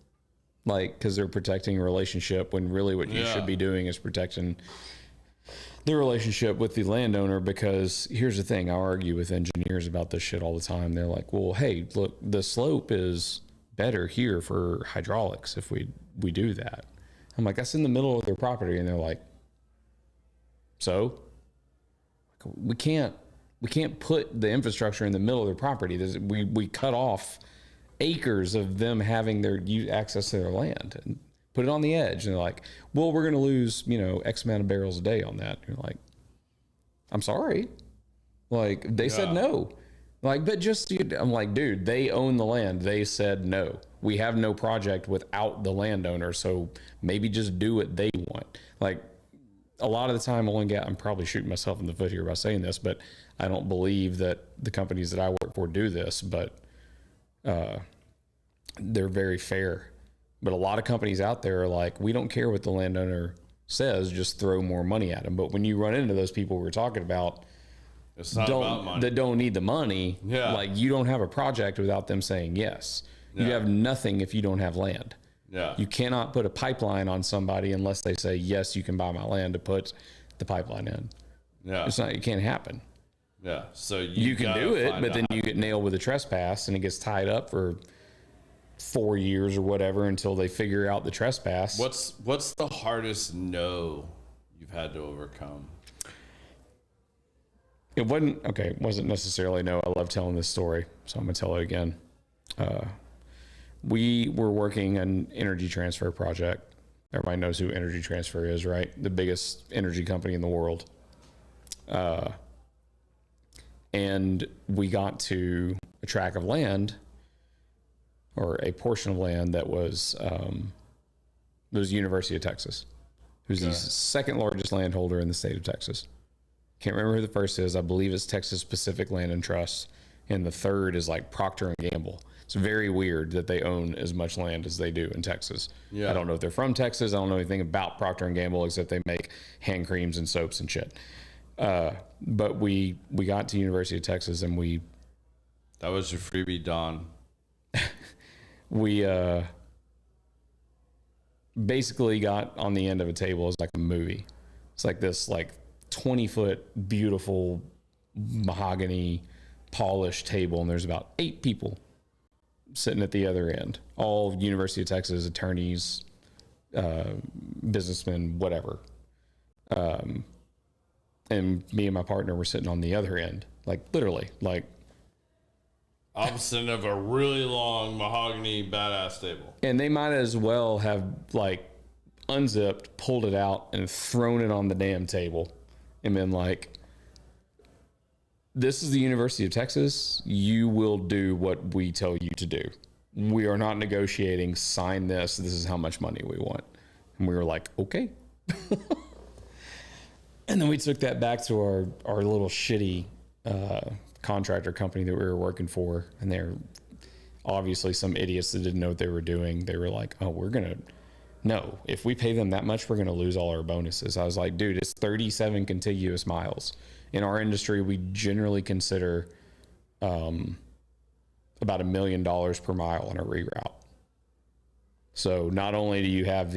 Like, because they're protecting a relationship when really what you should be doing is protecting the relationship with the landowner. Because here's the thing, I argue with engineers about this shit all the time. They're like, well, hey, look, the slope is better here for hydraulics if we do that. I'm like, that's in the middle of their property. And they're like, so we can't put the infrastructure in the middle of their property. We cut off acres of them having their access to their land and put it on the edge. And they're like, well, we're going to lose, you know, X amount of barrels a day on that. And you're like, I'm sorry. Like, they said no. Like, but just, I'm like, dude, they own the land. They said no. We have no project without the landowner, so maybe just do what they want. Like, a lot of the time, oil and gas, I'm probably shooting myself in the foot here by saying this, but I don't believe that the companies that I work for do this, but they're very fair. But a lot of companies out there are like, we don't care what the landowner says, just throw more money at them. But when you run into those people we're talking about, it's not about money. That don't need the money, like, you don't have a project without them saying yes. You have nothing if you don't have land. Yeah. You cannot put a pipeline on somebody unless they say, yes, you can buy my land to put the pipeline in. Yeah. It can't happen. Yeah. So you can do it, but then you get nailed with a trespass and it gets tied up for 4 years or whatever until they figure out the trespass. What's the hardest no you've had to overcome? It wasn't necessarily no. I love telling this story, so I'm gonna tell it again. We were working an energy transfer project. Everybody knows who Energy Transfer is, right? The biggest energy company in the world. And we got to a tract of land, or a portion of land that was University of Texas, who's the second largest landholder in the state of Texas. Can't remember who the first is. I believe it's Texas Pacific Land and Trust, and the third is like Procter and Gamble. It's very weird that they own as much land as they do in Texas. Yeah. I don't know if they're from Texas. I don't know anything about Procter and Gamble except they make hand creams and soaps and shit. But we got to University of Texas and that was your freebie, Don. We basically got on the end of a table. It's like a movie. It's like this 20-foot beautiful mahogany polished table, and there's about 8 people sitting at the other end, all University of Texas attorneys, businessmen, whatever. And me and my partner were sitting on the other end, literally, opposite of a really long mahogany badass table. And they might as well have unzipped, pulled it out, and thrown it on the damn table, and been like, "This is the University of Texas. You will do what we tell you to do. We are not negotiating. Sign this. This is how much money we want." And we were like, "Okay." And then we took that back to our little shitty contractor company that we were working for. And they're obviously some idiots that didn't know what they were doing. They were like, "Oh, no, if we pay them that much, we're going to lose all our bonuses." I was like, "Dude, it's 37 contiguous miles. In our industry, we generally consider about $1 million per mile on a reroute. So not only do you have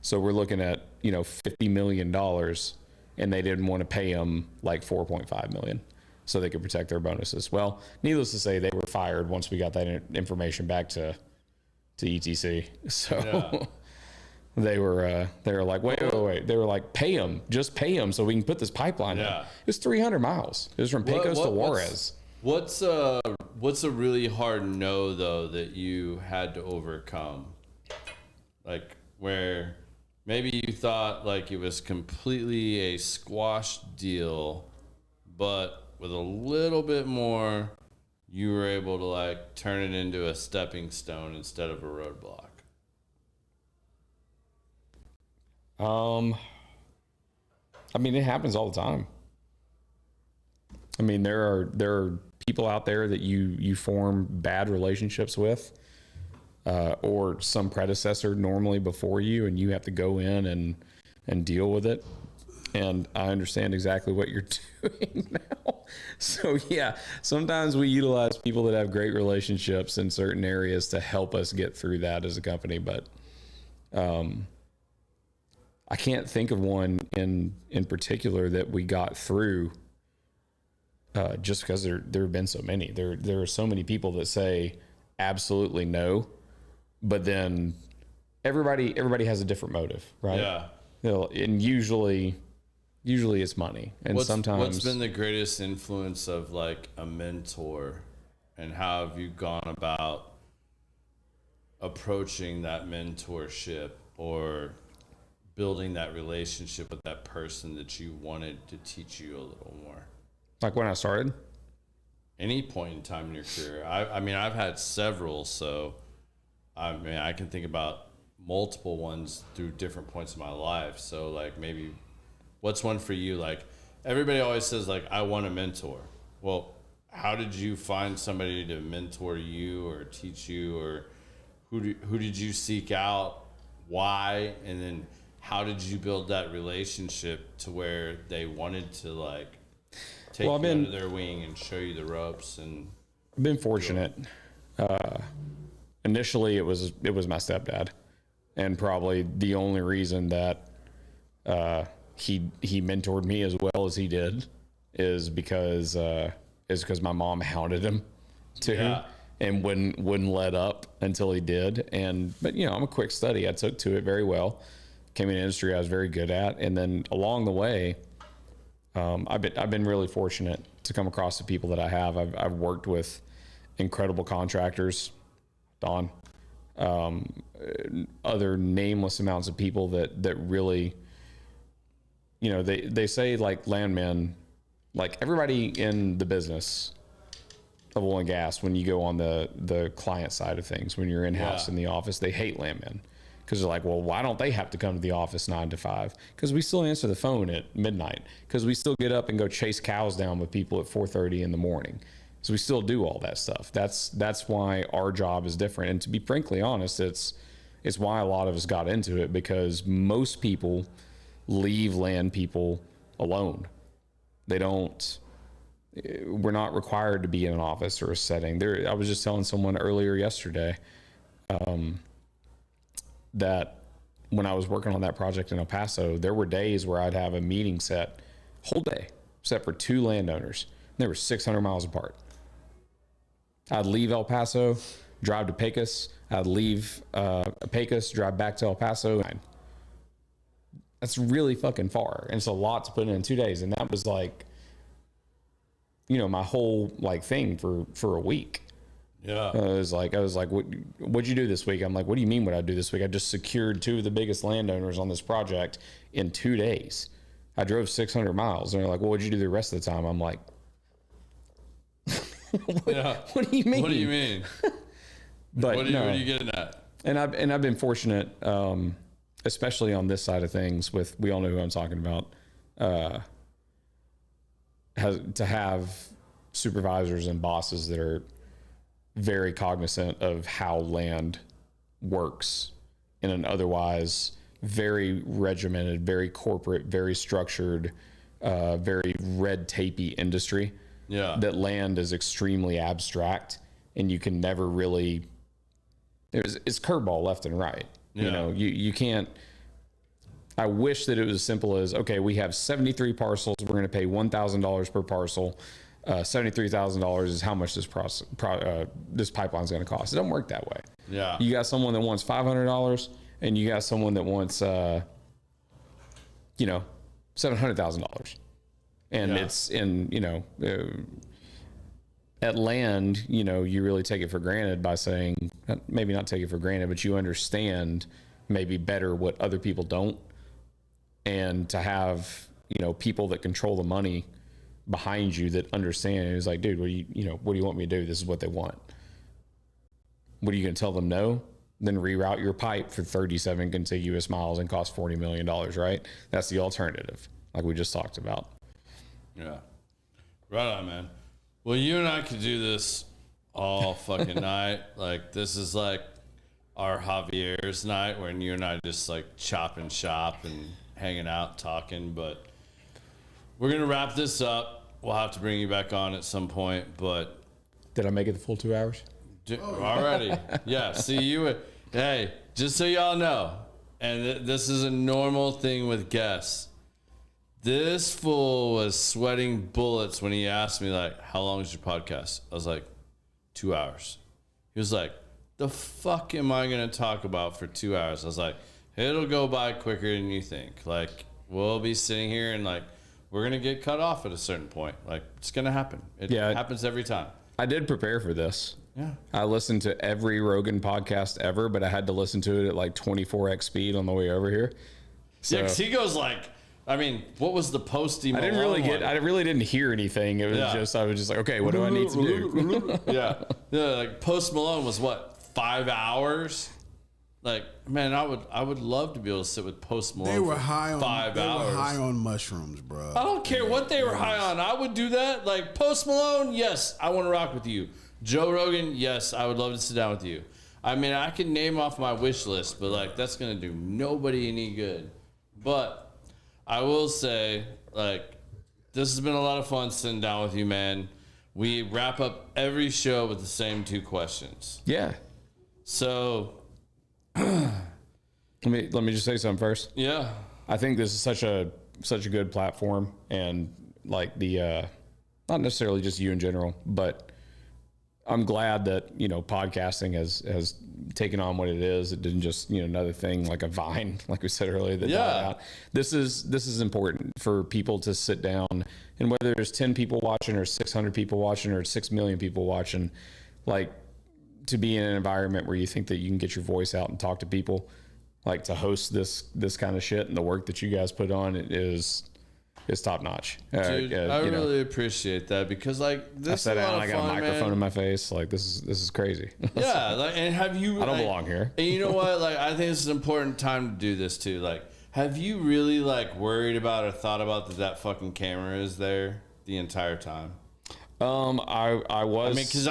so we're looking at, $50 million, and they didn't want to pay them $4.5 million so they could protect their bonuses. Well, needless to say, they were fired once we got that information back to ETC. So yeah. They were like, wait. They were like, just pay them so we can put this pipeline in. It was 300 miles. It was from Pecos to Juarez. What's a really hard no, though, that you had to overcome? Where maybe you thought it was completely a squash deal, but with a little bit more, you were able to turn it into a stepping stone instead of a roadblock. It happens all the time. There are people out there that you form bad relationships with, or some predecessor normally before you, and you have to go in and deal with it. And I understand exactly what you're doing now. So yeah, sometimes we utilize people that have great relationships in certain areas to help us get through that as a company. But I can't think of one in particular that we got through just because there have been so many. There are so many people that say absolutely no, but then everybody has a different motive, right? Yeah. And usually it's money. And sometimes what's been the greatest influence of a mentor, and how have you gone about approaching that mentorship or building that relationship with that person that you wanted to teach you a little more? When I started? Any point in time in your career. I've had several, so I can think about multiple ones through different points of my life. So maybe what's one for you? Everybody always says I want a mentor. Well, how did you find somebody to mentor you or teach you, or who did you seek out? Why? And then how did you build that relationship to where they wanted to take you under their wing and show you the ropes? And I've been fortunate. Initially it was my stepdad, and probably the only reason that he mentored me as well as he did is because my mom hounded him to and wouldn't let up until he did. But I'm a quick study. I took to it very well. Came in an industry I was very good at, and then along the way, I've been really fortunate to come across the people that I have. I've worked with incredible contractors, Don, other nameless amounts of people that really, they say like landmen, like everybody in the business of oil and gas, when you go on the client side of things, when you're in-house in the office, they hate landmen. Because they're like, well, why don't they have to come to the office 9 to 5? Because we still answer the phone at midnight. Because we still get up and go chase cows down with people at 4:30 in the morning. So we still do all that stuff. That's why our job is different. And to be frankly honest, it's why a lot of us got into it, because most people leave land people alone. We're not required to be in an office or a setting. I was just telling someone earlier yesterday, that when I was working on that project in El Paso, there were days where I'd have a meeting whole day set for 2 landowners. They were 600 miles apart. I'd leave El Paso, drive to Pecos. I'd leave Pecos, drive back to El Paso. That's really fucking far. And it's a lot to put in 2 days. And that was like, my whole like thing for a week. Yeah. I was like, what'd you do this week? I'm like, what do you mean what I do this week? I just secured 2 of the biggest landowners on this project in 2 days. I drove 600 miles. And they're like, well, what'd you do the rest of the time? I'm like, what do you mean? What do you mean? But what are you getting at? And I've been fortunate, especially on this side of things we all know who I'm talking about, to have supervisors and bosses that are very cognizant of how land works in an otherwise very regimented, very corporate, very structured, very red tapey industry. Yeah. That land is extremely abstract, and you can never really, it's curveball left and right. Yeah. You can't, I wish that it was as simple as, okay, we have 73 parcels. We're going to pay $1,000 per parcel. $73,000 is how much this pipeline is going to cost. It doesn't work that way. Yeah. You got someone that wants $500, and you got someone that wants, $700,000. And it's in, at land, you really take it for granted by saying, maybe not take it for granted, but you understand maybe better what other people don't. And to have, people that control the money behind you that understand it is like, dude, what do you want me to do? This is what they want. What are you going to tell them? No? Then reroute your pipe for 37 contiguous miles and cost $40 million, right? That's the alternative, like we just talked about. Yeah. Right on, man. Well, you and I could do this all fucking night. Like, this is like our Javier's night when you and I just like chopping shop and hanging out, talking, but we're going to wrap this up. We'll have to bring you back on at some point, but... Did I make it the full 2 hours? Already. Yeah. See, hey, just so y'all know, and this is a normal thing with guests. This fool was sweating bullets when he asked me, like, how long is your podcast? I was like, 2 hours. He was like, the fuck am I going to talk about for 2 hours? I was like, it'll go by quicker than you think. Like, we'll be sitting here and, like, we're going to get cut off at a certain point. Like, it's going to happen. It happens every time. I did prepare for this. Yeah. I listened to every Rogan podcast ever, but I had to listen to it at like 24x speed on the way over here. So, yeah, because he goes like, I mean, what was the Posty Malone I really didn't hear anything. It was I was just like, okay, what do I need to do? Yeah, like Post Malone was what, 5 hours? Like, man, I would love to be able to sit with Post Malone. They were high on 5 hours. They were high on mushrooms, bro. I don't care what they were high on. I would do that. Like Post Malone, yes, I want to rock with you. Joe Rogan, yes, I would love to sit down with you. I mean, I can name off my wish list, but like that's gonna do nobody any good. But I will say, like, this has been a lot of fun sitting down with you, man. We wrap up every show with the same 2 questions. Yeah. So let me just say something first. Yeah. I think this is such a such a good platform, and like the not necessarily just you in general, but I'm glad that, you know, podcasting has taken on what it is. It didn't just, you know, another thing like a Vine, like we said earlier, that died out. This is important for people to sit down, and whether there's 10 people watching or 600 people watching or 6 million people watching, like, to be in an environment where you think that you can get your voice out and talk to people, like to host this kind of shit, and the work that you guys put on is top notch. Dude, I really appreciate that, because like this, I sat down and I got a microphone in my face. Like this is crazy. Yeah, like, and have you? I don't belong here. And you know what? Like, I think this is an important time to do this too. Like, have you really like worried about or thought about that fucking camera is there the entire time? I was. I mean, because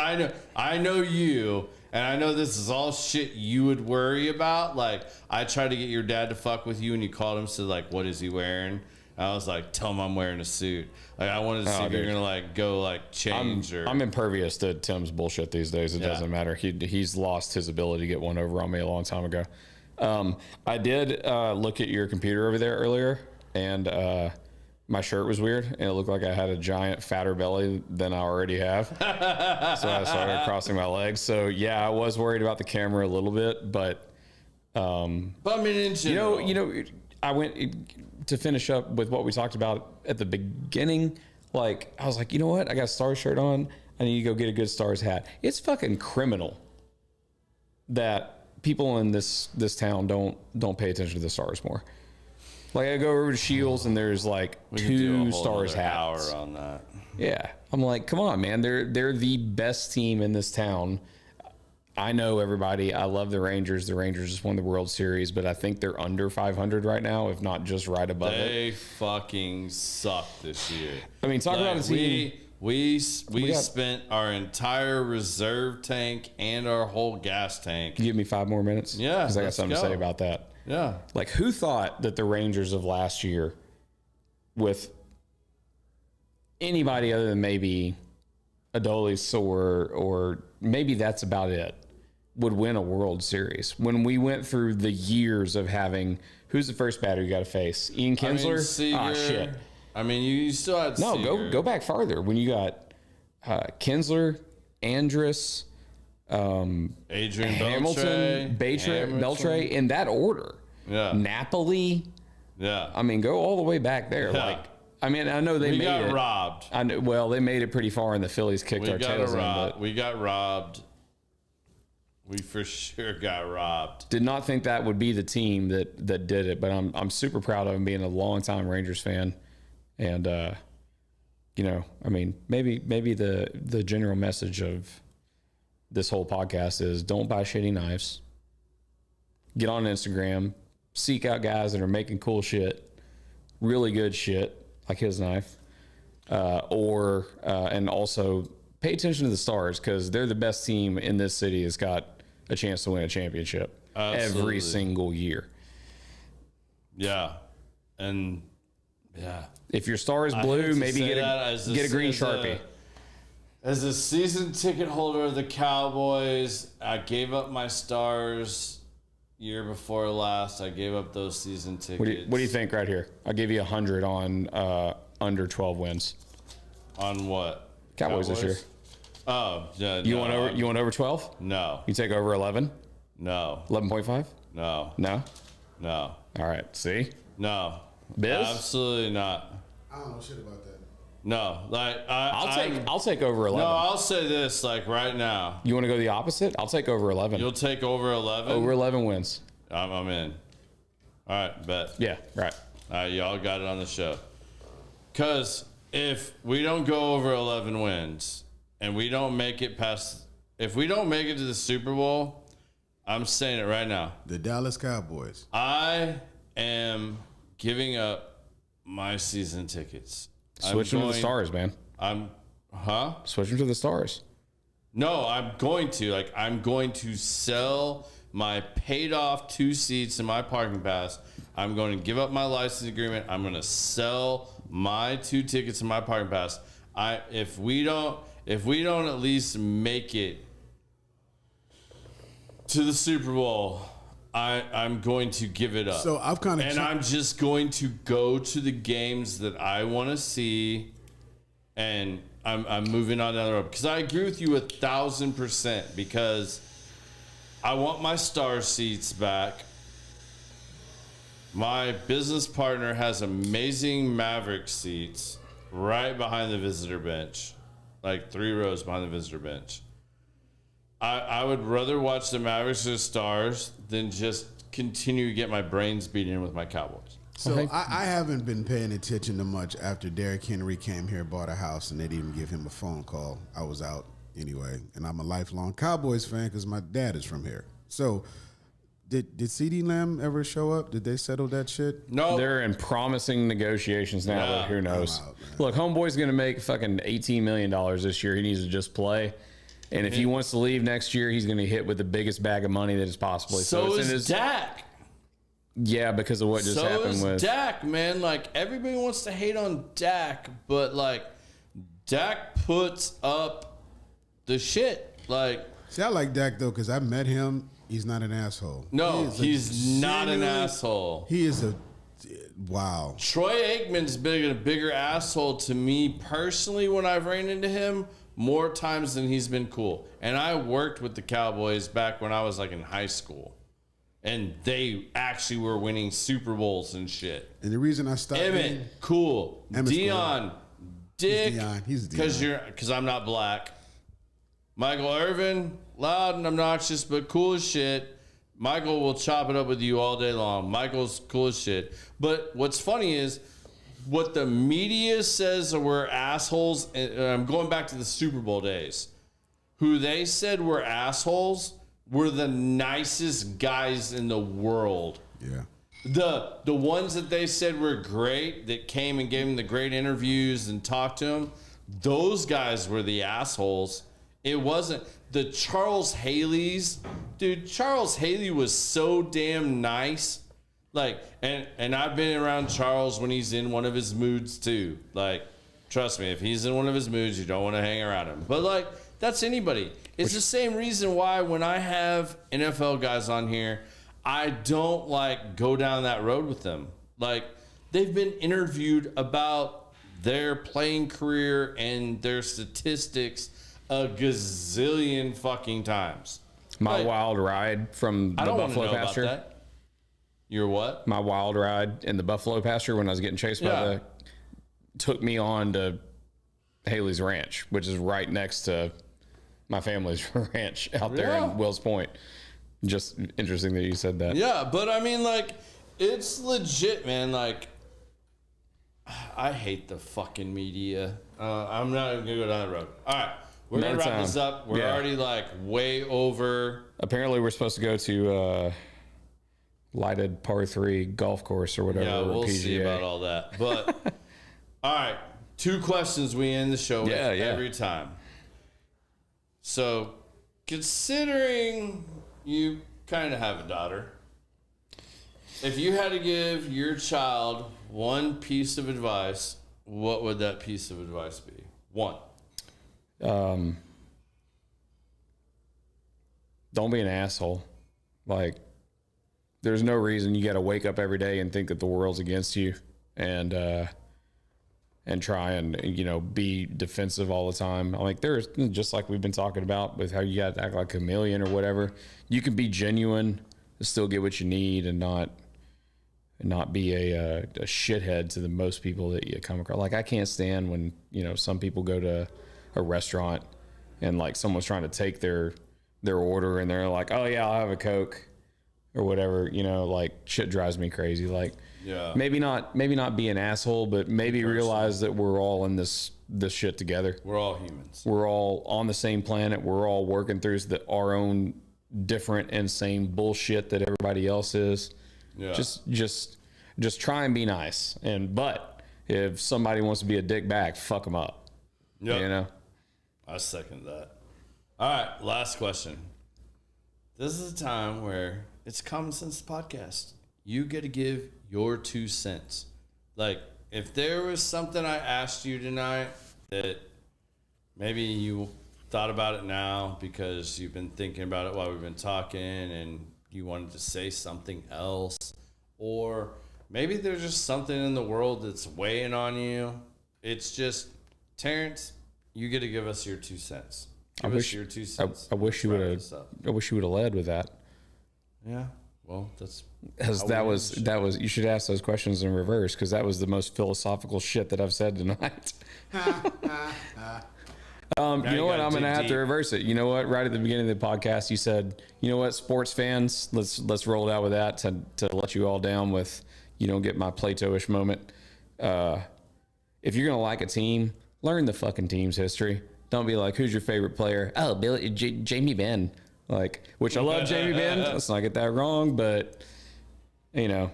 I know you, and I know this is all shit you would worry about. Like, I tried to get your dad to fuck with you, and you called him, said like, "What is he wearing?" I was like, tell him I'm wearing a suit. Like, I wanted to see if you're gonna like go like change. I'm impervious to Tim's bullshit these days. It doesn't matter. He's lost his ability to get one over on me a long time ago. I did look at your computer over there earlier, and my shirt was weird, and it looked like I had a giant fatter belly than I already have. So I started crossing my legs. So yeah, I was worried about the camera a little bit, but I mean, in general, you know, I went to finish up with what we talked about at the beginning. Like, I was like, you know what? I got a Stars shirt on. I need to go get a good Stars hat. It's fucking criminal that people in this town don't pay attention to the Stars more. Like, I go over to Shields and there's like 2 Stars hats. Hour on that. Yeah, I'm like, come on, man. They're the best team in this town. I know everybody. I love the Rangers. The Rangers just won the World Series, but I think they're under 500 right now, if not just right above it. They fucking suck this year. I mean, talk about a team. We spent our entire reserve tank and our whole gas tank. Give me 5 more minutes? Yeah, because I got something to say about that. Yeah. Like, who thought that the Rangers of last year, with anybody other than maybe Adolis or maybe that's about it, would win a World Series? When we went through the years of having, who's the first batter you got to face? Ian Kinsler? Shit. I mean, you still had Seager. Go back farther. When you got Kinsler, Andrus, Adrian Hamilton, Beltre, in that order. Yeah. Napoli. Yeah. I mean, go all the way back there. Yeah. Like, I mean, I know they made it. We got robbed. I know, well, they made it pretty far, and the Phillies kicked our tails in. But we got robbed. We for sure got robbed. Did not think that would be the team that did it, but I'm super proud of them, being a longtime Rangers fan, and you know, I mean, maybe the general message of this whole podcast is don't buy shitty knives. Get on Instagram, seek out guys that are making cool shit, really good shit, like his knife, and also pay attention to the Stars, because they're the best team in this city that's got a chance to win a championship every single year. Yeah. And yeah. If your star is blue, maybe get a green Sharpie. As a season ticket holder of the Cowboys, I gave up my Stars year before last. I gave up those season tickets. What do you think right here? I'll give you 100 on under 12 wins. On what? Cowboys this year. Oh, yeah. You want over 12? No. You take over 11? No. 11.5? No. No? No. All right. See? No. Biz? Absolutely not. I don't know shit about that. No. Like I'll take over 11. No, I'll say this like right now. You want to go the opposite? I'll take over 11. You'll take over 11? Over 11 wins. I'm in. All right, bet. Yeah, right. All right, y'all got it on the show. Because if we don't go over 11 wins and we don't make it past, if we don't make it to the Super Bowl, I'm saying it right now. The Dallas Cowboys. I am giving up my season tickets. Switch them to the Stars, man. Switch them to the Stars. No, I'm going to. Like, I'm going to sell my paid off 2 seats in my parking pass. I'm going to give up my license agreement. I'm going to sell my 2 tickets in my parking pass. If we don't at least make it to the Super Bowl, I'm going to give it up. So I've kind of and I'm just going to go to the games that I want to see, and I'm moving on down the road because I agree with you 1,000% because I want my star seats back. My business partner has amazing Maverick seats right behind the visitor bench, like 3 rows behind the visitor bench. I would rather watch the Mavericks or the Stars than just continue to get my brains beat in with my Cowboys. So I haven't been paying attention to much after Derrick Henry came here, bought a house, and they didn't give him a phone call. I was out anyway, and I'm a lifelong Cowboys fan because my dad is from here. So did CeeDee Lamb ever show up? Did they settle that shit? No. They're in promising negotiations now, but who knows? Look, homeboy's going to make fucking $18 million this year. He needs to just play. And if he wants to leave next year, he's going to hit with the biggest bag of money that is possibly. So is Dak. Yeah, because of what just happened with Dak, man. Like, everybody wants to hate on Dak, but, like, Dak puts up the shit. Like, see, I like Dak, though, because I met him. He's not an asshole. No, he's not an asshole. He is a... Wow. Troy Aikman's been a bigger asshole to me personally when I've ran into him more times than he's been cool. And I worked with the Cowboys back when I was like in high school. And they actually were winning Super Bowls and shit. And the reason I stopped Emmett, cool. Emmett's Dion, cool. Dick, He's Dion. Because I'm not black. Michael Irvin, loud and obnoxious, but cool as shit. Michael will chop it up with you all day long. Michael's cool as shit. But what's funny is what the media says were assholes. And I'm going back to the Super Bowl days. Who they said were assholes were the nicest guys in the world. Yeah. The ones that they said were great, that came and gave them the great interviews and talked to them, those guys were the assholes. It wasn't the Charles Haley's. Dude, Charles Haley was so damn nice. Like, and I've been around Charles when he's in one of his moods too. Like, trust me, if he's in one of his moods, you don't want to hang around him. But like, that's anybody. It's the same reason why when I have NFL guys on here, I don't like go down that road with them. Like, they've been interviewed about their playing career and their statistics a gazillion fucking times. my wild ride from the Buffalo pasture. About that. Your what? My wild ride in the Buffalo pasture when I was getting chased by the took me on to Haley's Ranch, which is right next to my family's ranch out there in Wills Point. Just interesting that you said that. Yeah, but I mean, like, it's legit, man. Like, I hate the fucking media. I'm not even gonna go down the road. All right, we're gonna wrap this up. We're already like way over. Apparently, we're supposed to go to lighted par 3 golf course or whatever. Yeah, we'll PGA. see about all that. But all right, 2 questions we end the show with every time. So, considering you kind of have a daughter, if you had to give your child one piece of advice, what would that piece of advice be? 1. Don't be an asshole. Like, there's no reason you got to wake up every day and think that the world's against you and try and, you know, be defensive all the time. Like, there's just like we've been talking about with how you got to act like a chameleon or whatever. You can be genuine, still get what you need, and not be a shithead to the most people that you come across. Like, I can't stand when, you know, some people go to a restaurant and like someone's trying to take their order and they're like, oh yeah, I'll have a Coke or whatever, you know, like, shit drives me crazy. Like, maybe not be an asshole, but maybe realize that we're all in this shit together. We're all humans. We're all on the same planet. We're all working through our own different and same bullshit that everybody else is. Yeah. Just try and be nice. But if somebody wants to be a dick back, fuck them up. Yeah. You know? I second that. All right, last question. This is a time where it's Common Sense Podcast. You get to give your 2 cents. Like, if there was something I asked you tonight that maybe you thought about it now because you've been thinking about it while we've been talking and you wanted to say something else, or maybe there's just something in the world that's weighing on you. It's just, Terrence, you get to give us your 2 cents. Give us your 2 cents. I wish you would have. I wish you would have led with that. Yeah. Well, that's that was. You should ask those questions in reverse, because that was the most philosophical shit that I've said tonight. You know what? I'm gonna have to reverse it. You know what? Right at the beginning of the podcast, you said, "You know what, sports fans, let's roll it out with that to let you all down with, you don't get my Plato-ish moment. If you're gonna like a team, learn the fucking team's history. Don't be like, who's your favorite player? Oh, Jamie Benn. Like, which I love Jamie Benn. Let's not get that wrong, but you know,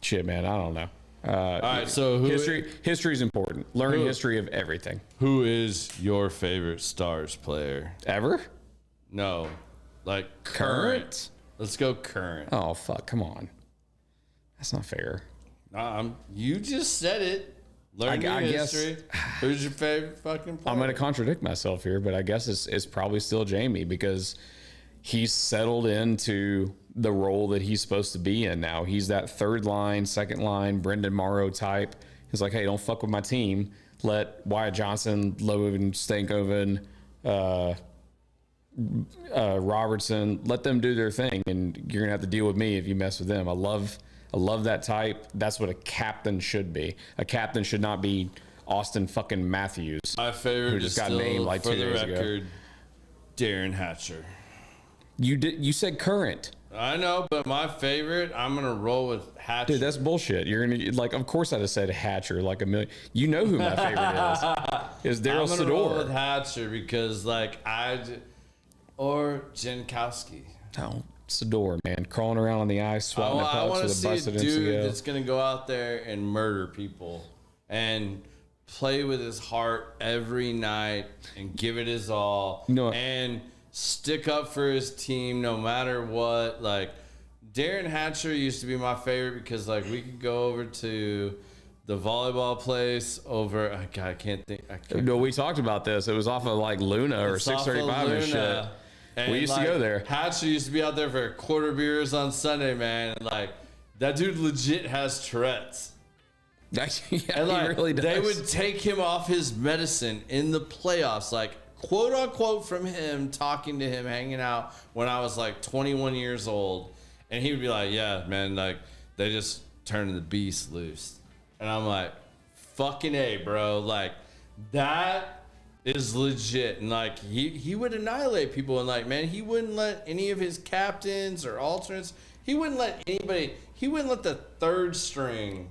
shit, man, I don't know. All right, so history is important. Learn history of everything. Who is your favorite Stars player Ever? No, like current. Let's go current. Oh fuck! Come on, that's not fair. You just said it. Learn your history. Who's your favorite fucking player? I'm going to contradict myself here, but I guess it's probably still Jamie, because he's settled into the role that he's supposed to be in now. He's that third line, second line, Brendan Morrow type. He's like, hey, don't fuck with my team. Let Wyatt Johnson, Logan Stankoven, Robertson, let them do their thing, and you're going to have to deal with me if you mess with them. I love that type. That's what a captain should be. A captain should not be Austin fucking Matthews. My favorite who just got named like 2 days ago. Darren Hatcher. You said current. I know, but my favorite, I'm gonna roll with Hatcher. Dude, that's bullshit. You're gonna like, of course I'd have said Hatcher like a million. You know who my favorite is? Is Daryl I'm gonna roll Sador. with Hatcher because or Jankowski. Oh, Sador, man, crawling around on the ice, swatting at pucks with a busted MCL. I want to see a dude MCL. that's gonna go out there and murder people and play with his heart every night and give it his all. And stick up for his team no matter what. Like, Darren Hatcher used to be my favorite because, like, we could go over to the volleyball place over. I can't think. No, we talked about this. It was off of like Luna or 635 and shit. And we used to go there. Hatcher used to be out there for a quarter beers on Sunday, man. And, like, that dude legit has Tourette's. Yeah, and, like, he really does. They would take him off his medicine in the playoffs, like, quote unquote, from him, talking to him, hanging out when I was like 21 years old. And he would be like, yeah, man, like, they just turned the beast loose. And I'm like, fucking A, bro. Like, that is legit. And, like, he would annihilate people. And, like, man, he wouldn't let any of his captains or alternates, he wouldn't let anybody, he wouldn't let the third string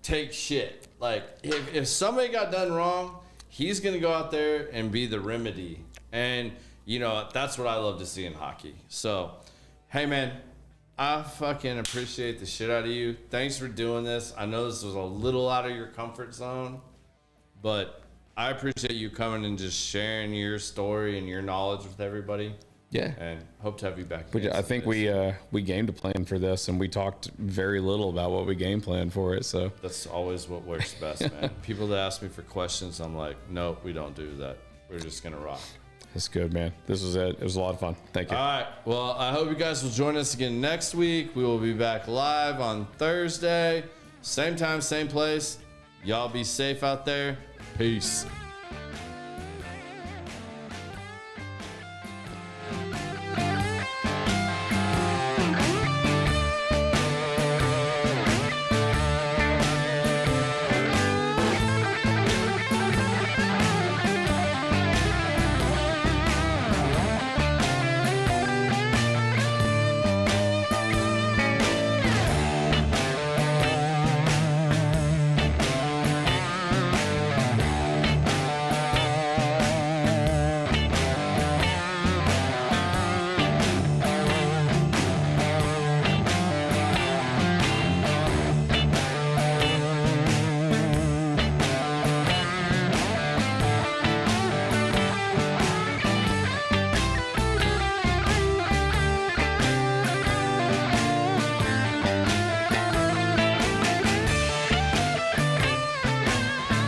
take shit. Like, if somebody got done wrong, he's going to go out there and be the remedy. And, you know, that's what I love to see in hockey. So, hey, man, I fucking appreciate the shit out of you. Thanks for doing this. I know this was a little out of your comfort zone, but I appreciate you coming and just sharing your story and your knowledge with everybody. Yeah. And hope to have you back. I think we game plan for this, and we talked very little about what we game plan for it. So that's always what works best, man. People that ask me for questions, I'm like, nope, we don't do that. We're just going to rock. That's good, man. This was it. It was a lot of fun. Thank you. All right. Well, I hope you guys will join us again next week. We will be back live on Thursday. Same time, same place. Y'all be safe out there. Peace.